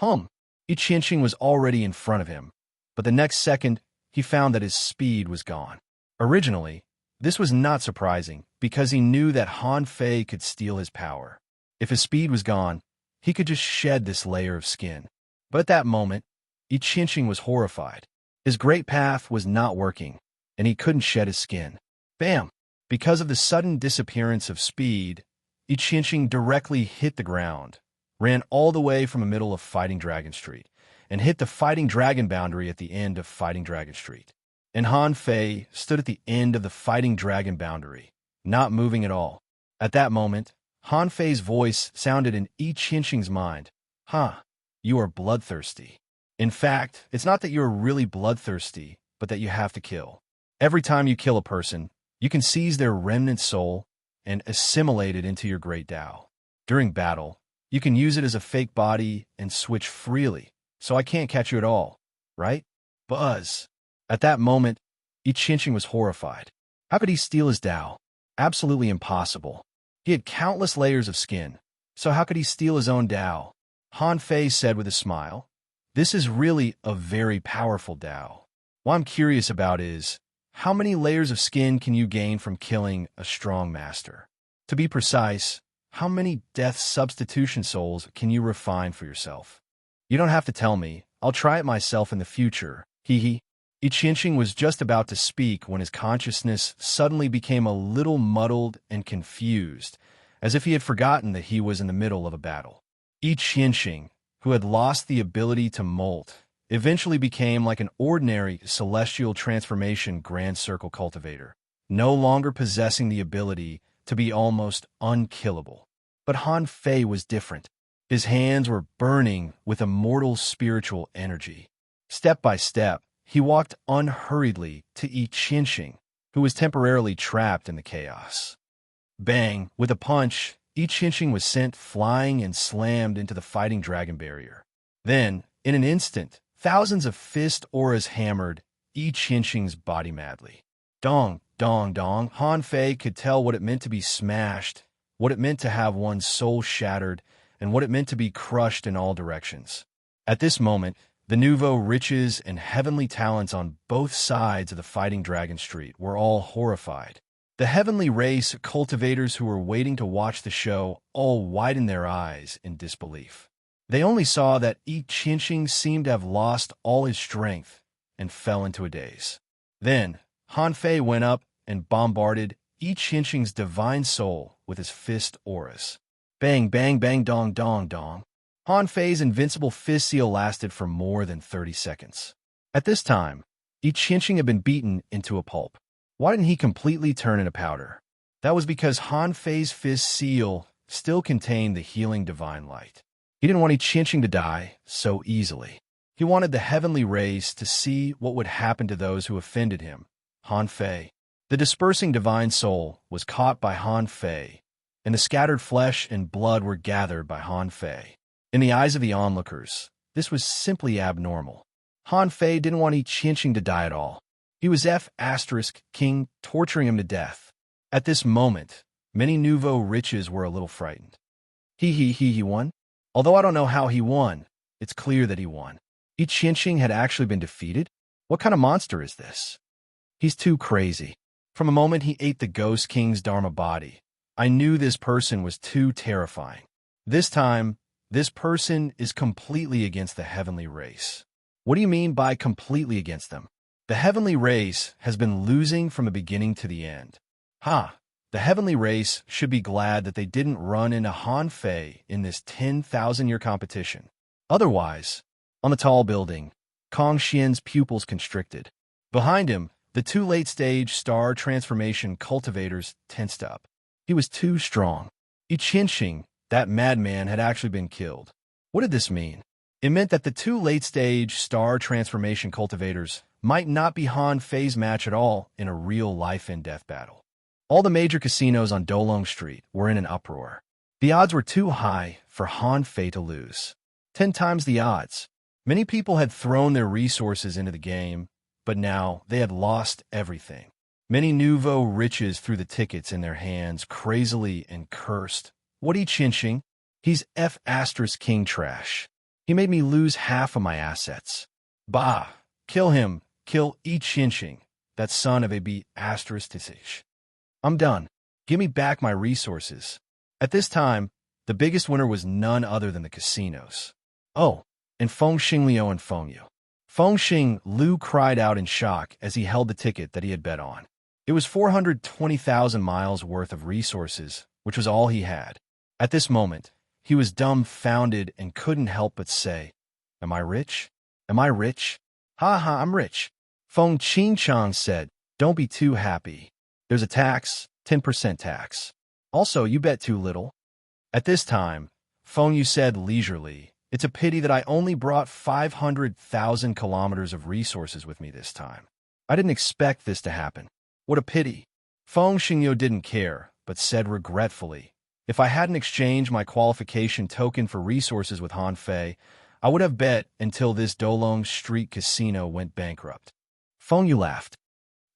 I Ching was already in front of him, but the next second, he found that his speed was gone. Originally, this was not surprising because he knew that Han Fei could steal his power. If his speed was gone, he could just shed this layer of skin. But at that moment, I Ching was horrified. His great path was not working, and he couldn't shed his skin. Bam! Because of the sudden disappearance of speed, I Ching directly hit the ground, ran all the way from the middle of Fighting Dragon Street, and hit the Fighting Dragon boundary at the end of Fighting Dragon Street. And Han Fei stood at the end of the Fighting Dragon boundary, not moving at all. At that moment, Han Fei's voice sounded in I Ching's mind. You are bloodthirsty. In fact, it's not that you are really bloodthirsty, but that you have to kill. Every time you kill a person, you can seize their remnant soul and assimilate it into your great Tao. During battle, you can use it as a fake body and switch freely, so I can't catch you at all, right? Buzz. At that moment, I Ching was horrified. How could he steal his Tao? Absolutely impossible. He had countless layers of skin, so how could he steal his own Tao? Han Fei said with a smile, This is really a very powerful Tao. What I'm curious about is, how many layers of skin can you gain from killing a strong master? To be precise, how many death substitution souls can you refine for yourself? You don't have to tell me. I'll try it myself in the future. Hee. I Ching was just about to speak when his consciousness suddenly became a little muddled and confused, as if he had forgotten that he was in the middle of a battle. I Ching, who had lost the ability to molt, eventually became like an ordinary celestial transformation grand circle cultivator, no longer possessing the ability to be almost unkillable. But Han Fei was different. His hands were burning with immortal spiritual energy. Step by step, he walked unhurriedly to I Ching, who was temporarily trapped in the chaos. Bang! With a punch, I Ching was sent flying and slammed into the Fighting Dragon barrier. Then, in an instant, thousands of fist auras hammered I Ching's body madly. Dong, dong, dong. Han Fei could tell what it meant to be smashed, what it meant to have one's soul shattered, and what it meant to be crushed in all directions. At this moment, the nouveau riches and heavenly talents on both sides of the Fighting Dragon Street were all horrified. The heavenly race cultivators who were waiting to watch the show all widened their eyes in disbelief. They only saw that I Ching seemed to have lost all his strength and fell into a daze. Then, Han Fei went up and bombarded I Ching's divine soul with his fist auras. Bang, bang, bang, dong, dong, dong. Han Fei's invincible fist seal lasted for more than 30 seconds. At this time, I Ching had been beaten into a pulp. Why didn't he completely turn into powder? That was because Han Fei's fist seal still contained the healing divine light. He didn't want I Ching to die so easily. He wanted the heavenly race to see what would happen to those who offended him. Han Fei. The dispersing divine soul was caught by Han Fei, and the scattered flesh and blood were gathered by Han Fei. In the eyes of the onlookers, this was simply abnormal. Han Fei didn't want I Ching to die at all. He was King, torturing him to death. At this moment, many nouveau riches were a little frightened. He won? Although I don't know how he won, it's clear that he won. I Ching had actually been defeated? What kind of monster is this? He's too crazy. From the moment he ate the Ghost King's Dharma body, I knew this person was too terrifying. This time, this person is completely against the heavenly race. What do you mean by completely against them? The heavenly race has been losing from the beginning to the end. The heavenly race should be glad that they didn't run into Han Fei in this 10,000-year competition. Otherwise, on the tall building, Kong Xian's pupils constricted. Behind him, the two late-stage star transformation cultivators tensed up. He was too strong. I Ching, that madman, had actually been killed. What did this mean? It meant that the two late-stage star transformation cultivators might not be Han Fei's match at all in a real life-and-death battle. All the major casinos on Dolong Street were in an uproar. The odds were too high for Han Fei to lose. 10 times the odds. Many people had thrown their resources into the game, but now they had lost everything. Many nouveau riches threw the tickets in their hands crazily and cursed. What he chinching? He's F** king trash. He made me lose half of my assets. Bah! Kill him! Kill I Chinching, that son of a B****. I'm done. Give me back my resources. At this time, the biggest winner was none other than the casinos. Oh, and Feng Xingliu and Feng Yu. Feng Xing Liu cried out in shock as he held the ticket that he had bet on. It was 420,000 miles worth of resources, which was all he had. At this moment, he was dumbfounded and couldn't help but say, "Am I rich? Am I rich? Ha ha, I'm rich." Feng Qingchang said, "Don't be too happy. There's a tax, 10% tax. Also, you bet too little." At this time, Feng Yu said leisurely, "It's a pity that I only brought 500,000 kilometers of resources with me this time. I didn't expect this to happen. What a pity." Feng Xingyu didn't care, but said regretfully, "If I hadn't exchanged my qualification token for resources with Han Fei, I would have bet until this Dolong Street casino went bankrupt." Feng Yu laughed.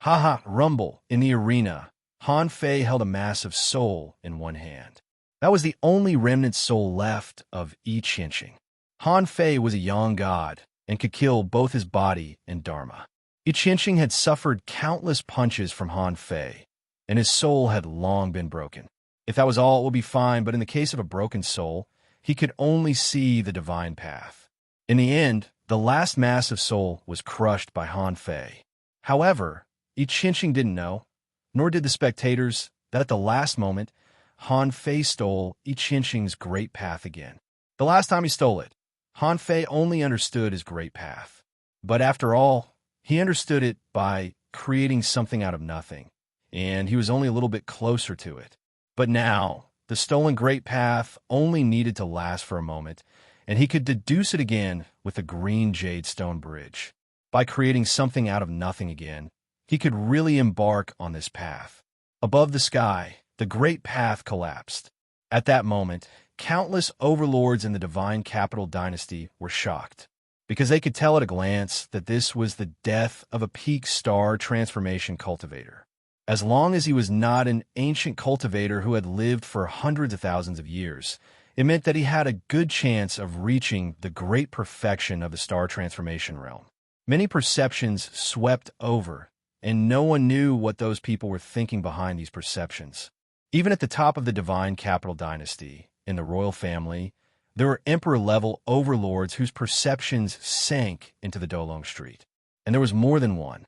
"Ha ha, rumble." In the arena, Han Fei held a massive soul in one hand. That was the only remnant soul left of I Chinching. Han Fei was a young god and could kill both his body and dharma. I Chinching had suffered countless punches from Han Fei, and his soul had long been broken. If that was all, it would be fine, but in the case of a broken soul, he could only see the divine path. In the end, the last massive soul was crushed by Han Fei. However, I Chinching didn't know, nor did the spectators, that at the last moment, Han Fei stole I Chinching's great path again. The last time he stole it, Han Fei only understood his great path. But after all, he understood it by creating something out of nothing, and he was only a little bit closer to it. But now, the stolen great path only needed to last for a moment, and he could deduce it again with the green jade stone bridge. By creating something out of nothing again, he could really embark on this path. Above the sky, the great path collapsed. At that moment, countless overlords in the divine capital dynasty were shocked, because they could tell at a glance that this was the death of a peak star transformation cultivator. As long as he was not an ancient cultivator who had lived for hundreds of thousands of years, it meant that he had a good chance of reaching the great perfection of the star transformation realm. Many perceptions swept over, and no one knew what those people were thinking behind these perceptions. Even at the top of the divine capital dynasty, in the royal family, there were emperor-level overlords whose perceptions sank into the Dolong Street. And there was more than one.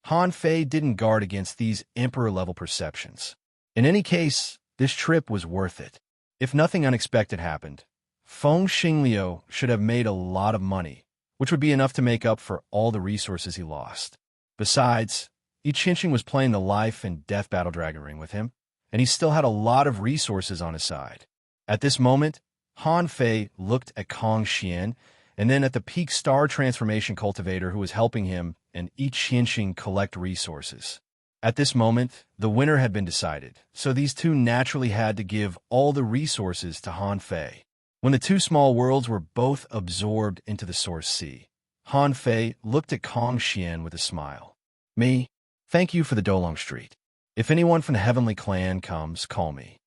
Han Fei didn't guard against these emperor-level perceptions. In any case, this trip was worth it. If nothing unexpected happened, Feng Xingliu should have made a lot of money, which would be enough to make up for all the resources he lost. Besides, I Chinching was playing the life and death battle dragon ring with him, and he still had a lot of resources on his side. At this moment, Han Fei looked at Kong Xian, and then at the peak star transformation cultivator who was helping him and I Chinching collect resources. At this moment, the winner had been decided, so these two naturally had to give all the resources to Han Fei. When the two small worlds were both absorbed into the source sea, Han Fei looked at Kong Xian with a smile. "Me? Thank you for the Dolong Street. If anyone from the Heavenly Clan comes, call me."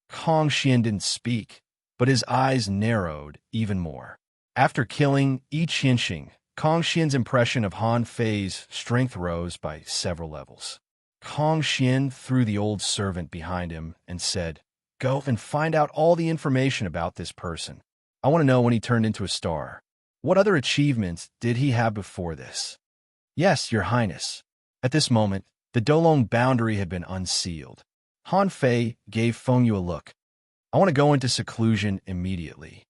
Kong Xian didn't speak, but his eyes narrowed even more. After killing I Chinching, Kong Xian's impression of Han Fei's strength rose by several levels. Kong Xian threw the old servant behind him and said, "Go and find out all the information about this person. I want to know when he turned into a star. What other achievements did he have before this?" "Yes, Your Highness." At this moment, the Dolong boundary had been unsealed. Han Fei gave Feng Yu a look. "I want to go into seclusion immediately."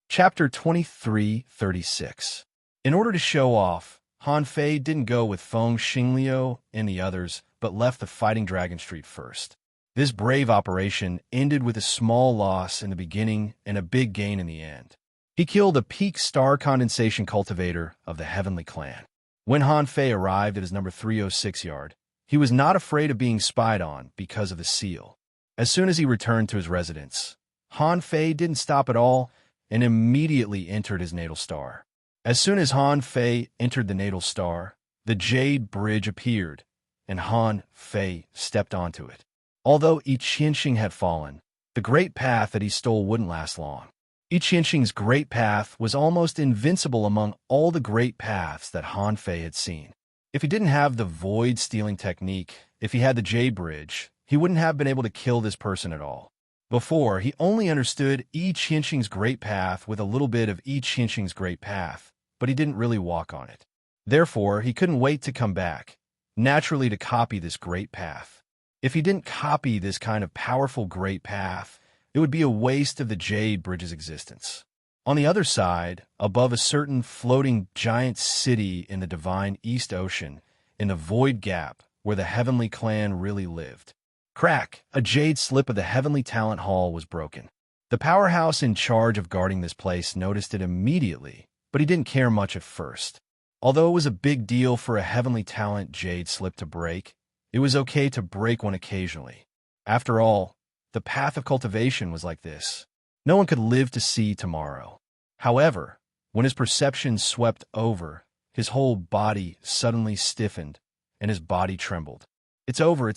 Chapter 23:36. In order to show off, Han Fei didn't go with Feng Xingliu and the others, but left the Fighting Dragon Street first. This brave operation ended with a small loss in the beginning and a big gain in the end. He killed a peak star condensation cultivator of the Heavenly Clan. When Han Fei arrived at his number 306 yard, he was not afraid of being spied on because of the seal. As soon as he returned to his residence, Han Fei didn't stop at all and immediately entered his natal star. As soon as Han Fei entered the natal star, the Jade Bridge appeared, and Han Fei stepped onto it. Although I Ching had fallen, the great path that he stole wouldn't last long. I Ching's great path was almost invincible among all the great paths that Han Fei had seen. If he didn't have the void-stealing technique, if he had the Jade Bridge, he wouldn't have been able to kill this person at all. Before, he only understood I Ching's great path with a little bit of I Ching's great path, but he didn't really walk on it. Therefore, he couldn't wait to come back, naturally to copy this great path. If he didn't copy this kind of powerful great path, it would be a waste of the Jade Bridge's existence. On the other side, above a certain floating giant city in the divine East Ocean, in the void gap where the Heavenly Clan really lived, crack, a jade slip of the Heavenly Talent Hall was broken. The powerhouse in charge of guarding this place noticed it immediately, but he didn't care much at first. Although it was a big deal for a Heavenly Talent jade slip to break, it was okay to break one occasionally. After all, the path of cultivation was like this. No one could live to see tomorrow. However, when his perception swept over, his whole body suddenly stiffened, and his body trembled. It's over,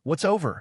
what's over?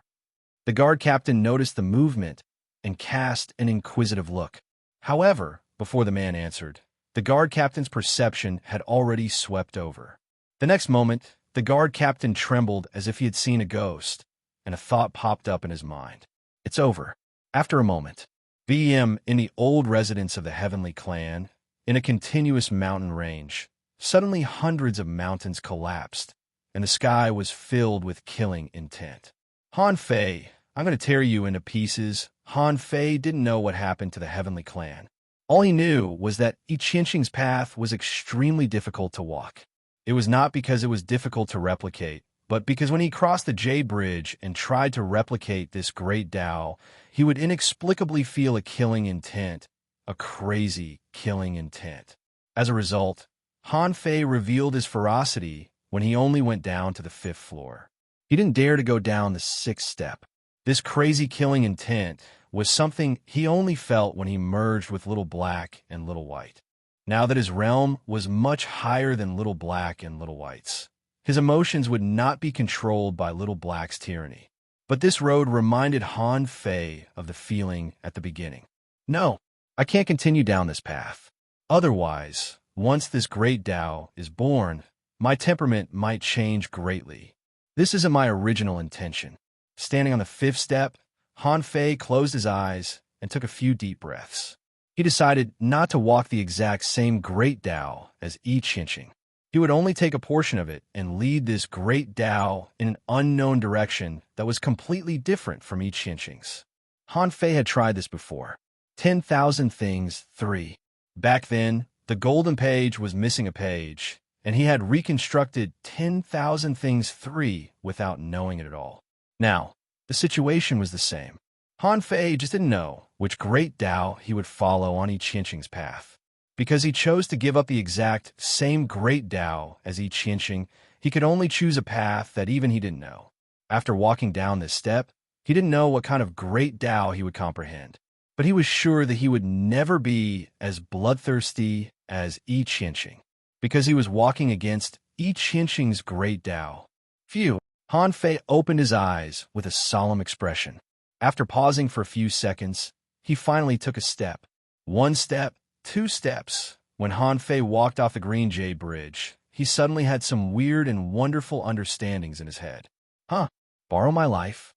The guard captain noticed the movement and cast an inquisitive look. However, before the man answered, the guard captain's perception had already swept over. The next moment, the guard captain trembled as if he had seen a ghost, and a thought popped up in his mind. It's over. After a moment, in the old residence of the Heavenly Clan, in a continuous mountain range, suddenly hundreds of mountains collapsed, and the sky was filled with killing intent. Han Fei, I'm going to tear you into pieces. Han Fei didn't know what happened to the Heavenly Clan. All he knew was that I Ching's path was extremely difficult to walk. It was not because it was difficult to replicate, but because when he crossed the Jade Bridge and tried to replicate this great Tao, he would inexplicably feel a killing intent, a crazy killing intent. As a result, Han Fei revealed his ferocity when he only went down to the 5th floor. He didn't dare to go down the 6th step. This crazy killing intent was something he only felt when he merged with Little Black and Little White. Now that his realm was much higher than Little Black and Little White's, his emotions would not be controlled by Little Black's tyranny. But this road reminded Han Fei of the feeling at the beginning. No, I can't continue down this path. Otherwise, once this great Tao is born, my temperament might change greatly. This isn't my original intention. Standing on the 5th step, Han Fei closed his eyes and took a few deep breaths. He decided not to walk the exact same great Tao as I Ching. He would only take a portion of it and lead this great Tao in an unknown direction that was completely different from I Ching's. Han Fei had tried this before. 10,000 Things 3. Back then, the golden page was missing a page, and he had reconstructed 10,000 Things 3 without knowing it at all. Now, the situation was the same. Han Fei just didn't know which great Tao he would follow on I Ching's path. Because he chose to give up the exact same great Tao as I Ching, he could only choose a path that even he didn't know. After walking down this step, he didn't know what kind of great Tao he would comprehend. But he was sure that he would never be as bloodthirsty as I Ching, because he was walking against I Ching's great Tao. Phew! Han Fei opened his eyes with a solemn expression. After pausing for a few seconds, he finally took a step. 1 step, 2 steps. When Han Fei walked off the Green Jade Bridge, he suddenly had some weird and wonderful understandings in his head. Borrow my life?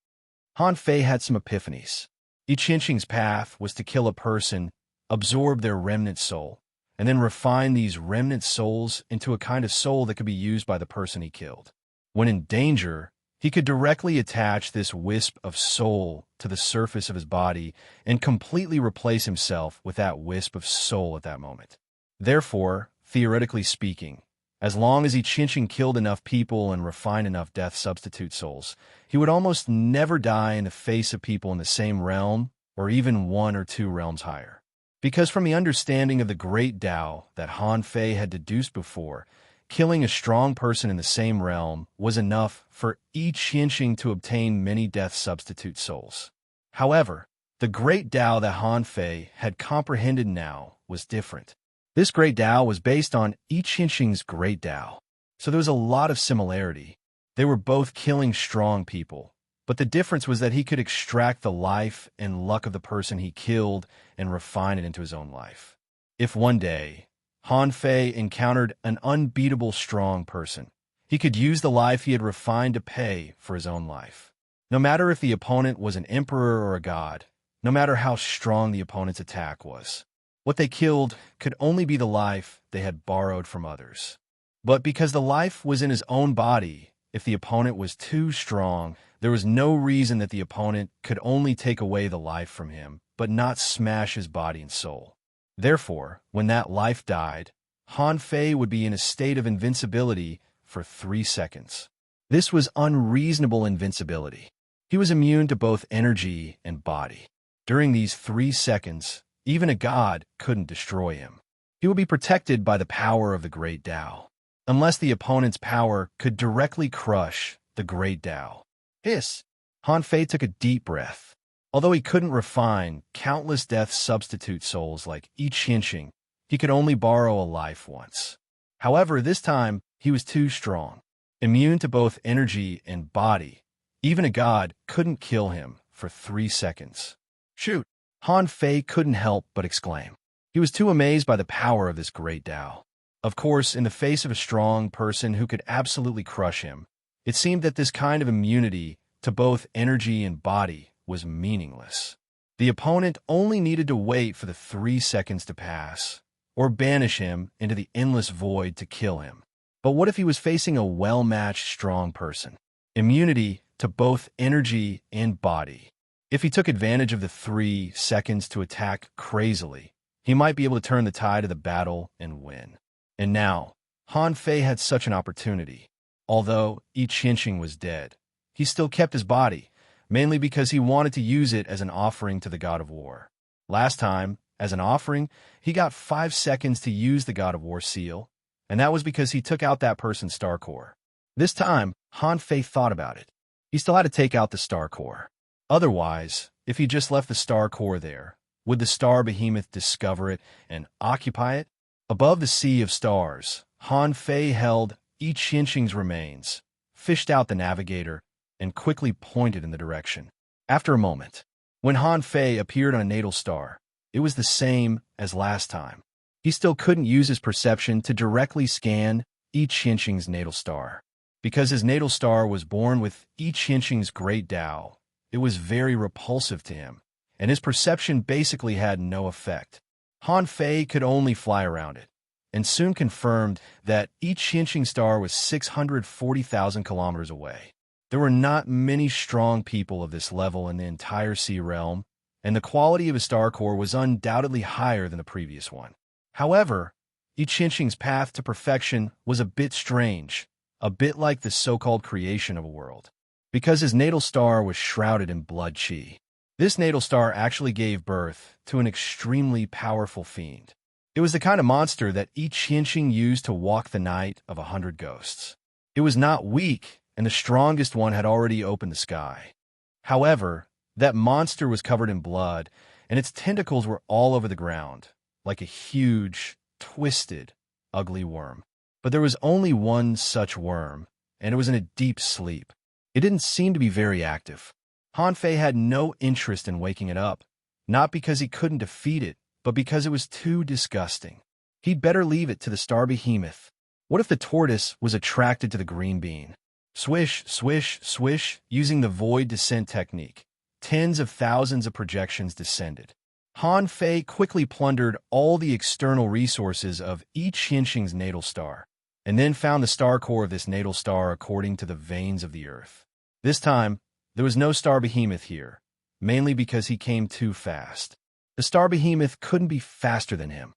Han Fei had some epiphanies. I Ching's path was to kill a person, absorb their remnant soul, and then refine these remnant souls into a kind of soul that could be used by the person he killed. When in danger, he could directly attach this wisp of soul to the surface of his body and completely replace himself with that wisp of soul at that moment. Therefore, theoretically speaking, as long as I Ching killed enough people and refined enough death substitute souls, he would almost never die in the face of people in the same realm or even 1 or 2 realms higher. Because from the understanding of the great Tao that Han Fei had deduced before, killing a strong person in the same realm was enough for each Xianxing to obtain many death substitute souls. However, the great Tao that Han Fei had comprehended now was different. This great Tao was based on I Ching-Ching's great Tao, so there was a lot of similarity. They were both killing strong people, but the difference was that he could extract the life and luck of the person he killed and refine it into his own life. If one day Han Fei encountered an unbeatable strong person, he could use the life he had refined to pay for his own life. No matter if the opponent was an emperor or a god, no matter how strong the opponent's attack was, what they killed could only be the life they had borrowed from others. But because the life was in his own body, if the opponent was too strong, there was no reason that the opponent could only take away the life from him, but not smash his body and soul. Therefore, when that life died, Han Fei would be in a state of invincibility for 3 seconds. This was unreasonable invincibility. He was immune to both energy and body. During these 3 seconds, even a god couldn't destroy him. He would be protected by the power of the great Tao, unless the opponent's power could directly crush the great Tao. Hiss! Han Fei took a deep breath. Although he couldn't refine countless death substitute souls like I Ching-Ching, he could only borrow a life once. However, this time, he was too strong. Immune to both energy and body, even a god couldn't kill him for 3 seconds. Shoot! Han Fei couldn't help but exclaim. He was too amazed by the power of this great Tao. Of course, in the face of a strong person who could absolutely crush him, it seemed that this kind of immunity to both energy and body was meaningless. The opponent only needed to wait for the 3 seconds to pass, or banish him into the endless void to kill him. But what if he was facing a well-matched strong person? Immunity to both energy and body. If he took advantage of the 3 seconds to attack crazily, he might be able to turn the tide of the battle and win. And now, Han Fei had such an opportunity. Although I Ching-Ching was dead, he still kept his body, mainly because he wanted to use it as an offering to the god of war. Last time, as an offering, he got 5 seconds to use the god of war seal, and that was because he took out that person's star core. This time, Han Fei thought about it. He still had to take out the star core. Otherwise, if he just left the star core there, would the star behemoth discover it and occupy it? Above the sea of stars, Han Fei held I Ching-Ching's remains, fished out the navigator, and quickly pointed in the direction. After a moment, when Han Fei appeared on a natal star, it was the same as last time. He still couldn't use his perception to directly scan I Ching-Ching's natal star. Because his natal star was born with I Ching-Ching's great Tao, it was very repulsive to him, and his perception basically had no effect. Han Fei could only fly around it, and soon confirmed that I Ching-Ching's star was 640,000 kilometers away. There were not many strong people of this level in the entire sea realm, and the quality of his star core was undoubtedly higher than the previous one. However, I Ching-Ching's path to perfection was a bit strange, a bit like the so-called creation of a world, because his natal star was shrouded in blood qi. This natal star actually gave birth to an extremely powerful fiend. It was the kind of monster that I Ching-Ching used to walk the night of 100 ghosts. It was not weak, and the strongest one had already opened the sky. However, that monster was covered in blood, and its tentacles were all over the ground, like a huge, twisted, ugly worm. But there was only one such worm, and it was in a deep sleep. It didn't seem to be very active. Han Fei had no interest in waking it up, not because he couldn't defeat it, but because it was too disgusting. He'd better leave it to the star behemoth. What if the tortoise was attracted to the green bean? Swish, swish, swish, using the void descent technique. Tens of thousands of projections descended. Han Fei quickly plundered all the external resources of I Ching-Ching's natal star, and then found the star core of this natal star according to the veins of the earth. This time, there was no star behemoth here, mainly because he came too fast. The star behemoth couldn't be faster than him,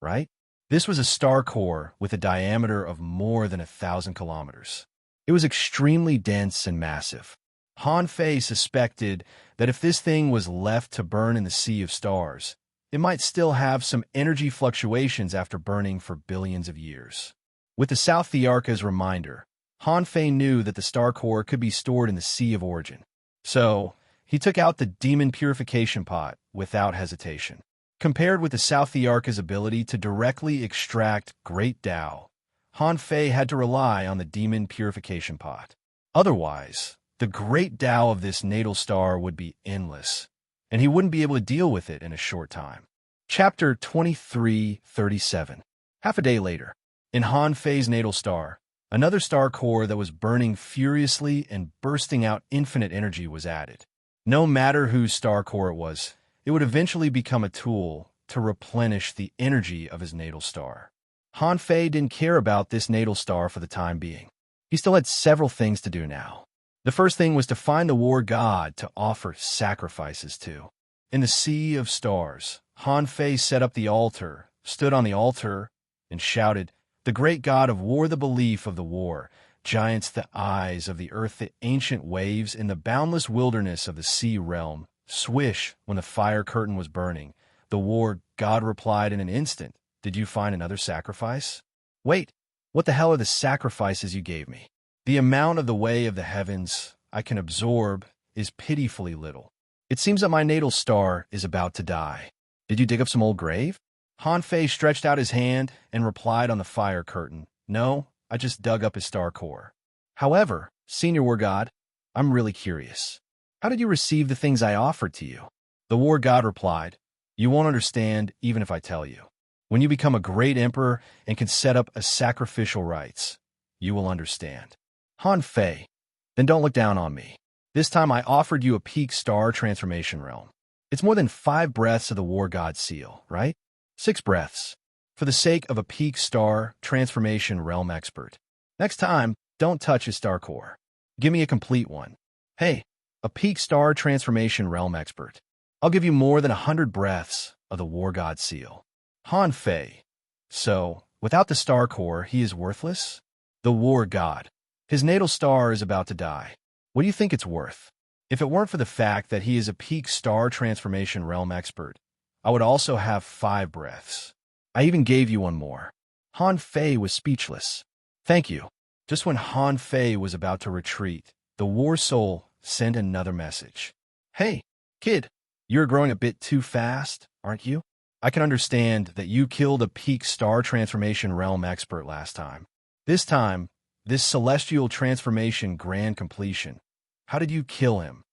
right? This was a star core with a diameter of more than 1,000 kilometers. It was extremely dense and massive. Han Fei suspected that if this thing was left to burn in the sea of stars, it might still have some energy fluctuations after burning for billions of years. With the South Theark as a reminder, Han Fei knew that the star core could be stored in the Sea of Origin. So, he took out the demon purification pot without hesitation. Compared with the South Thearka's ability to directly extract Great Tao, Han Fei had to rely on the demon purification pot. Otherwise, the Great Tao of this natal star would be endless, and he wouldn't be able to deal with it in a short time. Chapter 23:37. Half a day later, in Han Fei's natal star, another star core that was burning furiously and bursting out infinite energy was added. No matter whose star core it was, it would eventually become a tool to replenish the energy of his natal star. Han Fei didn't care about this natal star for the time being. He still had several things to do now. The first thing was to find the war god to offer sacrifices to. In the Sea of Stars, Han Fei set up the altar, stood on the altar, and shouted, "The great god of war, the belief of the war, giants the eyes of the earth, the ancient waves in the boundless wilderness of the sea realm." Swish, when the fire curtain was burning, the war god replied in an instant, "Did you find another sacrifice?" "Wait, what the hell are the sacrifices you gave me? The amount of the way of the heavens I can absorb is pitifully little. It seems that my natal star is about to die. Did you dig up some old grave?" Han Fei stretched out his hand and replied on the fire curtain, "No, I just dug up his star core. However, Senior War God, I'm really curious. How did you receive the things I offered to you?" The War God replied, "You won't understand even if I tell you. When you become a great emperor and can set up a sacrificial rites, you will understand." Han Fei, "Then don't look down on me. This time I offered you a peak star transformation realm. It's more than 5 breaths of the War God seal, right? 6 breaths. For the sake of a peak star transformation realm expert. Next time, don't touch his star core. Give me a complete one. Hey, a peak star transformation realm expert. I'll give you more than 100 breaths of the War God seal." Han Fei, "So, without the star core, he is worthless?" The War God, "His natal star is about to die. What do you think it's worth? If it weren't for the fact that he is a peak star transformation realm expert, I would also have 5 breaths. I even gave you one more." Han Fei was speechless. "Thank you." Just when Han Fei was about to retreat, the War Soul sent another message. "Hey, kid, you're growing a bit too fast, aren't you? I can understand that you killed a peak star transformation realm expert last time. This time, this celestial transformation grand completion. How did you kill him?"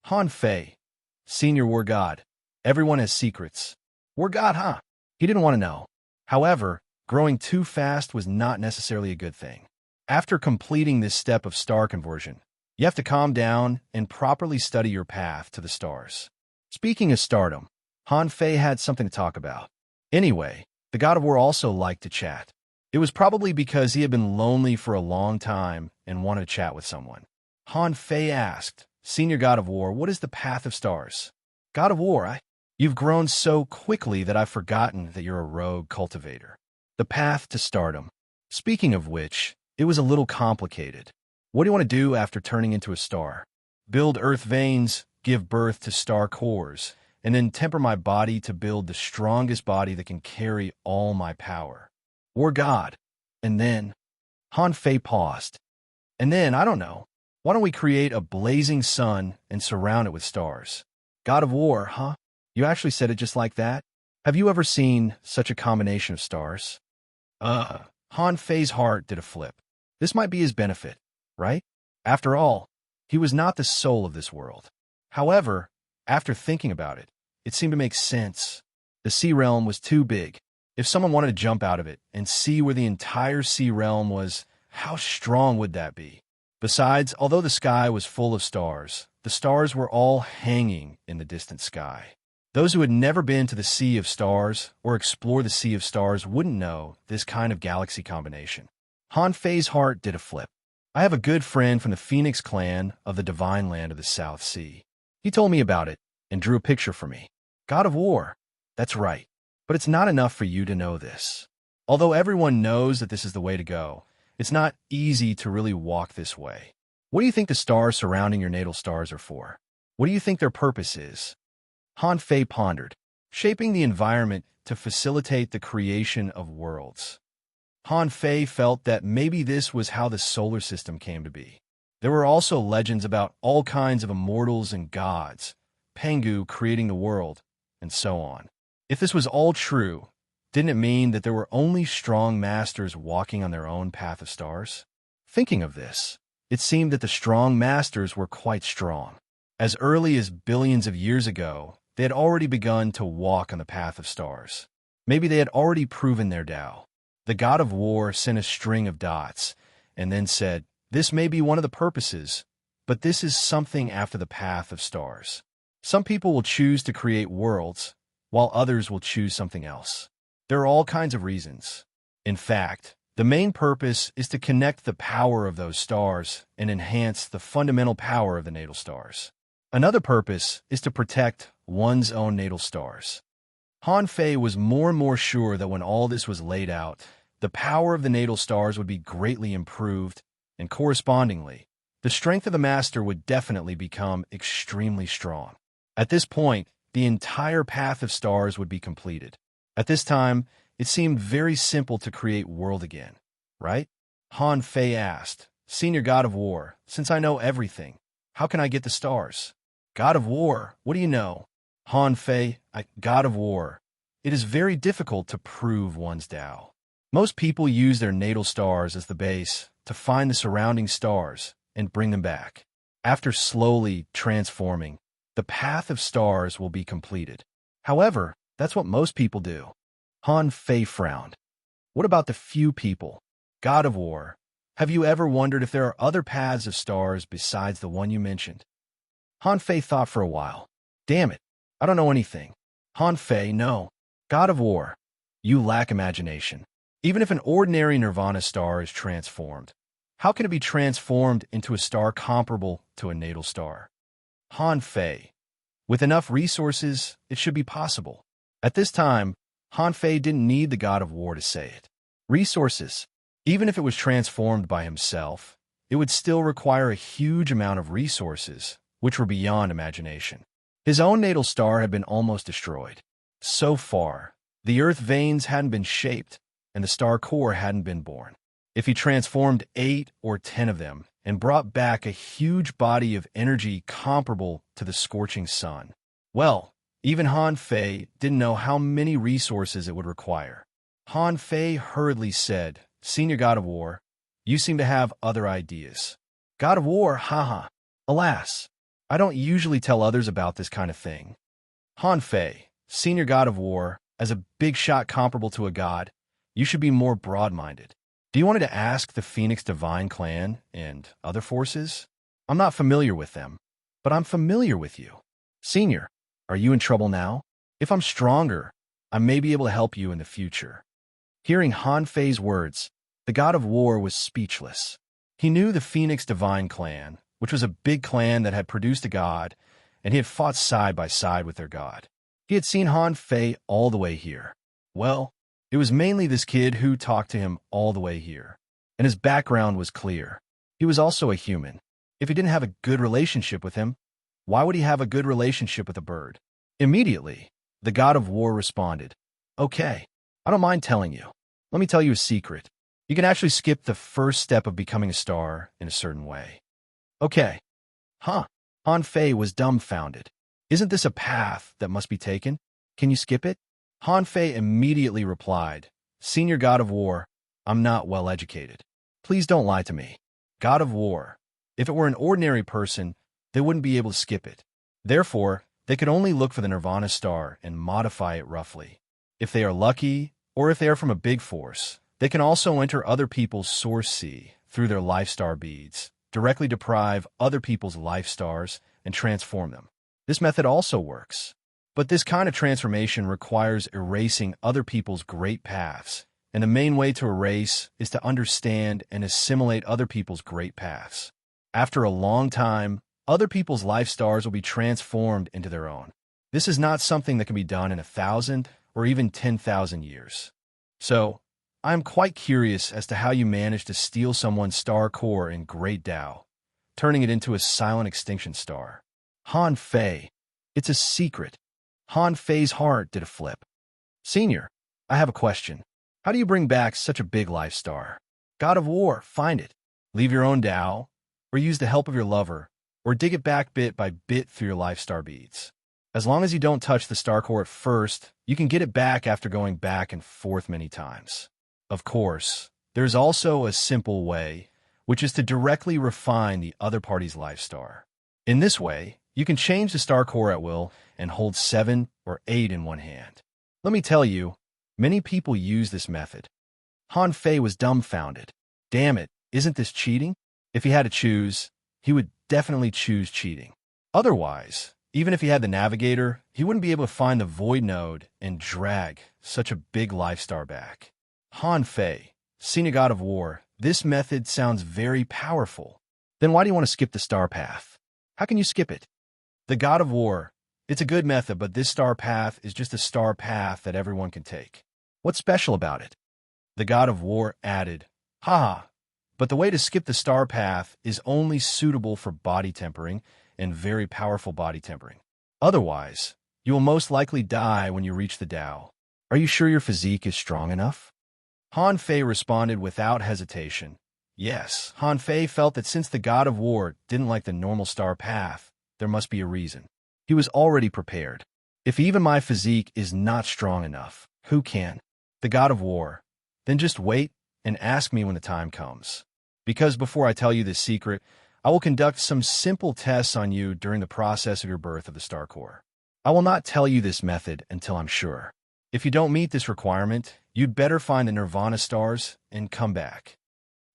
Han Fei, "Senior War God, everyone has secrets." War God, huh? He didn't want to know. However, growing too fast was not necessarily a good thing. After completing this step of star conversion, you have to calm down and properly study your path to the stars. Speaking of stardom, Han Fei had something to talk about. Anyway, the God of War also liked to chat. It was probably because he had been lonely for a long time and wanted to chat with someone. Han Fei asked, "Senior God of War, what is the path of stars?" "God of War, you've grown so quickly that I've forgotten that you're a rogue cultivator. The path to stardom. Speaking of which, it was a little complicated. What do you want to do after turning into a star? Build earth veins, give birth to star cores, and then temper my body to build the strongest body that can carry all my power. War God. And then..." Han Fei paused. "And then, I don't know. Why don't we create a blazing sun and surround it with stars?" God of War, huh? You actually said it just like that? Have you ever seen such a combination of stars? Han Fei's heart did a flip. This might be his benefit, right? After all, he was not the soul of this world. However, after thinking about it, it seemed to make sense. The sea realm was too big. If someone wanted to jump out of it and see where the entire sea realm was, how strong would that be? Besides, although the sky was full of stars, the stars were all hanging in the distant sky. Those who had never been to the Sea of Stars or explored the Sea of Stars wouldn't know this kind of galaxy combination. Han Fei's heart did a flip. I have a good friend from the Phoenix clan of the Divine Land of the South Sea. He told me about it and drew a picture for me. God of War. That's right. But it's not enough for you to know this. Although everyone knows that this is the way to go, it's not easy to really walk this way. What do you think the stars surrounding your natal stars are for? What do you think their purpose is? Han Fei pondered. shaping the environment to facilitate the creation of worlds. Han Fei felt that maybe this was how the solar system came to be. There were also legends about all kinds of immortals and gods, Pengu creating the world, and so on. If this was all true, didn't it mean that there were only strong masters walking on their own path of stars? Thinking of this, it seemed that the strong masters were quite strong. As early as billions of years ago, they had already begun to walk on the path of stars. Maybe they had already proven their Tao. The god of war sent a string of dots, and then said, "This may be one of the purposes, but this is something after the path of stars." Some people will choose to create worlds, while others will choose something else. There are all kinds of reasons. In fact, the main purpose is to connect the power of those stars and enhance the fundamental power of the natal stars. Another purpose is to protect one's own natal stars. Han Fei was more and more sure that when all this was laid out, the power of the natal stars would be greatly improved, and correspondingly, the strength of the master would definitely become extremely strong. At this point, the entire path of stars would be completed. At this time, it seemed very simple to create world again, right? Han Fei asked, "Senior God of War, since I know everything, how can I get the stars?" "God of War, what do you know?" Han Fei, God of War. It is very difficult to prove one's Tao. Most people use their natal stars as the base to find the surrounding stars and bring them back. After slowly transforming, the path of stars will be completed. However, that's what most people do. Han Fei frowned. What about the few people? God of War, have you ever wondered if there are other paths of stars besides the one you mentioned? Han Fei thought for a while. Damn it, I don't know anything. Han Fei, no. God of War, you lack imagination. Even if an ordinary nirvana star is transformed, how can it be transformed into a star comparable to a natal star? Han Fei, with enough resources, it should be possible. At this time, Han Fei didn't need the God of War to say it. Resources. Even if it was transformed by himself, it would still require a huge amount of resources, which were beyond imagination. His own natal star had been almost destroyed. So far, the Earth veins hadn't been shaped, and the star core hadn't been born. If he transformed 8 or 10 of them and brought back a huge body of energy comparable to the scorching sun, well, even Han Fei didn't know how many resources it would require. Han Fei hurriedly said, "Senior God of War, you seem to have other ideas." God of War, haha. Alas, I don't usually tell others about this kind of thing. Han Fei, Senior God of War, as a big shot comparable to a god, you should be more broad-minded. Do you want to ask the Phoenix Divine Clan and other forces? I'm not familiar with them, but I'm familiar with you. Senior, are you in trouble now? If I'm stronger, I may be able to help you in the future. Hearing Han Fei's words, the God of War was speechless. He knew the Phoenix Divine Clan, which was a big clan that had produced a god, and he had fought side by side with their god. He had seen Han Fei all the way here. Well, it was mainly this kid who talked to him all the way here, and his background was clear. He was also a human. If he didn't have a good relationship with him, why would he have a good relationship with a bird? Immediately, the God of War responded, "Okay, I don't mind telling you. Let me tell you a secret. You can actually skip the first step of becoming a star in a certain way." Okay. Huh. Han Fei was dumbfounded. Isn't this a path that must be taken? Can you skip it? Han Fei immediately replied, "Senior God of War, I'm not well educated. Please don't lie to me." God of War. If it were an ordinary person, they wouldn't be able to skip it. Therefore, they could only look for the Nirvana star and modify it roughly. If they are lucky, or if they are from a big force, they can also enter other people's source sea through their life star beads, directly deprive other people's life stars, and transform them. This method also works. But this kind of transformation requires erasing other people's great paths, and the main way to erase is to understand and assimilate other people's great paths. After a long time, other people's life stars will be transformed into their own. This is not something that can be done in 1,000 or even 10,000 years. So, I am quite curious as to how you managed to steal someone's star core in Great Tao, turning it into a silent extinction star. Han Fei, it's a secret. Han Fei's heart did a flip. Senior, I have a question. How do you bring back such a big life star? God of War, find it. Leave your own Tao, or use the help of your lover, or dig it back bit by bit through your life star beads. As long as you don't touch the star core at first, you can get it back after going back and forth many times. Of course, there's also a simple way, which is to directly refine the other party's life star. In this way, you can change the star core at will and hold 7 or 8 in one hand. Let me tell you, many people use this method. Han Fei was dumbfounded. Damn it, isn't this cheating? If he had to choose, he would definitely choose cheating. Otherwise, even if he had the navigator, he wouldn't be able to find the void node and drag such a big life star back. Han Fei, senior god of war, this method sounds very powerful. Then why do you want to skip the star path? How can you skip it? The god of war, it's a good method, but this star path is just a star path that everyone can take. What's special about it? The god of war added, haha, but the way to skip the star path is only suitable for body tempering and very powerful body tempering. Otherwise, you will most likely die when you reach the Tao. Are you sure your physique is strong enough? Han Fei responded without hesitation. Yes, Han Fei felt that since the god of war didn't like the normal star path, there must be a reason. He was already prepared. If even my physique is not strong enough, who can? The god of war. Then just wait and ask me when the time comes. Because before I tell you this secret, I will conduct some simple tests on you during the process of your birth of the star core. I will not tell you this method until I'm sure. If you don't meet this requirement, you'd better find the Nirvana stars and come back.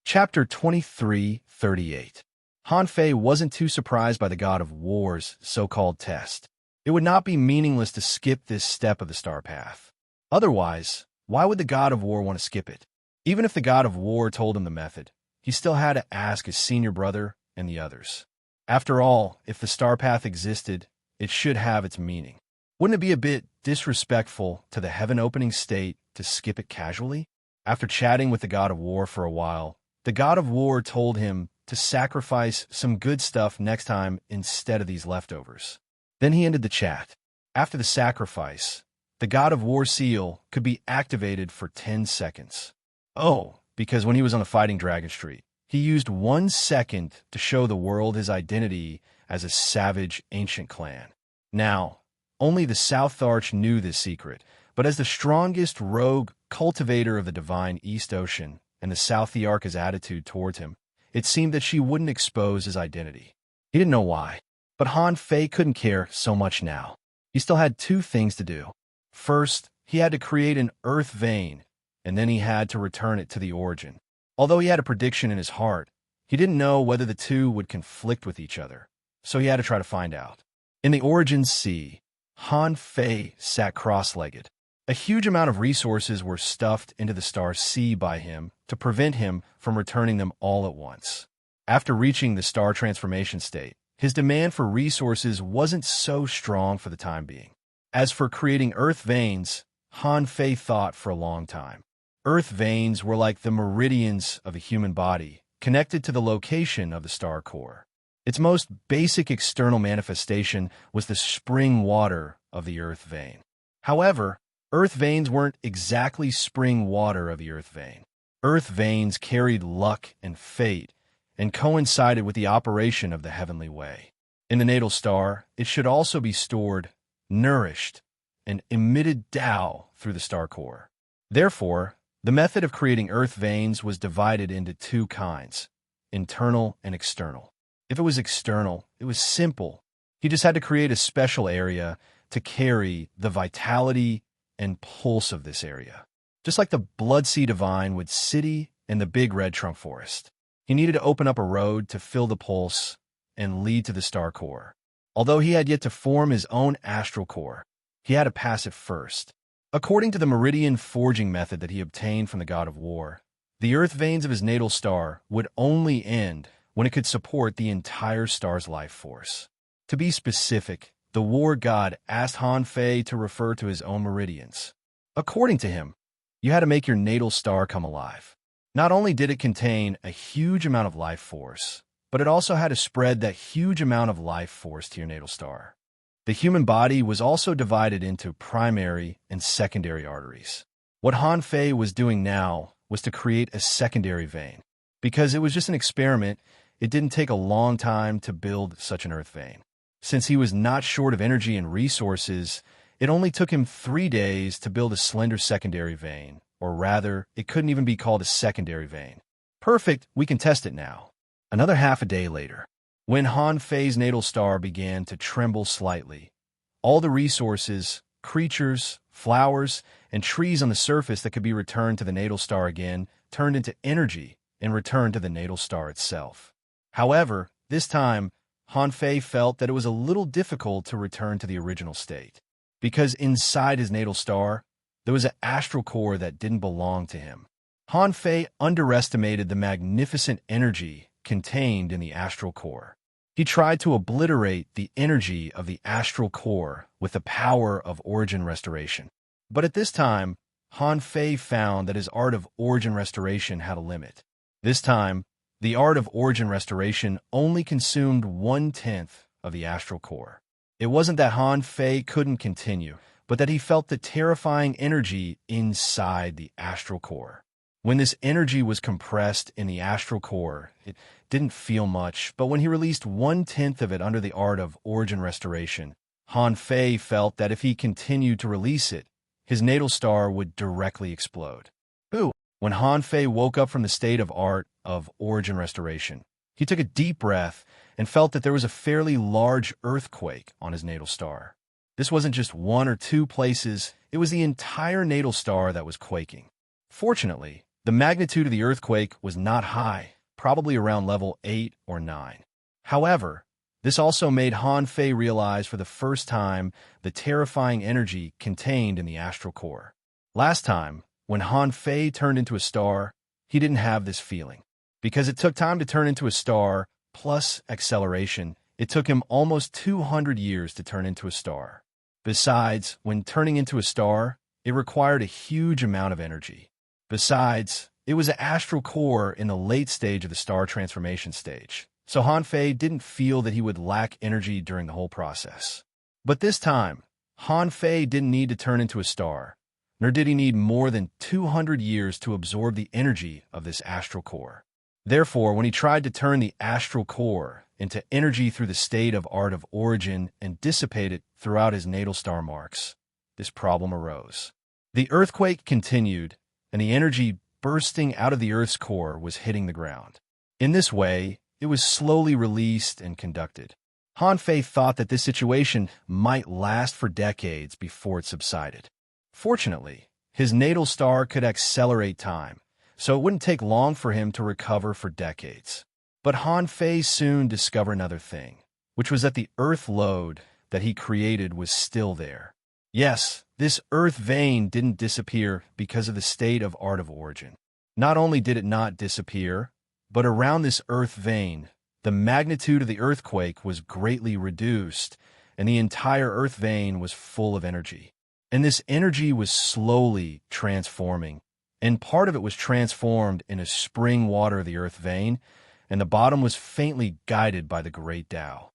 Chapter 23:38. Han Fei wasn't too surprised by the god of war's so-called test. It would not be meaningless to skip this step of the star path. Otherwise, why would the god of war want to skip it? Even if the god of war told him the method, he still had to ask his senior brother and the others. After all, if the star path existed, it should have its meaning. Wouldn't it be a bit disrespectful to the heaven-opening state to skip it casually? After chatting with the god of war for a while, the god of war told him to sacrifice some good stuff next time instead of these leftovers. Then he ended the chat. After the sacrifice, the god of war seal could be activated for 10 seconds. Oh, because when he was on the Fighting Dragon Street, he used 1 second to show the world his identity as a savage ancient clan. Now, only the South Arch knew this secret, but as the strongest rogue cultivator of the divine East Ocean and the South Arch's attitude towards him, it seemed that she wouldn't expose his identity. He didn't know why, but Han Fei couldn't care so much now. He still had 2 things to do. First, he had to create an earth vein, and then he had to return it to the origin. Although he had a prediction in his heart, he didn't know whether the 2 would conflict with each other, so he had to try to find out. In the Origin Sea, Han Fei sat cross-legged. A huge amount of resources were stuffed into the star sea by him to prevent him from returning them all at once. After reaching the star transformation state, his demand for resources wasn't so strong for the time being. As for creating earth veins, Han Fei thought for a long time. Earth veins were like the meridians of a human body, connected to the location of the star core. Its most basic external manifestation was the spring water of the earth vein. However, earth veins weren't exactly spring water of the earth vein. Earth veins carried luck and fate and coincided with the operation of the heavenly way. In the natal star, it should also be stored, nourished, and emitted Tao through the star core. Therefore, the method of creating earth veins was divided into 2 kinds, internal and external. If it was external, it was simple. He just had to create a special area to carry the vitality and pulse of this area. Just like the Blood Sea Divine with City and the Big Red Trunk Forest. He needed to open up a road to fill the pulse and lead to the star core. Although he had yet to form his own astral core, he had to pass it first. According to the meridian forging method that he obtained from the god of war, the earth veins of his natal star would only end when it could support the entire star's life force. To be specific, the war god asked Han Fei to refer to his own meridians. According to him, you had to make your natal star come alive. Not only did it contain a huge amount of life force, but it also had to spread that huge amount of life force to your natal star. The human body was also divided into primary and secondary arteries. What Han Fei was doing now was to create a secondary vein. Because it was just an experiment, it didn't take a long time to build such an earth vein. Since he was not short of energy and resources, it only took him 3 days to build a slender secondary vein, or rather, it couldn't even be called a secondary vein. Perfect, we can test it now. Another half a day later, when Han Fei's natal star began to tremble slightly, all the resources, creatures, flowers, and trees on the surface that could be returned to the natal star again turned into energy and returned to the natal star itself. However, this time, Han Fei felt that it was a little difficult to return to the original state, because inside his natal star, there was an astral core that didn't belong to him. Han Fei underestimated the magnificent energy contained in the astral core. He tried to obliterate the energy of the astral core with the power of origin restoration. But at this time, Han Fei found that his art of origin restoration had a limit. This time, the art of origin restoration only consumed 1/10 of the astral core. It wasn't that Han Fei couldn't continue, but that he felt the terrifying energy inside the astral core. When this energy was compressed in the astral core, it didn't feel much, but when he released 1/10 of it under the art of origin restoration, Han Fei felt that if he continued to release it, his natal star would directly explode. Ooh! When Han Fei woke up from the state of art of origin restoration, he took a deep breath and felt that there was a fairly large earthquake on his natal star. This wasn't just 1 or 2 places, it was the entire natal star that was quaking. Fortunately, the magnitude of the earthquake was not high, probably around level 8 or 9. However, this also made Han Fei realize for the first time the terrifying energy contained in the astral core. Last time, when Han Fei turned into a star, he didn't have this feeling. Because it took time to turn into a star, plus acceleration, it took him almost 200 years to turn into a star. Besides, when turning into a star, it required a huge amount of energy. Besides, it was an astral core in the late stage of the star transformation stage, so Han Fei didn't feel that he would lack energy during the whole process. But this time, Han Fei didn't need to turn into a star, nor did he need more than 200 years to absorb the energy of this astral core. Therefore, when he tried to turn the astral core into energy through the state of art of origin and dissipate it throughout his natal star marks, this problem arose. The earthquake continued, and the energy bursting out of the Earth's core was hitting the ground. In this way, it was slowly released and conducted. Han Fei thought that this situation might last for decades before it subsided. Fortunately, his natal star could accelerate time, so it wouldn't take long for him to recover for decades. But Han Fei soon discovered another thing, which was that the Earth load that he created was still there. Yes, this earth vein didn't disappear because of the state of art of origin. Not only did it not disappear, but around this earth vein, the magnitude of the earthquake was greatly reduced, and the entire earth vein was full of energy. And this energy was slowly transforming, and part of it was transformed into spring water of the earth vein, and the bottom was faintly guided by the great Tao.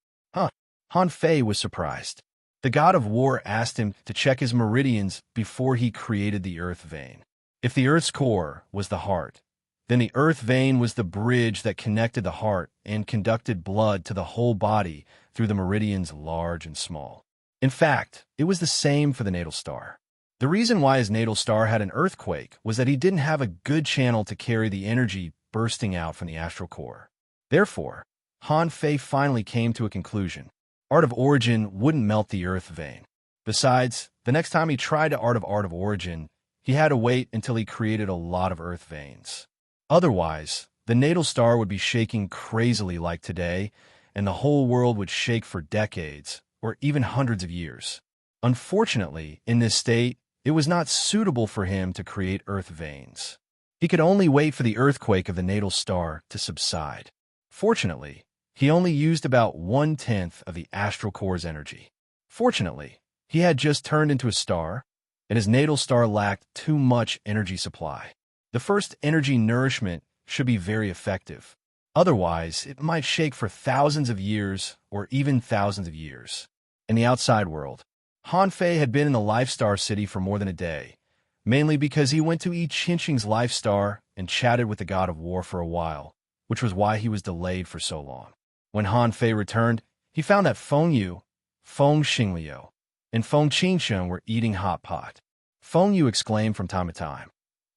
Han Fei was surprised. The god of war asked him to check his meridians before he created the earth vein. If the earth's core was the heart, then the earth vein was the bridge that connected the heart and conducted blood to the whole body through the meridians large and small. In fact, it was the same for the natal star. The reason why his natal star had an earthquake was that he didn't have a good channel to carry the energy bursting out from the astral core. Therefore, Han Fei finally came to a conclusion. Art of origin wouldn't melt the earth vein. Besides, the next time he tried to art of origin, he had to wait until he created a lot of earth veins. Otherwise, the natal star would be shaking crazily like today, and the whole world would shake for decades, or even hundreds of years. Unfortunately, in this state, it was not suitable for him to create earth veins. He could only wait for the earthquake of the natal star to subside. Fortunately, he only used about 1/10 of the astral core's energy. Fortunately, he had just turned into a star, and his natal star lacked too much energy supply. The first energy nourishment should be very effective. Otherwise, it might shake for thousands of years or even thousands of years. In the outside world, Han Fei had been in the Life Star City for more than a day, mainly because he went to eat Qingqing's Life Star and chatted with the god of war for a while, which was why he was delayed for so long. When Han Fei returned, he found that Feng Yu, Feng Xingliu, and Feng Qingsheng were eating hot pot. Feng Yu exclaimed from time to time,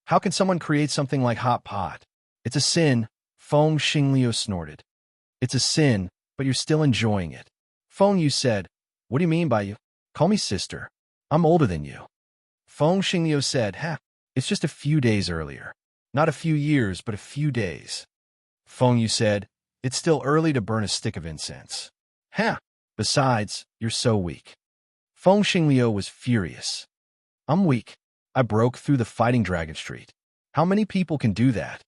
"How can someone create something like hot pot? It's a sin." Feng Xingliu snorted. "It's a sin, but you're still enjoying it." Feng Yu said, "What do you mean by you? Call me sister. I'm older than you." Feng Xingliu said, "It's just a few days earlier. Not a few years, but a few days." Feng Yu said, "It's still early to burn a stick of incense." Besides, you're so weak." Feng Xingliu was furious. "I'm weak. I broke through the fighting Dragon Street. How many people can do that?"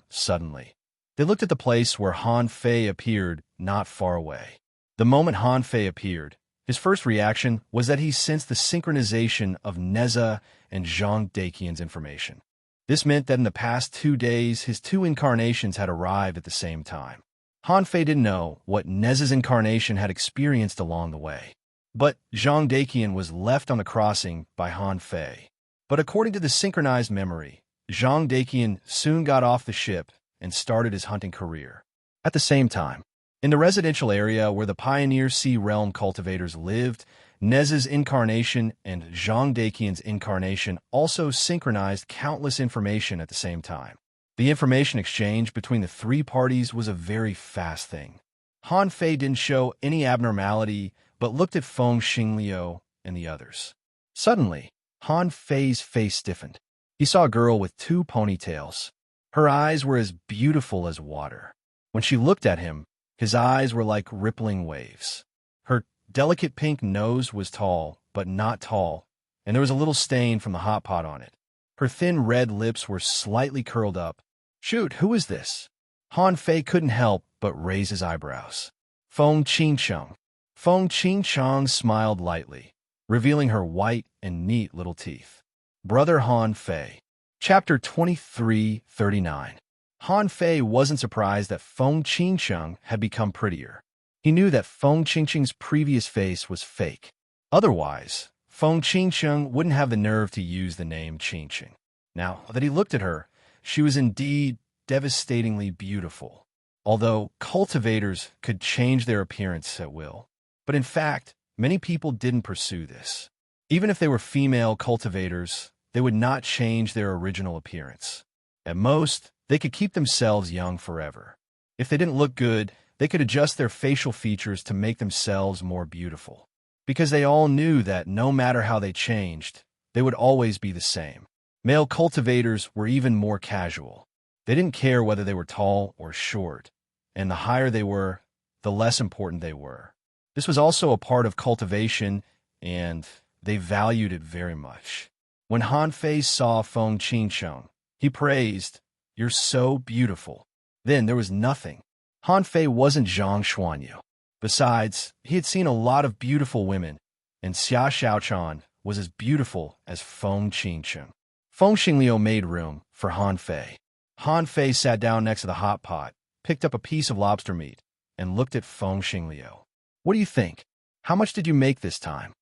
Suddenly, they looked at the place where Han Fei appeared not far away. The moment Han Fei appeared, his first reaction was that he sensed the synchronization of Neza and Zhang Deiqian's information. This meant that in the past 2 days, his two incarnations had arrived at the same time. Han Fei didn't know what Neza's incarnation had experienced along the way, but Zhang Deiqian was left on the crossing by Han Fei. But according to the synchronized memory, Zhang Deiqian soon got off the ship and started his hunting career. At the same time, in the residential area where the Pioneer Sea Realm cultivators lived, Neza's incarnation and Zhang Deiqian's incarnation also synchronized countless information at the same time. The information exchange between the three parties was a very fast thing. Han Fei didn't show any abnormality, but looked at Feng Xingliu and the others. Suddenly, Han Fei's face stiffened. He saw a girl with 2 ponytails. Her eyes were as beautiful as water. When she looked at him, his eyes were like rippling waves. Her delicate pink nose was tall, but not tall, and there was a little stain from the hot pot on it. Her thin red lips were slightly curled up. "Shoot, who is this?" Han Fei couldn't help but raise his eyebrows. "Feng Qingcheng." Feng Qingcheng smiled lightly, revealing her white and neat little teeth. Brother Han Fei. Chapter 23:39. Han Fei wasn't surprised that Feng Qingcheng had become prettier. He knew that Feng Qingcheng's previous face was fake. Otherwise, Feng Qingcheng wouldn't have the nerve to use the name Qingcheng. Now that he looked at her, she was indeed devastatingly beautiful. Although cultivators could change their appearance at will. But in fact, many people didn't pursue this. Even if they were female cultivators, they would not change their original appearance. At most, they could keep themselves young forever. If they didn't look good, they could adjust their facial features to make themselves more beautiful. Because they all knew that no matter how they changed, they would always be the same. Male cultivators were even more casual. They didn't care whether they were tall or short, and the higher they were, the less important they were. This was also a part of cultivation, and they valued it very much. When Han Fei saw Feng Qingcheng, he praised, "You're so beautiful." Then there was nothing. Han Fei wasn't Zhang Xuanyu. Besides, he had seen a lot of beautiful women, and Xia Xiaochan was as beautiful as Feng Qingcheng. Feng Xingliu made room for Han Fei. Han Fei sat down next to the hot pot, picked up a piece of lobster meat, and looked at Feng Xingliu. "What do you think? How much did you make this time?"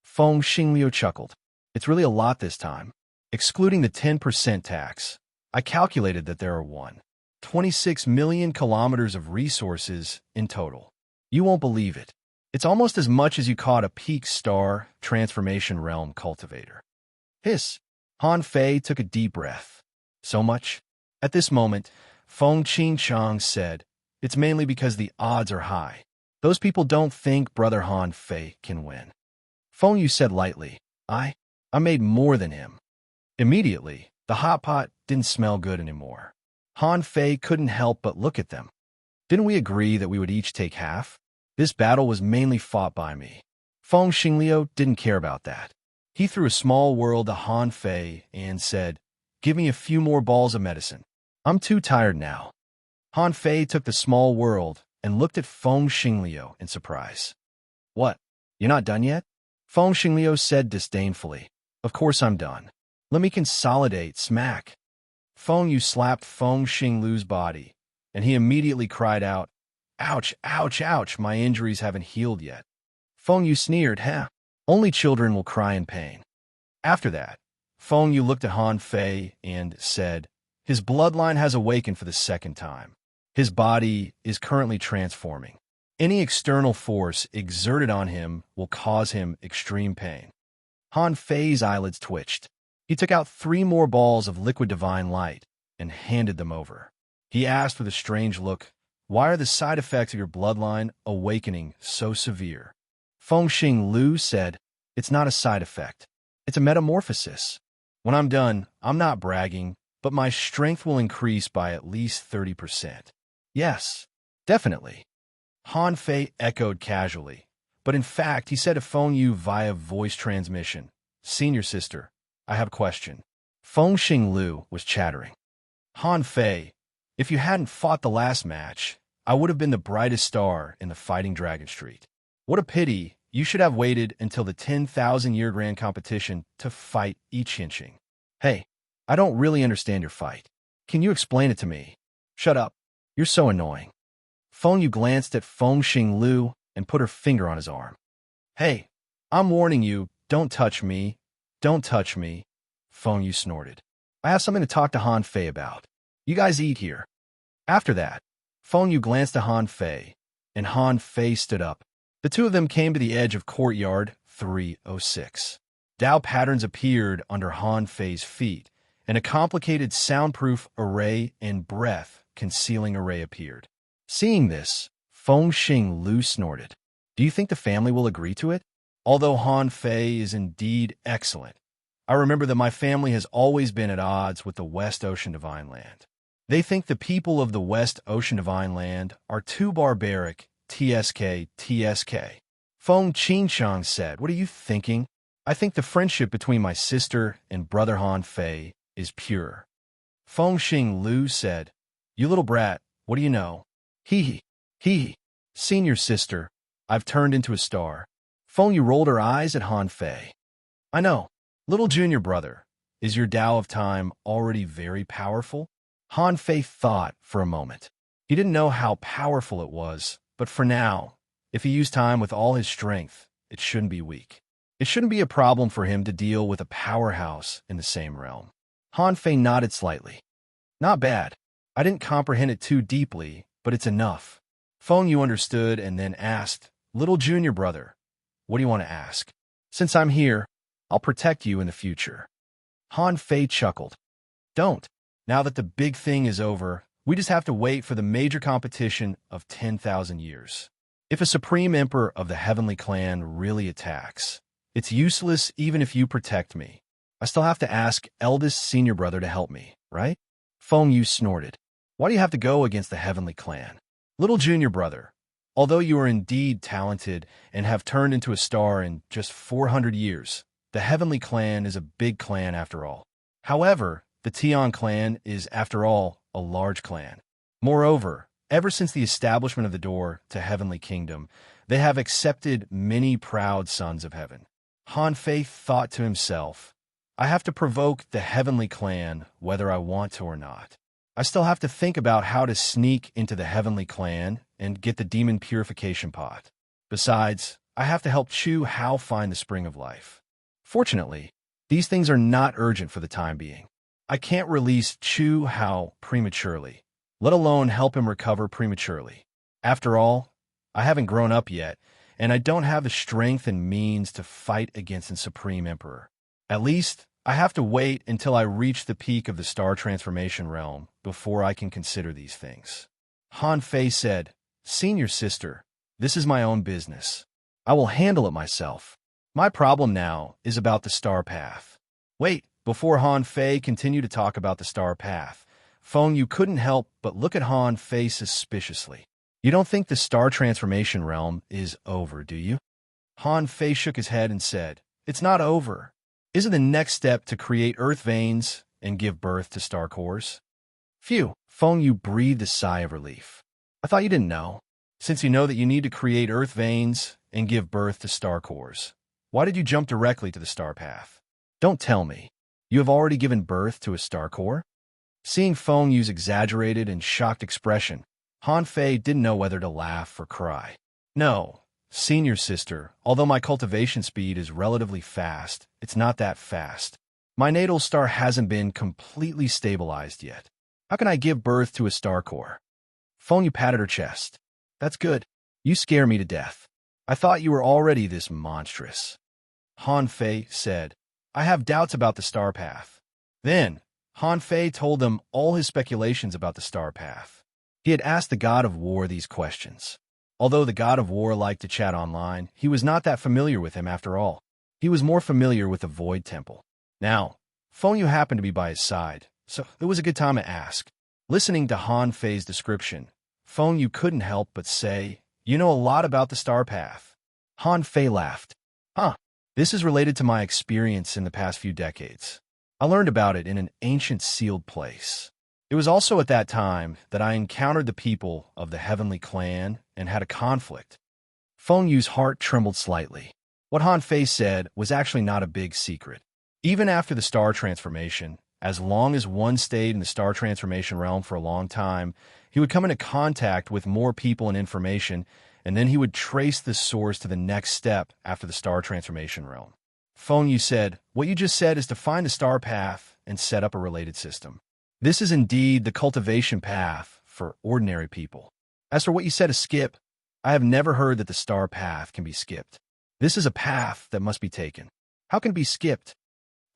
Feng Xingliu chuckled. "It's really a lot this time. Excluding the 10% tax, I calculated that there are 26 million kilometers of resources in total. You won't believe it. It's almost as much as you caught a peak star transformation realm cultivator." Hiss. Han Fei took a deep breath. "So much?" At this moment, Feng Qingcheng said, "It's mainly because the odds are high. Those people don't think Brother Han Fei can win." Feng Yu said lightly, I made more than him." Immediately, the hot pot didn't smell good anymore. Han Fei couldn't help but look at them. "Didn't we agree that we would each take half? This battle was mainly fought by me." Feng Xingliu didn't care about that. He threw a small world to Han Fei and said, "Give me a few more balls of medicine. I'm too tired now." Han Fei took the small world and looked at Feng Xingliu in surprise. "What? You're not done yet?" Feng Xingliu said disdainfully. "Of course I'm done. Let me consolidate, smack." Feng Yu slapped Feng Xingliu's body, and he immediately cried out, "Ouch, ouch, ouch, my injuries haven't healed yet." Feng Yu sneered, "Huh? Only children will cry in pain." After that, Feng Yu looked at Han Fei and said, "His bloodline has awakened for the second time. His body is currently transforming. Any external force exerted on him will cause him extreme pain." Han Fei's eyelids twitched. He took out 3 more balls of liquid divine light and handed them over. He asked with a strange look, "Why are the side effects of your bloodline awakening so severe?" Fengxing Lu said, "It's not a side effect. It's a metamorphosis. When I'm done, I'm not bragging, but my strength will increase by at least 30%. Yes, definitely." Han Fei echoed casually, but in fact he said to Feng Yu via voice transmission, "Senior sister, I have a question." Fengxing Lu was chattering. "Han Fei, if you hadn't fought the last match, I would have been the brightest star in the Fighting Dragon Street. What a pity you should have waited until the 10,000-year grand competition to fight I Ching. Hey, I don't really understand your fight. Can you explain it to me?" "Shut up. You're so annoying." Feng Yu glanced at Fengxing Lu and put her finger on his arm. "Hey, I'm warning you, don't touch me. Don't touch me." Feng Yu snorted. "I have something to talk to Han Fei about. You guys eat here." After that, Feng Yu glanced at Han Fei, and Han Fei stood up. The two of them came to the edge of courtyard 306. Dao patterns appeared under Han Fei's feet, and a complicated soundproof array and breath-concealing array appeared. Seeing this, Fengxing Lu snorted. "Do you think the family will agree to it? Although Han Fei is indeed excellent, I remember that my family has always been at odds with the West Ocean Divine Land. They think the people of the West Ocean Divine Land are too barbaric, TSK. Feng Qingshang said, "What are you thinking? I think the friendship between my sister and brother Han Fei is pure." Fengxing Lu said, "You little brat, what do you know?" Hee. "Senior sister, I've turned into a star." Feng Yu rolled her eyes at Han Fei. "I know. Little junior brother, is your Tao of Time already very powerful?" Han Fei thought for a moment. He didn't know how powerful it was, but for now, if he used time with all his strength, it shouldn't be weak. It shouldn't be a problem for him to deal with a powerhouse in the same realm. Han Fei nodded slightly. "Not bad. I didn't comprehend it too deeply, but it's enough." Feng Yu understood and then asked, "Little junior brother, what do you want to ask? Since I'm here, I'll protect you in the future." Han Fei chuckled. "Don't. Now that the big thing is over, we just have to wait for the major competition of 10,000 years. If a Supreme Emperor of the Heavenly Clan really attacks, it's useless even if you protect me. I still have to ask eldest senior brother to help me, right?" Feng Yu snorted. "Why do you have to go against the Heavenly Clan? Little junior brother, although you are indeed talented and have turned into a star in just 400 years, the Heavenly Clan is a big clan after all. However, the Tian clan is, after all, a large clan. Moreover, ever since the establishment of the door to Heavenly Kingdom, they have accepted many proud sons of heaven." Han Fei thought to himself, "I have to provoke the Heavenly Clan whether I want to or not. I still have to think about how to sneak into the Heavenly Clan and get the demon purification pot. Besides, I have to help Chu Hao find the Spring of Life. Fortunately, these things are not urgent for the time being. I can't release Chu Hao prematurely, let alone help him recover prematurely. After all, I haven't grown up yet, and I don't have the strength and means to fight against the Supreme Emperor. At least, I have to wait until I reach the peak of the Star Transformation Realm before I can consider these things." Han Fei said, "Senior sister, this is my own business. I will handle it myself. My problem now is about the Star Path." Wait, before Han Fei continued to talk about the Star Path, Feng Yu couldn't help but look at Han Fei suspiciously. "You don't think the Star Transformation Realm is over, do you?" Han Fei shook his head and said, "It's not over. Isn't the next step to create earth veins and give birth to star cores?" Phew, Feng Yu breathed a sigh of relief. "I thought you didn't know. Since you know that you need to create earth veins and give birth to star cores, why did you jump directly to the Star Path? Don't tell me. You have already given birth to a star core?" Seeing Feng Yu's exaggerated and shocked expression, Han Fei didn't know whether to laugh or cry. "No, Senior sister, although my cultivation speed is relatively fast, it's not that fast. My natal star hasn't been completely stabilized yet. How can I give birth to a star core? Feng patted her chest. That's good. You scare me to death. I thought you were already this monstrous. Han Fei said, I have doubts about the star path. Then, Han Fei told them all his speculations about the star path. He had asked the god of war these questions. Although the god of war liked to chat online, he was not that familiar with him after all. He was more familiar with the Void Temple. Now, Feng Yu happened to be by his side, so it was a good time to ask. Listening to Han Fei's description, Feng Yu couldn't help but say, You know a lot about the star path. Han Fei laughed. Huh, this is related to my experience in the past few decades. I learned about it in an ancient sealed place. It was also at that time that I encountered the people of the Heavenly Clan and had a conflict. Feng Yu's heart trembled slightly. What Han Fei said was actually not a big secret. Even after the star transformation, as long as one stayed in the star transformation realm for a long time, he would come into contact with more people and information, and then he would trace the source to the next step after the star transformation realm. Feng Yu said, What you just said is to find the star path and set up a related system. This is indeed the cultivation path for ordinary people. As for what you said to skip, I have never heard that the star path can be skipped. This is a path that must be taken. How can it be skipped?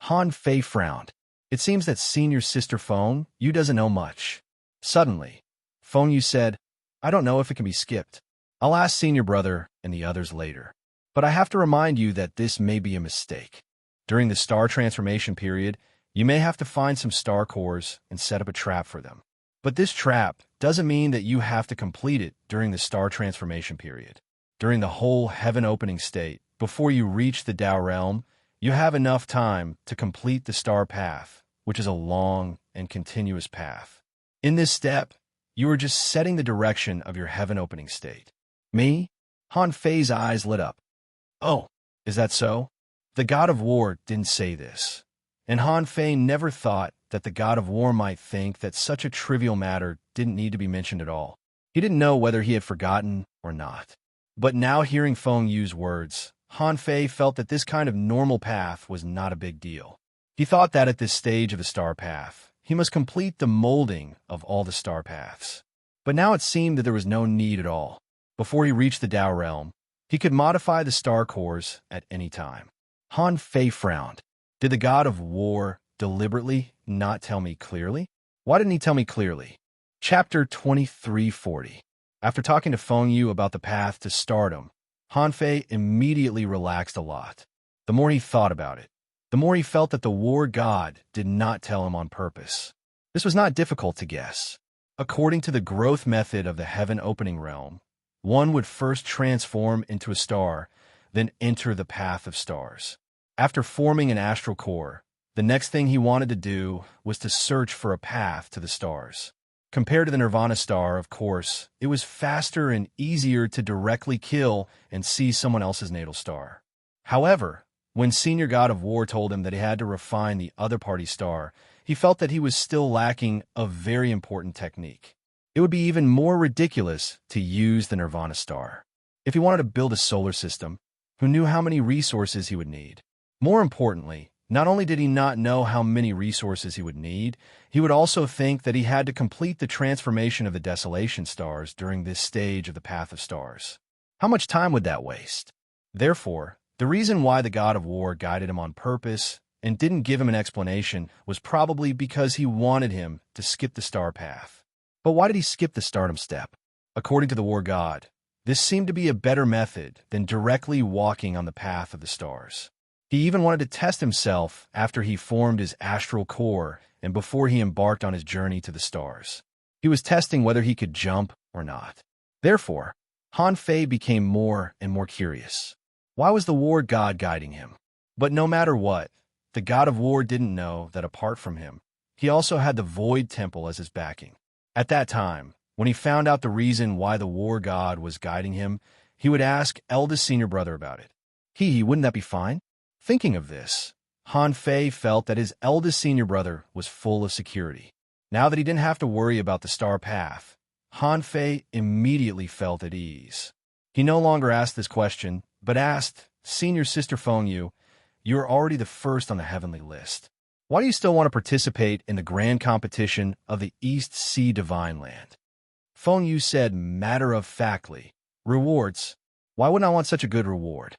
Han Fei frowned. It seems that senior sister Feng Yu doesn't know much. Suddenly, Feng Yu said, I don't know if it can be skipped. I'll ask senior brother and the others later. But I have to remind you that this may be a mistake. During the star transformation period, you may have to find some star cores and set up a trap for them. But this trap doesn't mean that you have to complete it during the star transformation period. During the whole heaven opening state, before you reach the Tao realm, you have enough time to complete the star path, which is a long and continuous path. In this step, you are just setting the direction of your heaven opening state. Me? Han Fei's eyes lit up. Oh, is that so? The god of war didn't say this. And Han Fei never thought that the god of war might think that such a trivial matter didn't need to be mentioned at all. He didn't know whether he had forgotten or not. But now hearing Feng Yu's words, Han Fei felt that this kind of normal path was not a big deal. He thought that at this stage of the star path, he must complete the molding of all the star paths. But now it seemed that there was no need at all. Before he reached the Tao realm, he could modify the star cores at any time. Han Fei frowned. Did the god of war deliberately not tell me clearly? Why didn't he tell me clearly? Chapter 2340. After talking to Feng Yu about the path to stardom, Han Fei immediately relaxed a lot. The more he thought about it, the more he felt that the war god did not tell him on purpose. This was not difficult to guess. According to the growth method of the heaven opening realm, one would first transform into a star, then enter the path of stars. After forming an astral core, the next thing he wanted to do was to search for a path to the stars. Compared to the Nirvana star, of course, it was faster and easier to directly kill and see someone else's natal star. However, when Senior God of War told him that he had to refine the other party's star, he felt that he was still lacking a very important technique. It would be even more ridiculous to use the Nirvana star. If he wanted to build a solar system, who knew how many resources he would need? More importantly, not only did he not know how many resources he would need, he would also think that he had to complete the transformation of the desolation stars during this stage of the path of stars. How much time would that waste? Therefore, the reason why the god of war guided him on purpose and didn't give him an explanation was probably because he wanted him to skip the star path. But why did he skip the stardom step? According to the war god, this seemed to be a better method than directly walking on the path of the stars. He even wanted to test himself after he formed his astral core and before he embarked on his journey to the stars. He was testing whether he could jump or not. Therefore, Han Fei became more and more curious. Why was the war god guiding him? But no matter what, the god of war didn't know that apart from him, he also had the Void Temple as his backing. At that time, when he found out the reason why the war god was guiding him, he would ask eldest senior brother about it. Wouldn't that be fine? Thinking of this, Han Fei felt that his eldest senior brother was full of security. Now that he didn't have to worry about the star path, Han Fei immediately felt at ease. He no longer asked this question, but asked, Senior Sister Feng Yu, you are already the first on the heavenly list. Why do you still want to participate in the grand competition of the East Sea Divine Land? Feng Yu said matter-of-factly, rewards? Why wouldn't I want such a good reward?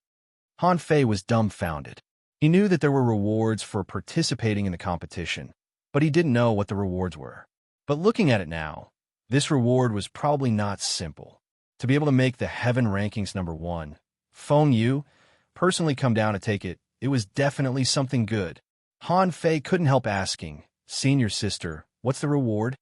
Han Fei was dumbfounded. He knew that there were rewards for participating in the competition, but he didn't know what the rewards were. But looking at it now, this reward was probably not simple. To be able to make the Heaven Rankings #1, Feng Yu personally come down to take it, it was definitely something good. Han Fei couldn't help asking, Senior Sister, what's the reward?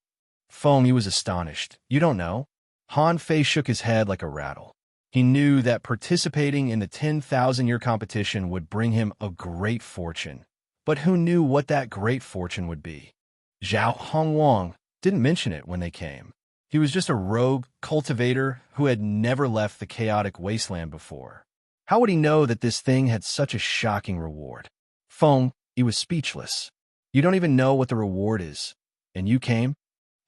Feng Yu was astonished. You don't know? Han Fei shook his head like a rattle. He knew that participating in the 10,000-year competition would bring him a great fortune. But who knew what that great fortune would be? Zhao Hongwang didn't mention it when they came. He was just a rogue cultivator who had never left the chaotic wasteland before. How would he know that this thing had such a shocking reward? Feng, he was speechless. You don't even know what the reward is. And you came?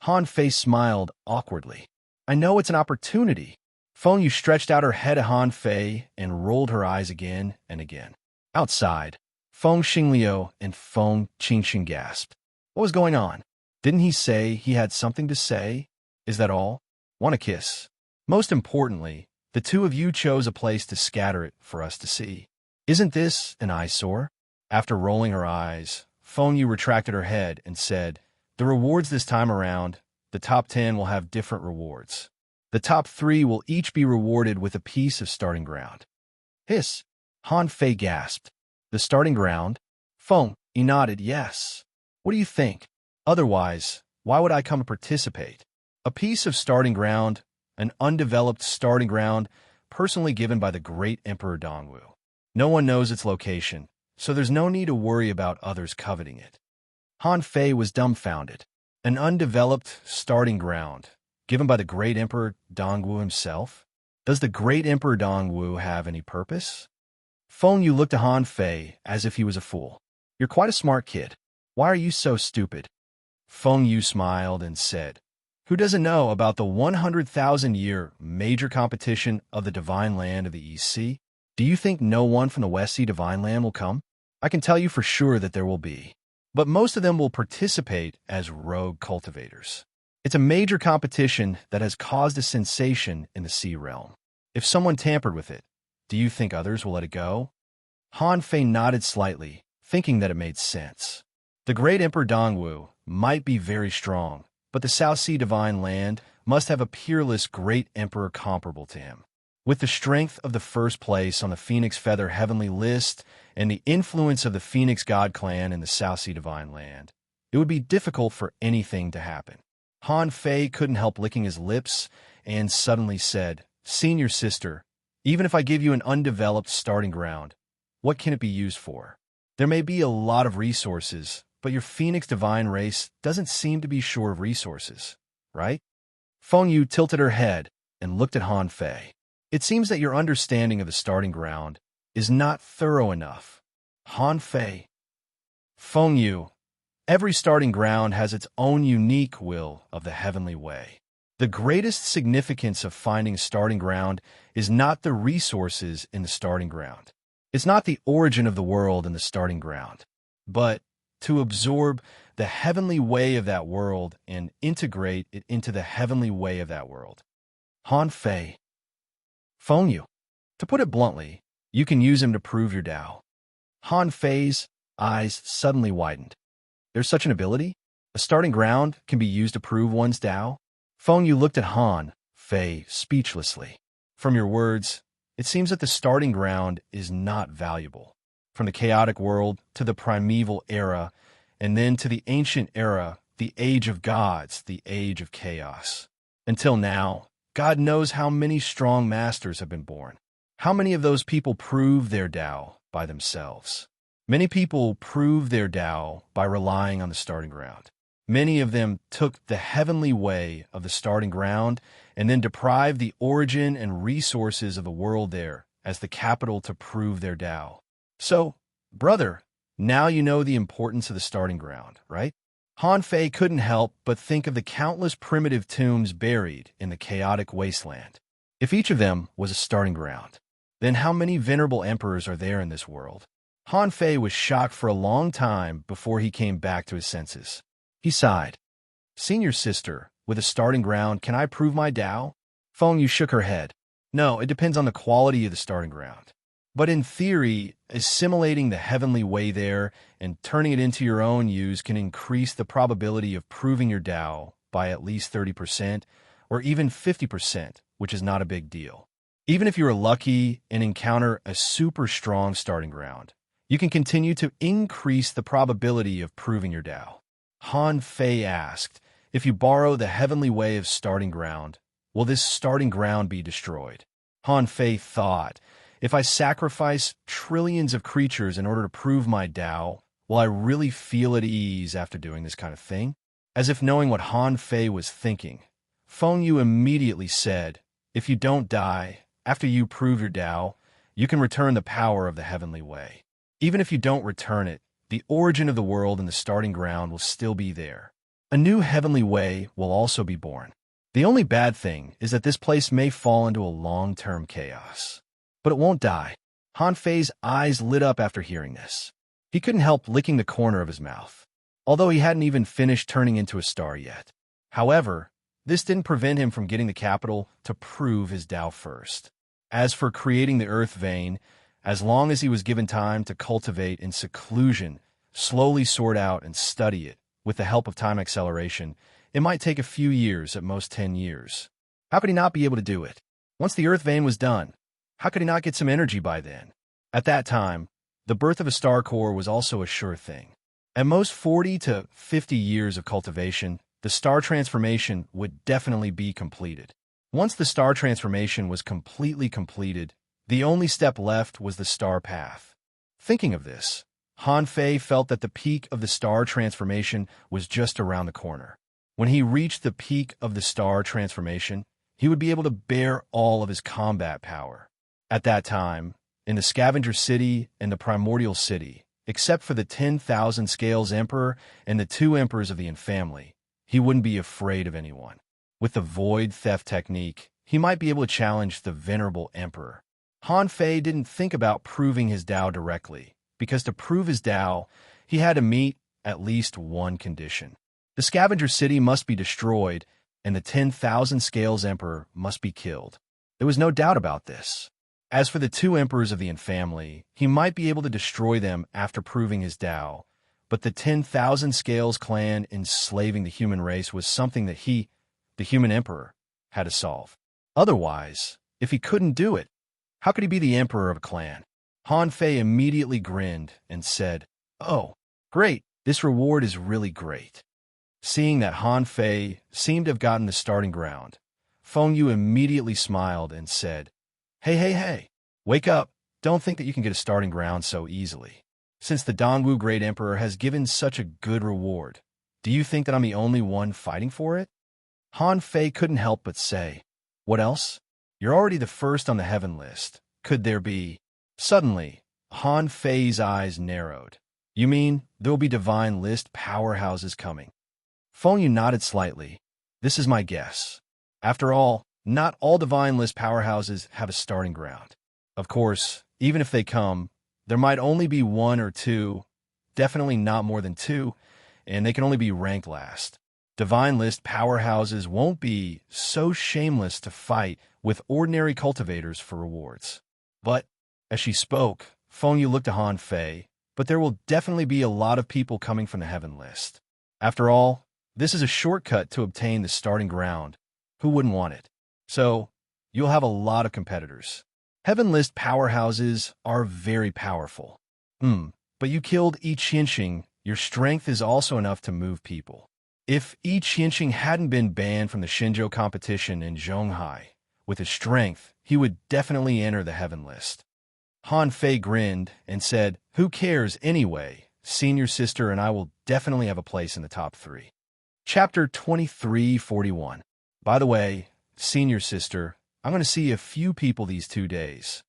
Han Fei smiled awkwardly. I know it's an opportunity. Feng Yu stretched out her head at Han Fei and rolled her eyes again and again. Outside, Feng Xingliu and Feng Qingxin gasped. What was going on? Didn't he say he had something to say? Is that all? Want a kiss? Most importantly, the two of you chose a place to scatter it for us to see. Isn't this an eyesore? After rolling her eyes, Feng Yu retracted her head and said, the rewards this time around, the top 10 will have different rewards. The top 3 will each be rewarded with a piece of starting ground. Hiss! Han Fei gasped. The starting ground? Feng, he nodded yes. What do you think? Otherwise, why would I come to participate? A piece of starting ground, an undeveloped starting ground, personally given by the great Emperor Dongwu. No one knows its location, so there's no need to worry about others coveting it. Han Fei was dumbfounded. An undeveloped starting ground, given by the great Emperor Dongwu himself? Does the great Emperor Dongwu have any purpose? Feng Yu looked at Han Fei as if he was a fool. You're quite a smart kid. Why are you so stupid? Feng Yu smiled and said, who doesn't know about the 100,000-year major competition of the Divine Land of the East Sea? Do you think no one from the West Sea Divine Land will come? I can tell you for sure that there will be. But most of them will participate as rogue cultivators. It's a major competition that has caused a sensation in the sea realm. If someone tampered with it, do you think others will let it go? Han Fei nodded slightly, thinking that it made sense. The great Emperor Dongwu might be very strong, but the South Sea Divine Land must have a peerless great emperor comparable to him. With the strength of the first place on the Phoenix Feather Heavenly List and the influence of the Phoenix God Clan in the South Sea Divine Land, it would be difficult for anything to happen. Han Fei couldn't help licking his lips and suddenly said, Senior Sister, even if I give you an undeveloped starting ground, what can it be used for? There may be a lot of resources, but your Phoenix Divine race doesn't seem to be sure of resources, right? Feng Yu tilted her head and looked at Han Fei. It seems that your understanding of the starting ground is not thorough enough. Han Fei. Feng Yu. Every starting ground has its own unique will of the heavenly way. The greatest significance of finding a starting ground is not the resources in the starting ground. It's not the origin of the world in the starting ground, but to absorb the heavenly way of that world and integrate it into the heavenly way of that world. Han Fei. Feng Yu. To put it bluntly, you can use him to prove your Tao. Han Fei's eyes suddenly widened. There's such an ability? A starting ground can be used to prove one's Tao? Feng Yu looked at Han Fei speechlessly. From your words, it seems that the starting ground is not valuable. From the chaotic world to the primeval era, and then to the ancient era, the age of gods, the age of chaos. Until now, God knows how many strong masters have been born. How many of those people prove their Tao by themselves? Many people prove their Tao by relying on the starting ground. Many of them took the heavenly way of the starting ground and then deprived the origin and resources of the world there as the capital to prove their Tao. So, brother, now you know the importance of the starting ground, right? Han Fei couldn't help but think of the countless primitive tombs buried in the chaotic wasteland. If each of them was a starting ground, then how many venerable emperors are there in this world? Han Fei was shocked for a long time before he came back to his senses. He sighed. Senior sister, with a starting ground, can I prove my Tao? Feng Yu shook her head. No, it depends on the quality of the starting ground. But in theory, assimilating the heavenly way there and turning it into your own use can increase the probability of proving your Tao by at least 30% or even 50%, which is not a big deal. Even if you are lucky and encounter a super strong starting ground, you can continue to increase the probability of proving your Tao. Han Fei asked, if you borrow the heavenly way of starting ground, will this starting ground be destroyed? Han Fei thought, if I sacrifice trillions of creatures in order to prove my Tao, will I really feel at ease after doing this kind of thing? As if knowing what Han Fei was thinking, Feng Yu immediately said, if you don't die, after you prove your Tao, you can return the power of the heavenly way. Even if you don't return it, the origin of the world and the starting ground will still be there. A new heavenly way will also be born. The only bad thing is that this place may fall into a long-term chaos. But it won't die. Han Fei's eyes lit up after hearing this. He couldn't help licking the corner of his mouth, although he hadn't even finished turning into a star yet. However, this didn't prevent him from getting the capital to prove his Tao first. As for creating the earth vein, as long as he was given time to cultivate in seclusion, slowly sort out and study it, with the help of time acceleration, it might take a few years, at most 10 years. How could he not be able to do it? Once the earth vein was done, how could he not get some energy by then? At that time, the birth of a star core was also a sure thing. At most 40 to 50 years of cultivation, the star transformation would definitely be completed. Once the star transformation was completely completed, the only step left was the star path. Thinking of this, Han Fei felt that the peak of the star transformation was just around the corner. When he reached the peak of the star transformation, he would be able to bear all of his combat power. At that time, in the Scavenger City and the Primordial City, except for the 10,000 Scales Emperor and the 2 Emperors of the Yin family, he wouldn't be afraid of anyone. With the Void Theft technique, he might be able to challenge the Venerable Emperor. Han Fei didn't think about proving his Tao directly, because to prove his Tao, he had to meet at least one condition. The Scavenger City must be destroyed, and the 10,000 Scales Emperor must be killed. There was no doubt about this. As for the 2 Emperors of the Yin family, he might be able to destroy them after proving his Tao, but the 10,000 Scales clan enslaving the human race was something that he, the human emperor, had to solve. Otherwise, if he couldn't do it, how could he be the emperor of a clan? Han Fei immediately grinned and said, "Oh, great, this reward is really great." Seeing that Han Fei seemed to have gotten the starting ground, Feng Yu immediately smiled and said, Hey, wake up. Don't think that you can get a starting ground so easily. Since the Dongwu Great Emperor has given such a good reward, do you think that I'm the only one fighting for it? Han Fei couldn't help but say, what else? You're already the first on the heaven list. Could there be? Suddenly, Han Fei's eyes narrowed. You mean there will be divine list powerhouses coming? Feng Yu nodded slightly. This is my guess. After all, not all divine list powerhouses have a starting ground. Of course, even if they come, there might only be 1 or 2, definitely not more than 2, and they can only be ranked last. Divine list powerhouses won't be so shameless to fight with ordinary cultivators for rewards. But, as she spoke, Feng Yu looked to Han Fei, but there will definitely be a lot of people coming from the heaven list. After all, this is a shortcut to obtain the starting ground. Who wouldn't want it? So, you'll have a lot of competitors. Heaven list powerhouses are very powerful. But you killed Yi Qianxing, your strength is also enough to move people. If Yi Qianxing hadn't been banned from the Shenzhou competition in Zhonghai, with his strength, he would definitely enter the heaven list. Han Fei grinned and said, who cares anyway? Senior sister and I will definitely have a place in the top 3. Chapter 2341. By the way, senior sister, I'm going to see a few people these 2 days.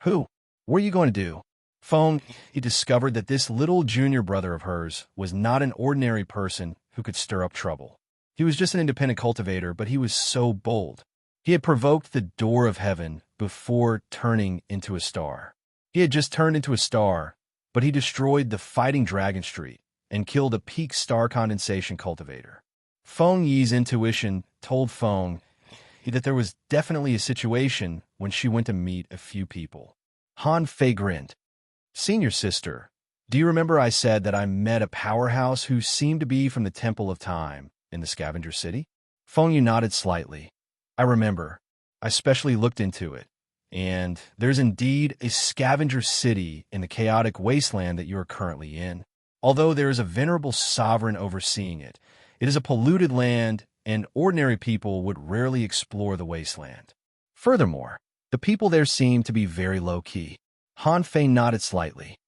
Who? What are you going to do? Feng, he discovered that this little junior brother of hers was not an ordinary person who could stir up trouble. He was just an independent cultivator, but he was so bold. He had provoked the door of heaven before turning into a star. He had just turned into a star, but he destroyed the fighting dragon street and killed a peak star condensation cultivator. Feng Yi's intuition told Feng that there was definitely a situation when she went to meet a few people. Han Fei grinned. Senior sister, do you remember I said that I met a powerhouse who seemed to be from the Temple of Time in the Scavenger City? Feng Yi nodded slightly. I remember. I specially looked into it. And there's indeed a scavenger city in the chaotic wasteland that you are currently in. Although there is a venerable sovereign overseeing it, it is a polluted land and ordinary people would rarely explore the wasteland. Furthermore, the people there seem to be very low-key. Han Fei nodded slightly.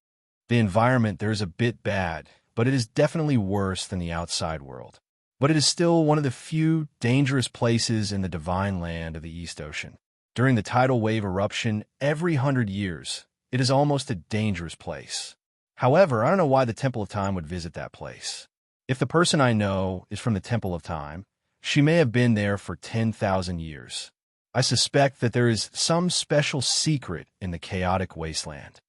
The environment there is a bit bad, but it is definitely worse than the outside world. But it is still one of the few dangerous places in the divine land of the East Ocean. During the tidal wave eruption every 100 years, it is almost a dangerous place. However, I don't know why the Temple of Time would visit that place. If the person I know is from the Temple of Time, she may have been there for 10,000 years. I suspect that there is some special secret in the chaotic wasteland.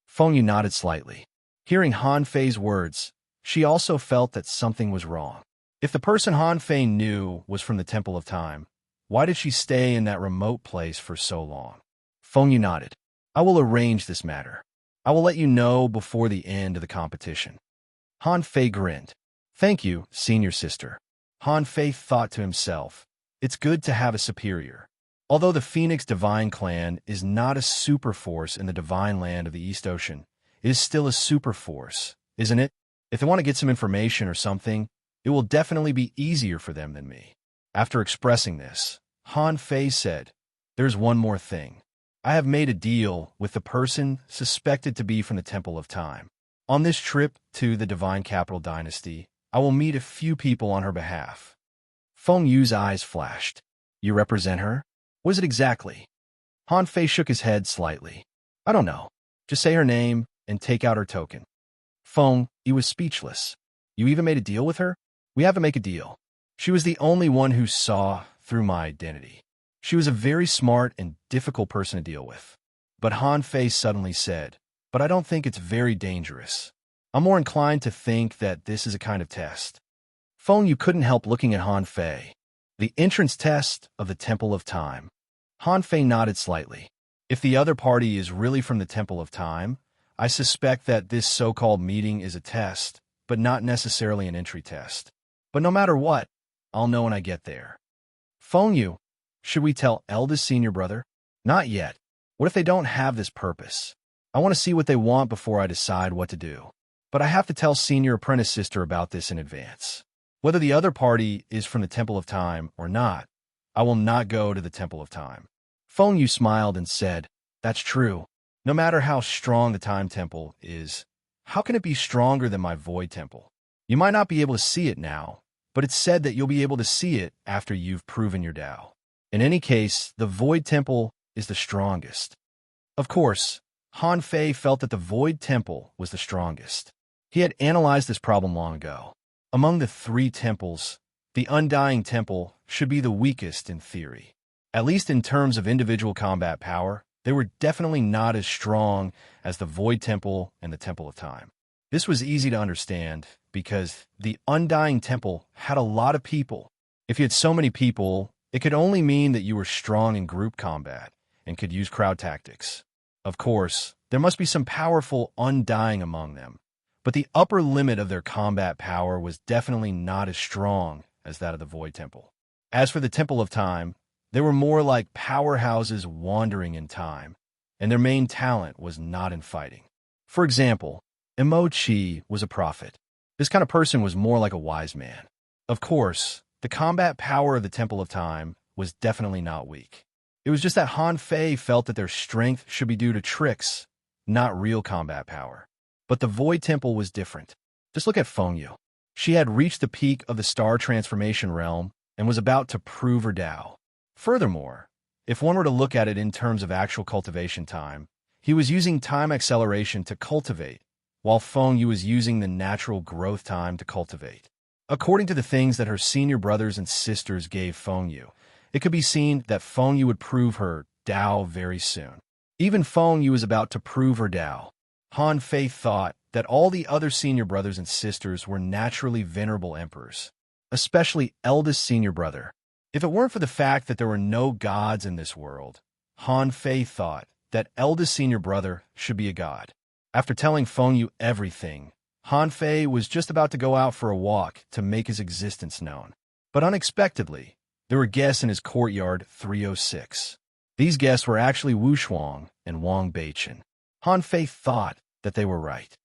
Feng Yu nodded slightly. Hearing Han Fei's words, she also felt that something was wrong. If the person Han Fei knew was from the Temple of Time, why did she stay in that remote place for so long? Feng Yu nodded. I will arrange this matter. I will let you know before the end of the competition. Han Fei grinned. Thank you, senior sister. Han Fei thought to himself, it's good to have a superior. Although the Phoenix Divine Clan is not a super force in the divine land of the East Ocean, it is still a super force, isn't it? If they want to get some information or something, it will definitely be easier for them than me. After expressing this, Han Fei said, there's one more thing. I have made a deal with the person suspected to be from the Temple of Time. On this trip to the Divine Capital Dynasty, I will meet a few people on her behalf. Feng Yu's eyes flashed. You represent her? What is it exactly? Han Fei shook his head slightly. I don't know. Just say her name and take out her token. Feng, he was speechless. You even made a deal with her? We have to make a deal. She was the only one who saw through my identity. She was a very smart and difficult person to deal with. But Han Fei suddenly said, but I don't think it's very dangerous. I'm more inclined to think that this is a kind of test. Feng Yu couldn't help looking at Han Fei. The entrance test of the Temple of Time. Han Fei nodded slightly. If the other party is really from the Temple of Time, I suspect that this so-called meeting is a test, but not necessarily an entry test. But no matter what, I'll know when I get there. Feng Yu, should we tell eldest senior brother? Not yet. What if they don't have this purpose? I want to see what they want before I decide what to do. But I have to tell senior apprentice sister about this in advance. Whether the other party is from the Temple of Time or not, I will not go to the Temple of Time. Feng Yu smiled and said, that's true. No matter how strong the Time Temple is, how can it be stronger than my Void Temple? You might not be able to see it now, but it's said that you'll be able to see it after you've proven your Tao. In any case, the Void Temple is the strongest. Of course, Han Fei felt that the Void Temple was the strongest. He had analyzed this problem long ago. Among the three temples, the Undying Temple should be the weakest in theory. At least in terms of individual combat power, they were definitely not as strong as the Void Temple and the Temple of Time. This was easy to understand because the Undying Temple had a lot of people. If you had so many people, it could only mean that you were strong in group combat and could use crowd tactics. Of course, there must be some powerful Undying among them, but the upper limit of their combat power was definitely not as strong as that of the Void Temple. As for the Temple of Time, they were more like powerhouses wandering in time, and their main talent was not in fighting. For example, Emo Chi was a prophet. This kind of person was more like a wise man. Of course, the combat power of the Temple of Time was definitely not weak. It was just that Han Fei felt that their strength should be due to tricks, not real combat power. But the Void Temple was different. Just look at Feng Yu. She had reached the peak of the star transformation realm and was about to prove her Tao. Furthermore, if one were to look at it in terms of actual cultivation time, he was using time acceleration to cultivate, while Feng Yu was using the natural growth time to cultivate. According to the things that her senior brothers and sisters gave Feng Yu, It could be seen that Feng Yu would prove her Tao very soon. Even Feng Yu was about to prove her Tao. Han Fei thought that all the other senior brothers and sisters were naturally venerable emperors, especially eldest senior brother. If it weren't for the fact that there were no gods in this world, Han Fei thought that eldest senior brother should be a god. After telling Feng Yu everything, Han Fei was just about to go out for a walk to make his existence known. But unexpectedly, there were guests in his courtyard 306. These guests were actually Wu Shuang and Wang Beichen. Han Fei thought that they were right.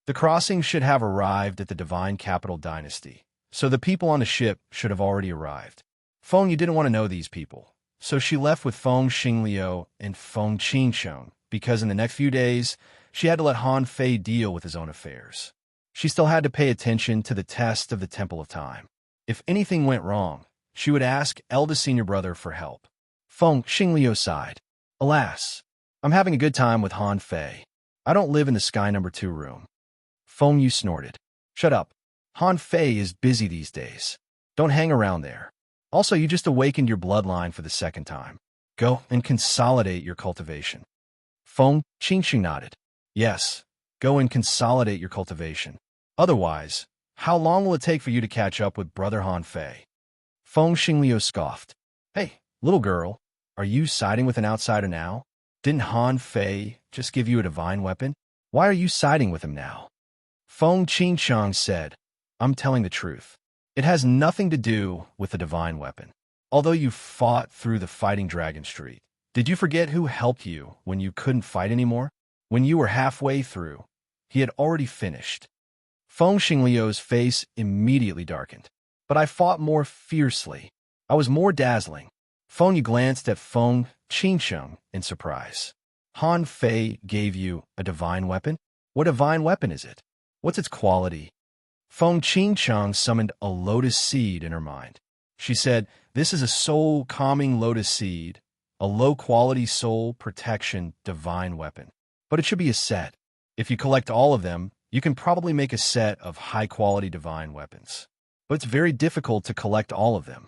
The crossing should have arrived at the divine capital dynasty, so the people on the ship should have already arrived. Feng Yu didn't want to know these people, so she left with Feng Xingliu and Feng Qingsheng, because in the next few days, she had to let Han Fei deal with his own affairs. She still had to pay attention to the test of the Temple of Time. If anything went wrong, she would ask eldest senior brother for help. Feng Xingliu sighed. Alas, I'm having a good time with Han Fei. I don't live in the Sky number 2 room. Feng Yu snorted. Shut up. Han Fei is busy these days. Don't hang around there. Also, you just awakened your bloodline for the second time. Go and consolidate your cultivation. Feng Qingxing nodded. Yes, go and consolidate your cultivation. Otherwise, how long will it take for you to catch up with brother Han Fei? Feng Xingliu scoffed. Hey, little girl, are you siding with an outsider now? Didn't Han Fei just give you a divine weapon? Why are you siding with him now? Feng Qingsheng said, I'm telling the truth. It has nothing to do with the divine weapon. Although you fought through the Fighting Dragon Street, did you forget who helped you when you couldn't fight anymore? When you were halfway through, he had already finished. Feng Xingliu's face immediately darkened. But I fought more fiercely. I was more dazzling. Feng Yu glanced at Feng Qingsheng in surprise. Han Fei gave you a divine weapon? What divine weapon is it? What's its quality? Feng Qingsheng summoned a lotus seed in her mind. She said, this is a soul-calming lotus seed, a low-quality soul protection divine weapon. But it should be a set. If you collect all of them, you can probably make a set of high-quality divine weapons. But it's very difficult to collect all of them.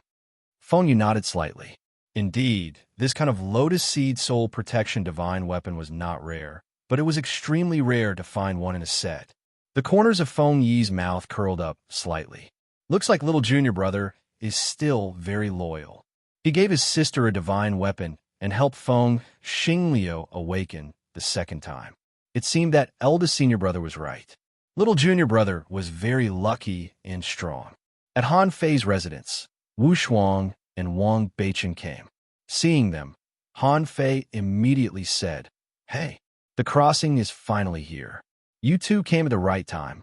Feng Yu nodded slightly. Indeed, this kind of lotus seed soul protection divine weapon was not rare, but it was extremely rare to find one in a set. The corners of Feng Yi's mouth curled up slightly. Looks like little junior brother is still very loyal. He gave his sister a divine weapon and helped Feng Xingliu awaken the second time. It seemed that eldest senior brother was right. Little junior brother was very lucky and strong. At Han Fei's residence, Wu Shuang and Wang Beichen came. Seeing them, Han Fei immediately said, Hey, the crossing is finally here. You two came at the right time.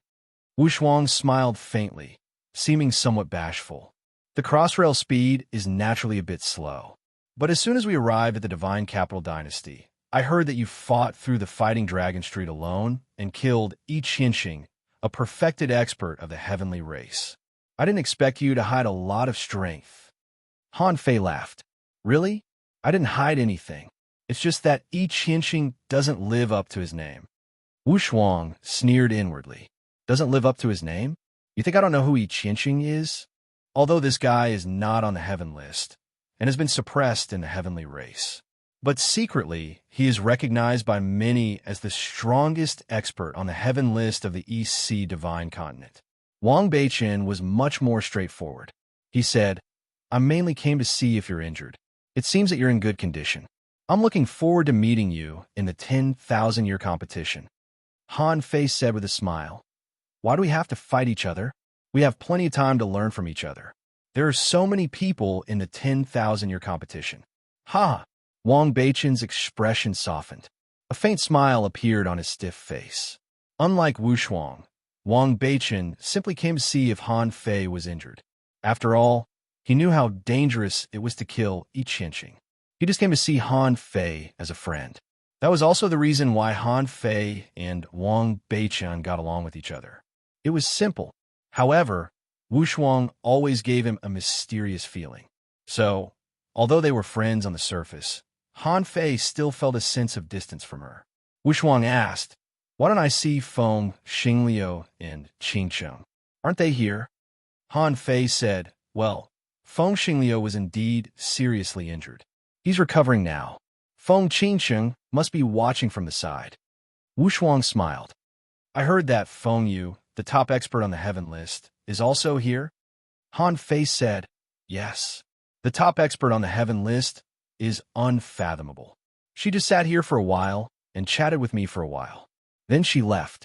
Wu Shuang smiled faintly, seeming somewhat bashful. The crossrail speed is naturally a bit slow. But as soon as we arrive at the Divine Capital Dynasty, I heard that you fought through the Fighting Dragon Street alone and killed Yi Qianxing, a perfected expert of the heavenly race. I didn't expect you to hide a lot of strength. Han Fei laughed. Really? I didn't hide anything. It's just that Yi Qianxing doesn't live up to his name. Wu Shuang sneered inwardly. Doesn't live up to his name? You think I don't know who Yi Qianxing is? Although this guy is not on the heaven list and has been suppressed in the heavenly race. But secretly, he is recognized by many as the strongest expert on the heaven list of the East Sea Divine Continent. Wang Beichen was much more straightforward. He said, I mainly came to see if you're injured. It seems that you're in good condition. I'm looking forward to meeting you in the 10,000-year competition. Han Fei said with a smile. Why do we have to fight each other? We have plenty of time to learn from each other. There are so many people in the 10,000-year competition. Ha! Wang Beichen's expression softened. A faint smile appeared on his stiff face. Unlike Wu Shuang, Wang Beichen simply came to see if Han Fei was injured. After all, he knew how dangerous it was to kill Yi Qianxing. He just came to see Han Fei as a friend. That was also the reason why Han Fei and Wang Beichen got along with each other. It was simple. However, Wu Shuang always gave him a mysterious feeling. So, although they were friends on the surface, Han Fei still felt a sense of distance from her. Wu Shuang asked, Why don't I see Feng Xingliu and Qingsheng? Aren't they here? Han Fei said, Well, Feng Xingliu was indeed seriously injured. He's recovering now. Feng Qingsheng must be watching from the side. Wu Shuang smiled. I heard that Feng Yu, the top expert on the heaven list, is also here? Han Fei said, yes. The top expert on the heaven list is unfathomable. She just sat here for a while and chatted with me for a while. Then she left.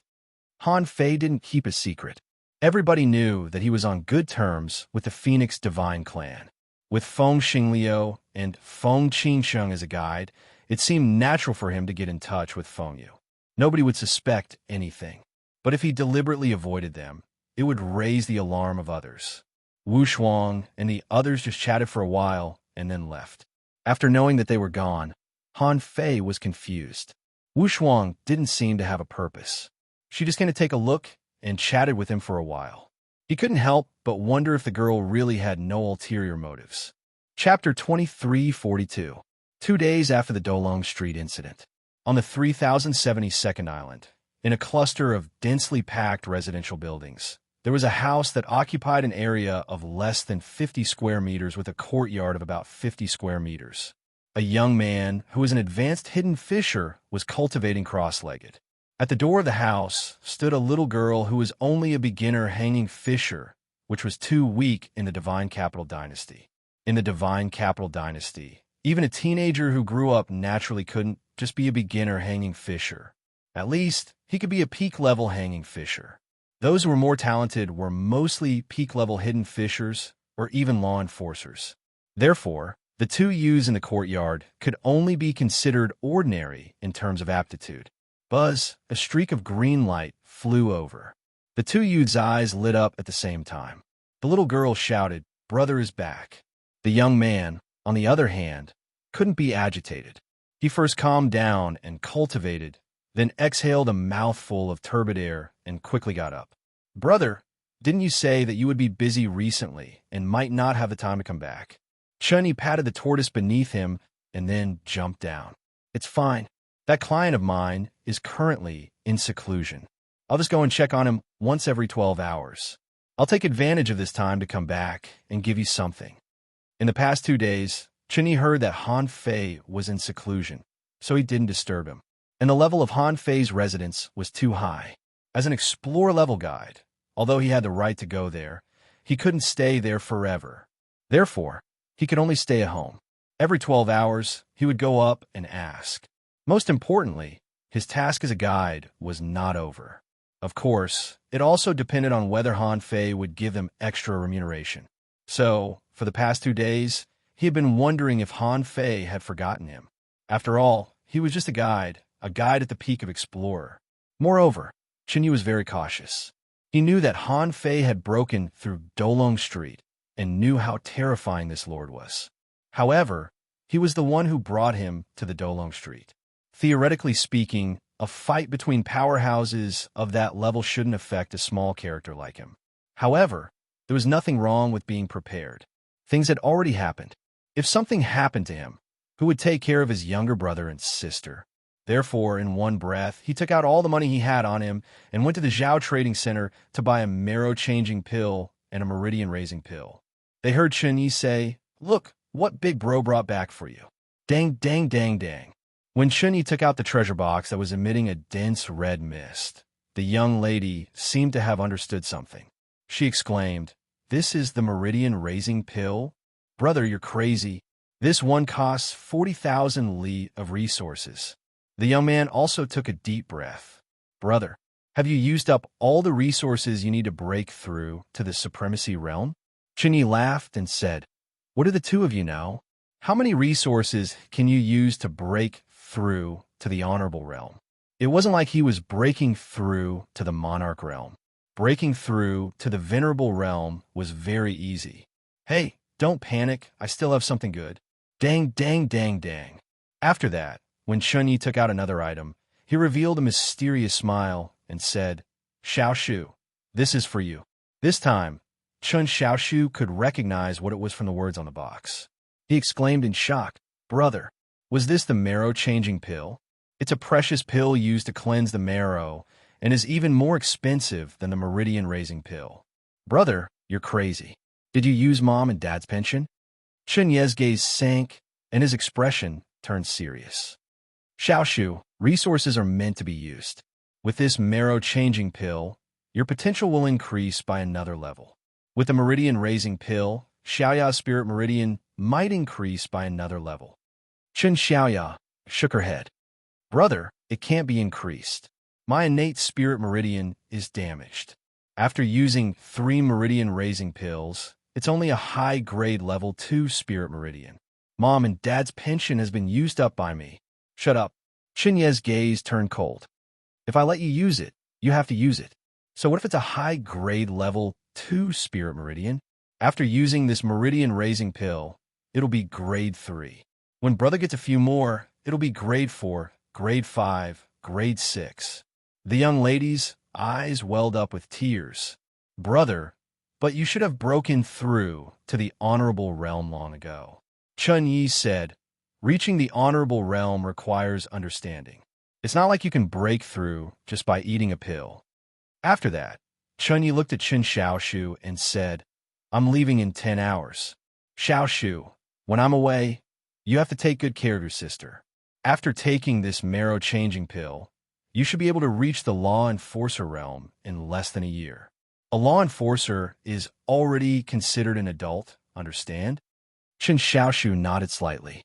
Han Fei didn't keep a secret. Everybody knew that he was on good terms with the Phoenix Divine Clan. With Feng Xingliu and Feng Qingsheng as a guide, it seemed natural for him to get in touch with Feng Yu. Nobody would suspect anything. But if he deliberately avoided them, it would raise the alarm of others. Wu Shuang and the others just chatted for a while and then left. After knowing that they were gone, Han Fei was confused. Wu Shuang didn't seem to have a purpose. She just came to take a look and chatted with him for a while. He couldn't help but wonder if the girl really had no ulterior motives. Chapter 2342. 2 days after the Dolong Street incident. On the 3072nd island, in a cluster of densely packed residential buildings, there was a house that occupied an area of less than 50 square meters with a courtyard of about 50 square meters. A young man who was an advanced hidden fisher was cultivating cross-legged. At the door of the house stood a little girl who was only a beginner hanging fisher, which was too weak in the Divine Capital Dynasty. In the Divine Capital Dynasty, even a teenager who grew up naturally couldn't just be a beginner hanging fisher. At least, he could be a peak-level hanging fisher. Those who were more talented were mostly peak-level hidden fishers or even law enforcers. Therefore, the two youths in the courtyard could only be considered ordinary in terms of aptitude. Buzz, a streak of green light, flew over. The two youths' eyes lit up at the same time. The little girl shouted, "Brother is back." The young man, on the other hand, couldn't be agitated. He first calmed down and cultivated, then exhaled a mouthful of turbid air and quickly got up. "Brother, didn't you say that you would be busy recently and might not have the time to come back?" Chunyi patted the tortoise beneath him and then jumped down. "It's fine. That client of mine is currently in seclusion. I'll just go and check on him once every 12 hours. I'll take advantage of this time to come back and give you something." In the past 2 days, Chunyi heard that Han Fei was in seclusion, so he didn't disturb him. And the level of Han Fei's residence was too high. As an explorer-level guide, although he had the right to go there, he couldn't stay there forever. Therefore, he could only stay at home. Every 12 hours, he would go up and ask. Most importantly, his task as a guide was not over. Of course, it also depended on whether Han Fei would give them extra remuneration. So, for the past 2 days, he had been wondering if Han Fei had forgotten him. After all, he was just a guide at the peak of explorer. Moreover, Chunyi was very cautious. He knew that Han Fei had broken through Dolong Street and knew how terrifying this lord was. However, he was the one who brought him to the Dolong Street. Theoretically speaking, a fight between powerhouses of that level shouldn't affect a small character like him. However, there was nothing wrong with being prepared. Things had already happened. If something happened to him, who would take care of his younger brother and sister? Therefore, in one breath, he took out all the money he had on him and went to the Zhao Trading Center to buy a marrow-changing pill and a meridian-raising pill. They heard Chunyi say, "Look, what big bro brought back for you." Dang, dang, dang, dang. When Chunyi took out the treasure box that was emitting a dense red mist, the young lady seemed to have understood something. She exclaimed, "This is the meridian-raising pill? Brother, you're crazy. This one costs 40,000 li of resources." The young man also took a deep breath. "Brother, have you used up all the resources you need to break through to the supremacy realm?" Chunyi laughed and said, "What do the two of you know? How many resources can you use to break through to the honorable realm?" It wasn't like he was breaking through to the monarch realm. Breaking through to the venerable realm was very easy. "Hey, don't panic. I still have something good." Dang, dang, dang, dang. After that, when Chunyi took out another item, he revealed a mysterious smile and said, "Xiaoshu, this is for you." This time, Chun Xiaoshu could recognize what it was from the words on the box. He exclaimed in shock, "Brother, was this the marrow-changing pill? It's a precious pill used to cleanse the marrow and is even more expensive than the meridian-raising pill." "Brother, you're crazy. Did you use mom and dad's pension? Chen Ye's gaze sank, and his expression turned serious. Xiaoshu, resources are meant to be used. With this marrow-changing pill, your potential will increase by another level. With the meridian-raising pill, Xiaoya's spirit meridian might increase by another level. Chen Xiaoya shook her head. Brother, it can't be increased. My innate spirit meridian is damaged. After using 3 meridian-raising pills, it's only a high-grade level 2 spirit meridian. Mom and dad's pension has been used up by me. Shut up. Chen Ye's gaze turned cold. If I let you use it, you have to use it. So what if it's a high-grade level 2 spirit meridian? After using this meridian-raising pill, it'll be grade 3. When brother gets a few more, it'll be grade 4, grade 5, grade 6. The young lady's eyes welled up with tears. Brother, but you should have broken through to the honorable realm long ago. Chun Yi said, reaching the honorable realm requires understanding. It's not like you can break through just by eating a pill. After that, Chun Yi looked at Qin Xiaoshu and said, I'm leaving in 10 hours. Xiaoshu, when I'm away, you have to take good care of your sister. After taking this marrow-changing pill, you should be able to reach the law enforcer realm in less than a year. A law enforcer is already considered an adult, understand? Qin Xiaoshu nodded slightly.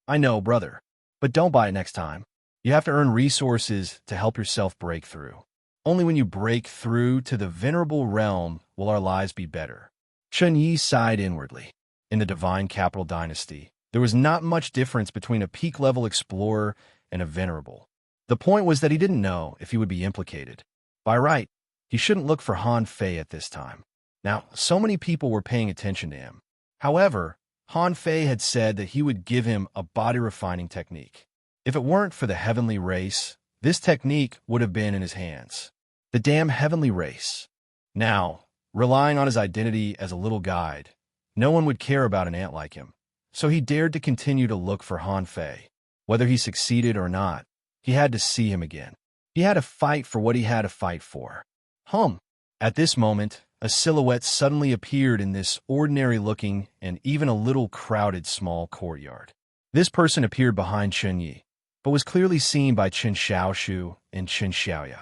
I know, brother, but don't buy it next time. You have to earn resources to help yourself break through. Only when you break through to the venerable realm will our lives be better. Chun Yi sighed inwardly. In the divine capital dynasty, there was not much difference between a peak-level explorer and a venerable. The point was that he didn't know if he would be implicated. By right, he shouldn't look for Han Fei at this time. Now, so many people were paying attention to him. However, Han Fei had said that he would give him a body-refining technique. If it weren't for the heavenly race, this technique would have been in his hands. The damn heavenly race. Now, relying on his identity as a little guide, no one would care about an ant like him. So he dared to continue to look for Han Fei. Whether he succeeded or not, he had to see him again. He had to fight for what he had to fight for. At this moment, a silhouette suddenly appeared in this ordinary-looking and even a little crowded small courtyard. This person appeared behind Chun Yi, but was clearly seen by Qin Xiaoshu and Qin Xiaoya.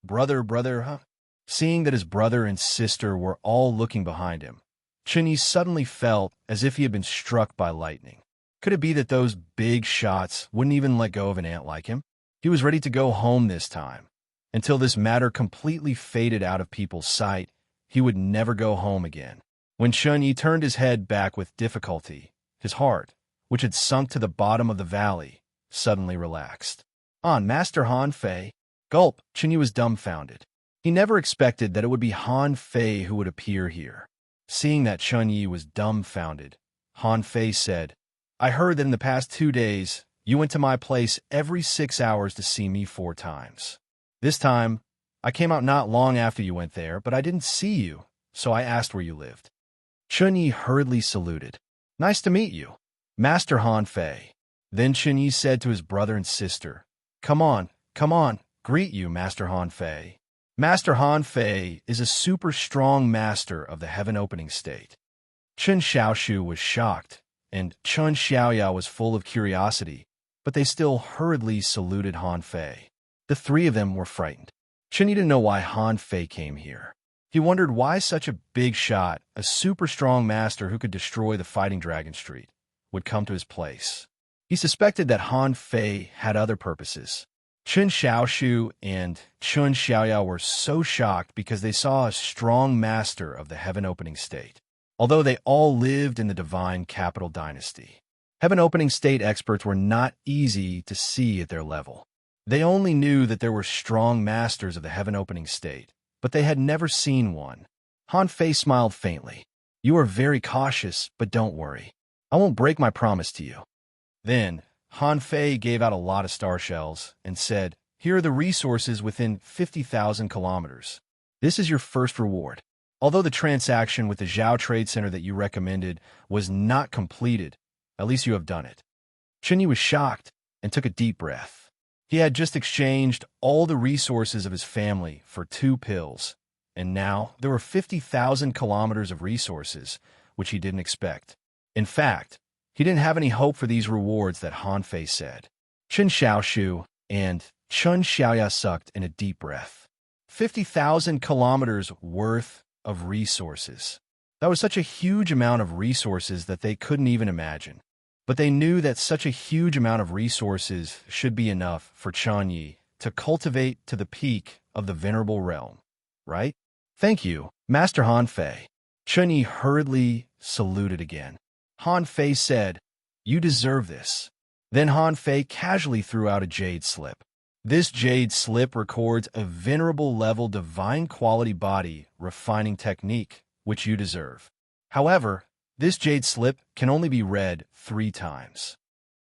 Brother. Seeing that his brother and sister were all looking behind him, Chun Yi suddenly felt as if he had been struck by lightning. Could it be that those big shots wouldn't even let go of an ant like him? He was ready to go home this time. Until this matter completely faded out of people's sight, he would never go home again. When Chun Yi turned his head back with difficulty, his heart, which had sunk to the bottom of the valley, suddenly relaxed. Master Han Fei. Gulp, Chun Yi was dumbfounded. He never expected that it would be Han Fei who would appear here. Seeing that Chun Yi was dumbfounded, Han Fei said, I heard that in the past 2 days, you went to my place every 6 hours to see me 4 times. This time, I came out not long after you went there, but I didn't see you, so I asked where you lived. Chun Yi hurriedly saluted. Nice to meet you, Master Han Fei. Then Chun Yi said to his brother and sister, Come on, greet you, Master Han Fei. Master Han Fei is a super strong master of the heaven-opening state. Qin Xiaoshu was shocked, and Qin Xiaoya was full of curiosity, but they still hurriedly saluted Han Fei. The 3 of them were frightened. Qin didn't know why Han Fei came here. He wondered why such a big shot, a super strong master who could destroy the Fighting Dragon Street, would come to his place. He suspected that Han Fei had other purposes. Qin Xiaoshu and Qin Xiaoya were so shocked because they saw a strong master of the heaven-opening state, although they all lived in the divine capital dynasty. Heaven-opening state experts were not easy to see at their level. They only knew that there were strong masters of the heaven-opening state, but they had never seen one. Han Fei smiled faintly. You are very cautious, but don't worry. I won't break my promise to you. Then, Han Fei gave out a lot of star shells and said, Here are the resources within 50,000 kilometers. This is your first reward. Although the transaction with the Zhao Trade Center that you recommended was not completed, at least you have done it. Qin Yi was shocked and took a deep breath. He had just exchanged all the resources of his family for 2 pills, and now there were 50,000 kilometers of resources, which he didn't expect. In fact, he didn't have any hope for these rewards that Han Fei said. Chen Xiaoshu and Chun Xiaoya sucked in a deep breath. 50,000 kilometers worth of resources. That was such a huge amount of resources that they couldn't even imagine. But they knew that such a huge amount of resources should be enough for Chun Yi to cultivate to the peak of the venerable realm, right? Thank you, Master Han Fei. Chun Yi hurriedly saluted again. Han Fei said, "You deserve this." Then Han Fei casually threw out a jade slip. This jade slip records a venerable level divine quality body refining technique, which you deserve. However, this jade slip can only be read 3 times.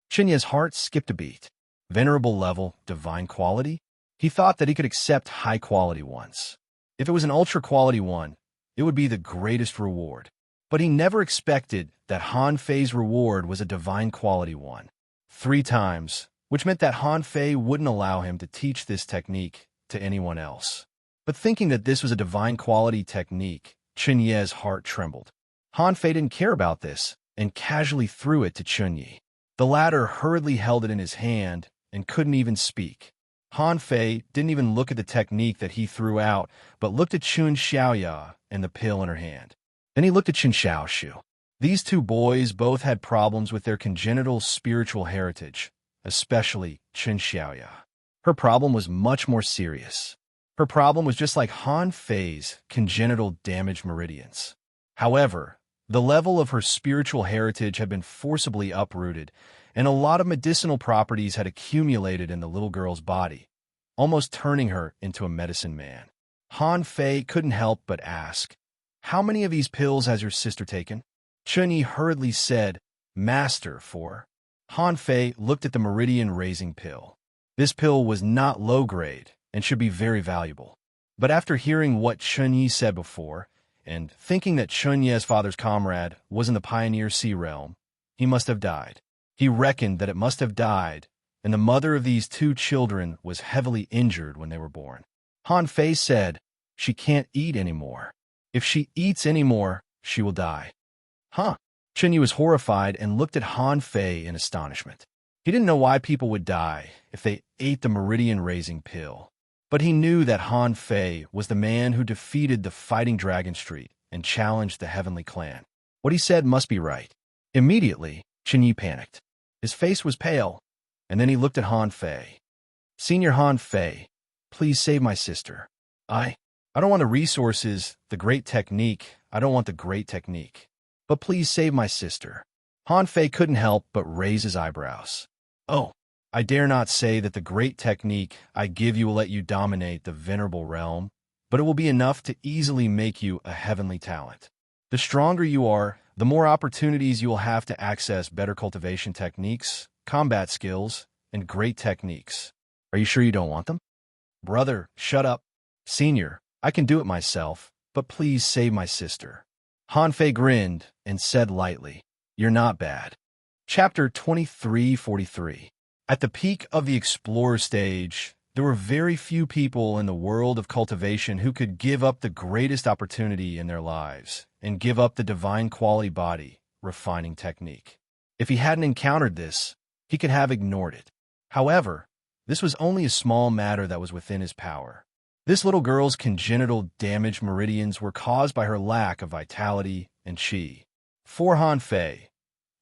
Chinya's heart skipped a beat. Venerable level divine quality? He thought that he could accept high quality ones. If it was an ultra quality one, it would be the greatest reward. But he never expected that Han Fei's reward was a divine quality one. 3 times, which meant that Han Fei wouldn't allow him to teach this technique to anyone else. But thinking that this was a divine quality technique, Chun Ye's heart trembled. Han Fei didn't care about this and casually threw it to Chun Yi. The latter hurriedly held it in his hand and couldn't even speak. Han Fei didn't even look at the technique that he threw out, but looked at Chun Xiaoya and the pill in her hand. Then he looked at Chen Xiaoshu. These 2 boys both had problems with their congenital spiritual heritage, especially Chen Xiaoya. Her problem was much more serious. Her problem was just like Han Fei's congenital damaged meridians. However, the level of her spiritual heritage had been forcibly uprooted, and a lot of medicinal properties had accumulated in the little girl's body, almost turning her into a medicine man. Han Fei couldn't help but ask, "How many of these pills has your sister taken?" Chun Yi hurriedly said, "Master, 4." Han Fei looked at the meridian-raising pill. This pill was not low-grade and should be very valuable. But after hearing what Chun Yi said before, and thinking that Chun Ye's father's comrade was in the Pioneer Sea realm, he must have died. He reckoned that it must have died, and the mother of these 2 children was heavily injured when they were born. Han Fei said, "She can't eat anymore. If she eats anymore, she will die." Huh? Chun Yi was horrified and looked at Han Fei in astonishment. He didn't know why people would die if they ate the meridian-raising pill. But he knew that Han Fei was the man who defeated the Fighting Dragon Street and challenged the Heavenly Clan. What he said must be right. Immediately, Chun Yi panicked. His face was pale, and then he looked at Han Fei. "Senior Han Fei, please save my sister. I don't want the resources, the great technique. I don't want the great technique. But please save my sister." Han Fei couldn't help but raise his eyebrows. "Oh, I dare not say that the great technique I give you will let you dominate the venerable realm, but it will be enough to easily make you a heavenly talent. The stronger you are, the more opportunities you will have to access better cultivation techniques, combat skills, and great techniques. Are you sure you don't want them?" "Brother, shut up. Senior, I can do it myself, but please save my sister." Han Fei grinned and said lightly, "You're not bad." Chapter 2343. At the peak of the explorer stage, there were very few people in the world of cultivation who could give up the greatest opportunity in their lives and give up the divine quality body refining technique. If he hadn't encountered this, he could have ignored it. However, this was only a small matter that was within his power. This little girl's congenital damaged meridians were caused by her lack of vitality and qi. For Han Fei,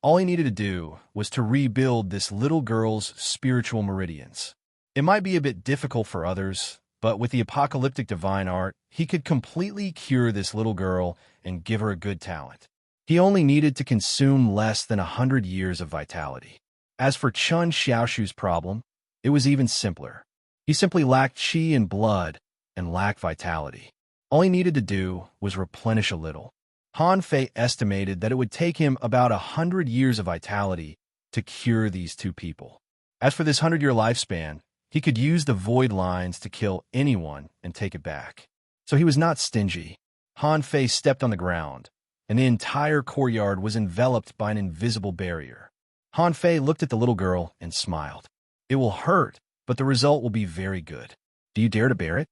all he needed to do was to rebuild this little girl's spiritual meridians. It might be a bit difficult for others, but with the apocalyptic divine art, he could completely cure this little girl and give her a good talent. He only needed to consume less than 100 years of vitality. As for Chun Xiaoshu's problem, it was even simpler. He simply lacked qi and blood and lacked vitality. All he needed to do was replenish a little. Han Fei estimated that it would take him about 100 years of vitality to cure these 2 people. As for this 100-year lifespan, he could use the void lines to kill anyone and take it back. So he was not stingy. Han Fei stepped on the ground, and the entire courtyard was enveloped by an invisible barrier. Han Fei looked at the little girl and smiled. "It will hurt, but the result will be very good. Do you dare to bear it?"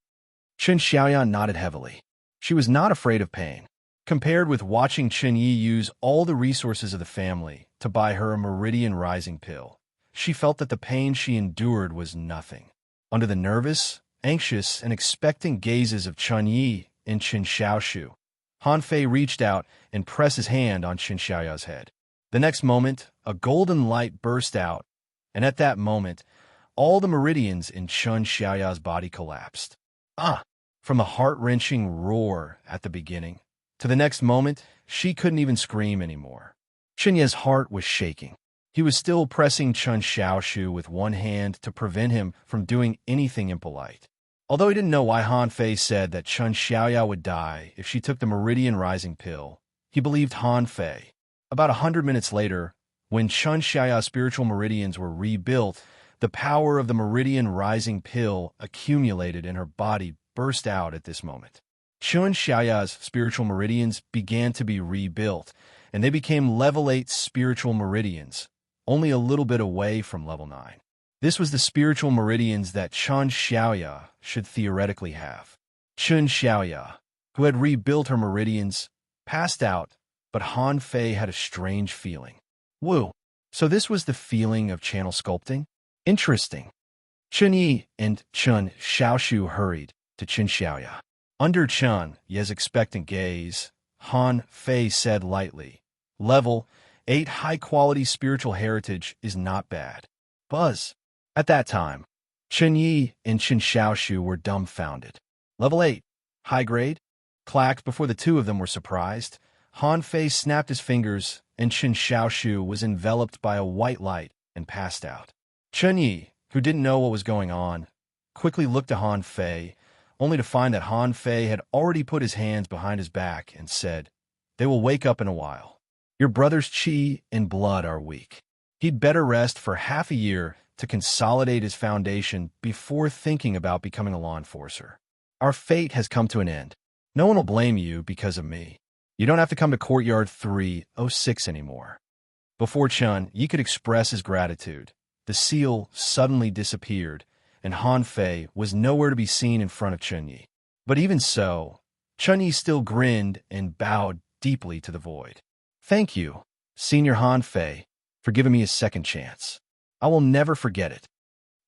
Chen Xiaoyan nodded heavily. She was not afraid of pain. Compared with watching Chen Yi use all the resources of the family to buy her a meridian rising pill, she felt that the pain she endured was nothing. Under the nervous, anxious, and expectant gazes of Chen Yi and Qin Xiaoshu, Han Fei reached out and pressed his hand on Qin Xiaoya's head. The next moment, a golden light burst out, and at that moment, all the meridians in Qin Xiaoya's body collapsed. From the heart-wrenching roar at the beginning, to the next moment, she couldn't even scream anymore. Chen Yi's heart was shaking. He was still pressing Qin Xiaoshu with one hand to prevent him from doing anything impolite. Although he didn't know why Han Fei said that Qin Xiaoya would die if she took the meridian rising pill, he believed Han Fei. About 100 minutes later, when Qin Xiaoya's spiritual meridians were rebuilt, the power of the meridian rising pill accumulated in her body burst out at this moment. Qin Xiaoya's spiritual meridians began to be rebuilt, and they became level 8 spiritual meridians, only a little bit away from level 9. This was the spiritual meridians that Qin Xiaoya should theoretically have. Qin Xiaoya, who had rebuilt her meridians, passed out, but Han Fei had a strange feeling. Woo! So this was the feeling of channel sculpting? Interesting. Chen Yi and Qin Xiaoshu hurried to Qin Xiaoya. Under Chen Yi's expectant gaze, Han Fei said lightly, "Level 8 high-quality spiritual heritage is not bad." Buzz. At that time, Chen Yi and Qin Xiaoshu were dumbfounded. Level 8. High grade? Clacked before the two of them were surprised. Han Fei snapped his fingers, and Qin Xiaoshu was enveloped by a white light and passed out. Chen Yi, who didn't know what was going on, quickly looked to Han Fei, only to find that Han Fei had already put his hands behind his back and said, "They will wake up in a while. Your brother's qi and blood are weak. He'd better rest for half a year to consolidate his foundation before thinking about becoming a law enforcer. Our fate has come to an end. No one will blame you because of me. You don't have to come to Courtyard 306 anymore." Before Chen Yi could express his gratitude, the seal suddenly disappeared, and Han Fei was nowhere to be seen in front of Chen Yi. But even so, Chen Yi still grinned and bowed deeply to the void. "Thank you, Senior Han Fei, for giving me a second chance. I will never forget it."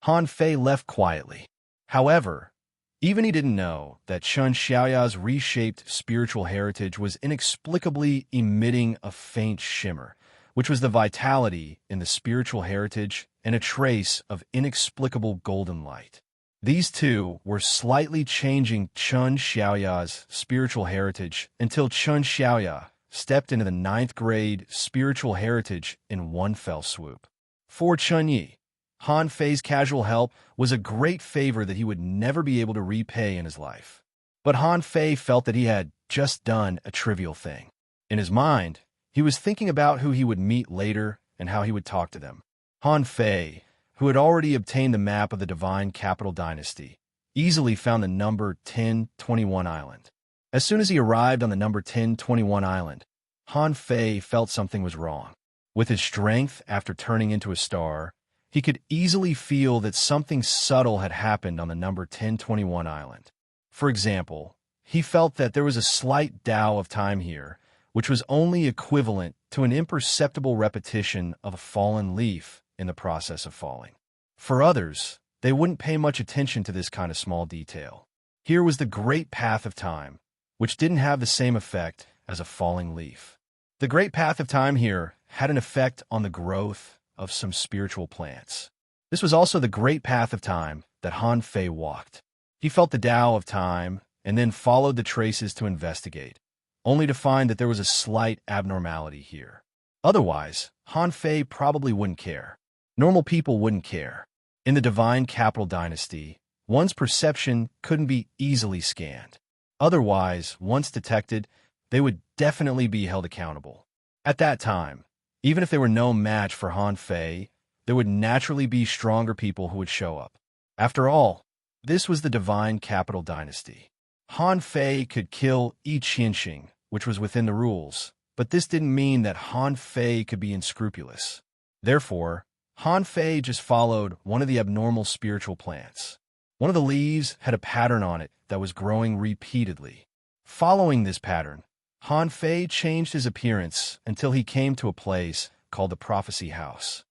Han Fei left quietly. However, even he didn't know that Qin Xiaoya's reshaped spiritual heritage was inexplicably emitting a faint shimmer, which was the vitality in the spiritual heritage and a trace of inexplicable golden light. These two were slightly changing Qin Xiaoya's spiritual heritage until Qin Xiaoya stepped into the 9th grade spiritual heritage in one fell swoop. For Chen Yi, Han Fei's casual help was a great favor that he would never be able to repay in his life. But Han Fei felt that he had just done a trivial thing. In his mind, he was thinking about who he would meet later and how he would talk to them. Han Fei, who had already obtained the map of the Divine Capital Dynasty, easily found the number 1021 island. As soon as he arrived on the number 1021 island, Han Fei felt something was wrong. With his strength after turning into a star, he could easily feel that something subtle had happened on the number 1021 island. For example, he felt that there was a slight Tao of time here, which was only equivalent to an imperceptible repetition of a fallen leaf in the process of falling. For others, they wouldn't pay much attention to this kind of small detail. Here was the great path of time, which didn't have the same effect as a falling leaf. The great path of time here had an effect on the growth of some spiritual plants. This was also the great path of time that Han Fei walked. He felt the Tao of time and then followed the traces to investigate, only to find that there was a slight abnormality here. Otherwise, Han Fei probably wouldn't care. Normal people wouldn't care. In the Divine Capital Dynasty, one's perception couldn't be easily scanned. Otherwise, once detected, they would definitely be held accountable. At that time, even if they were no match for Han Fei, there would naturally be stronger people who would show up. After all, this was the Divine Capital Dynasty. Han Fei could kill Yi Qianxing, which was within the rules, but this didn't mean that Han Fei could be unscrupulous. Therefore, Han Fei just followed one of the abnormal spiritual plants. One of the leaves had a pattern on it that was growing repeatedly. Following this pattern, Han Fei changed his appearance until he came to a place called the Prophecy House.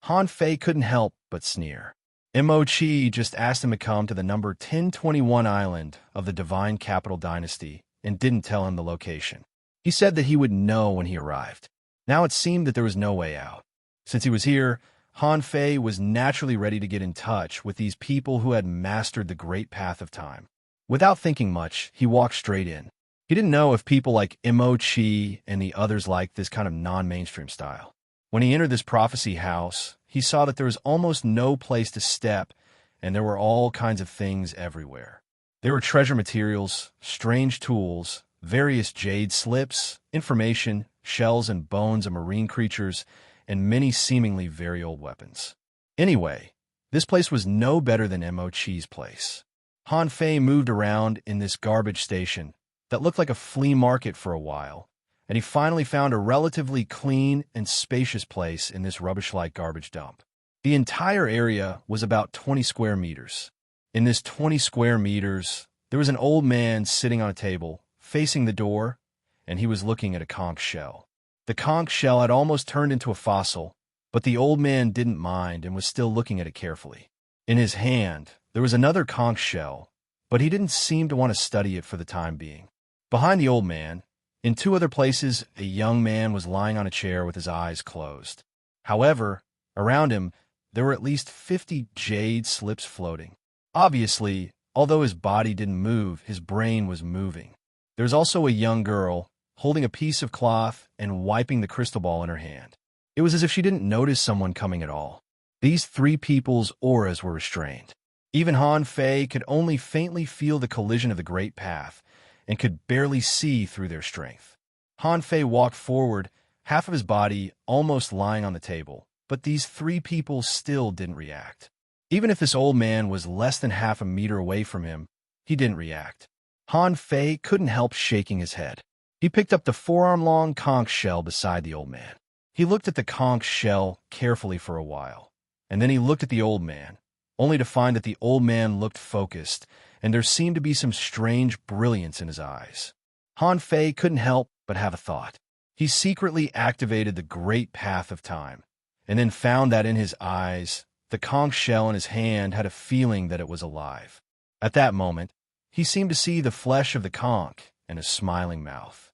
Han Fei couldn't help but sneer. Mo-Chi just asked him to come to the number 1021 island of the Divine Capital Dynasty and didn't tell him the location. He said that he would know when he arrived. Now it seemed that there was no way out. Since he was here, Han Fei was naturally ready to get in touch with these people who had mastered the great path of time. Without thinking much, he walked straight in. He didn't know if people like Mo-Chi and the others liked this kind of non-mainstream style. When he entered this prophecy house, he saw that there was almost no place to step, and there were all kinds of things everywhere. There were treasure materials, strange tools, various jade slips, information, shells and bones of marine creatures, and many seemingly very old weapons. Anyway, this place was no better than Mo-Chi's place. Han Fei moved around in this garbage station that looked like a flea market for a while, and he finally found a relatively clean and spacious place in this rubbish-like garbage dump. The entire area was about 20 square meters. In this 20 square meters, there was an old man sitting on a table, facing the door, and he was looking at a conch shell. The conch shell had almost turned into a fossil, but the old man didn't mind and was still looking at it carefully. In his hand, there was another conch shell, but he didn't seem to want to study it for the time being. Behind the old man, in two other places, a young man was lying on a chair with his eyes closed. However, around him, there were at least 50 jade slips floating. Obviously, although his body didn't move, his brain was moving. There was also a young girl, holding a piece of cloth and wiping the crystal ball in her hand. It was as if she didn't notice someone coming at all. These three people's auras were restrained. Even Han Fei could only faintly feel the collision of the great path and could barely see through their strength. Han Fei walked forward, half of his body almost lying on the table, but these three people still didn't react. Even if this old man was less than half a meter away from him, he didn't react. Han Fei couldn't help shaking his head. He picked up the forearm-long conch shell beside the old man. He looked at the conch shell carefully for a while, and then he looked at the old man, only to find that the old man looked focused, and there seemed to be some strange brilliance in his eyes. Han Fei couldn't help but have a thought. He secretly activated the great path of time, and then found that in his eyes, the conch shell in his hand had a feeling that it was alive. At that moment, he seemed to see the flesh of the conch and a smiling mouth.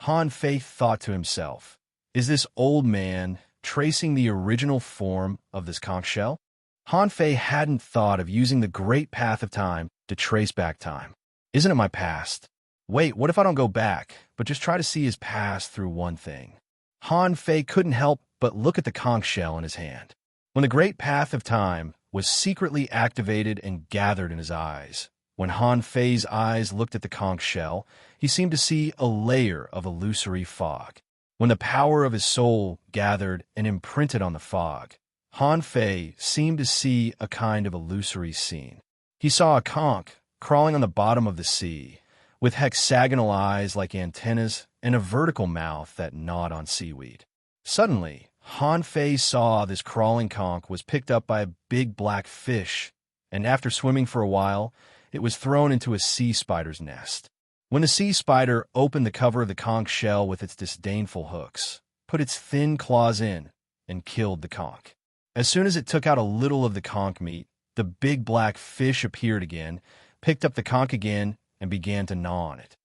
Han Fei thought to himself, is this old man tracing the original form of this conch shell? Han Fei hadn't thought of using the great path of time to trace back time. Isn't it my past? Wait, what if I don't go back, but just try to see his past through one thing? Han Fei couldn't help but look at the conch shell in his hand. When the great path of time was secretly activated and gathered in his eyes, when Han Fei's eyes looked at the conch shell, he seemed to see a layer of illusory fog. When the power of his soul gathered and imprinted on the fog, Han Fei seemed to see a kind of illusory scene. He saw a conch crawling on the bottom of the sea, with hexagonal eyes like antennas and a vertical mouth that gnawed on seaweed. Suddenly, Han Fei saw this crawling conch was picked up by a big black fish, and after swimming for a while, it was thrown into a sea spider's nest. When the sea spider opened the cover of the conch shell with its disdainful hooks, put its thin claws in, and killed the conch. As soon as it took out a little of the conch meat, the big black fish appeared again, picked up the conch again, and began to gnaw on it.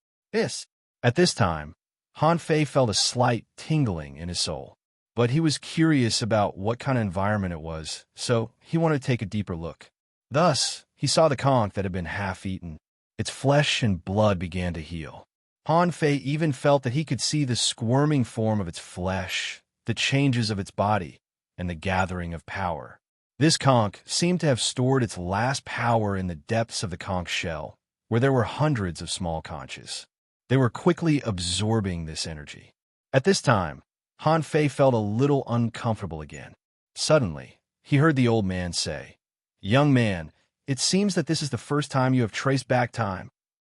At this time, Han Fei felt a slight tingling in his soul, but he was curious about what kind of environment it was, so he wanted to take a deeper look. Thus, he saw the conch that had been half-eaten. Its flesh and blood began to heal. Han Fei even felt that he could see the squirming form of its flesh, the changes of its body, and the gathering of power. This conch seemed to have stored its last power in the depths of the conch shell, where there were hundreds of small conches. They were quickly absorbing this energy. At this time, Han Fei felt a little uncomfortable again. Suddenly, he heard the old man say, "Young man, it seems that this is the first time you have traced back time.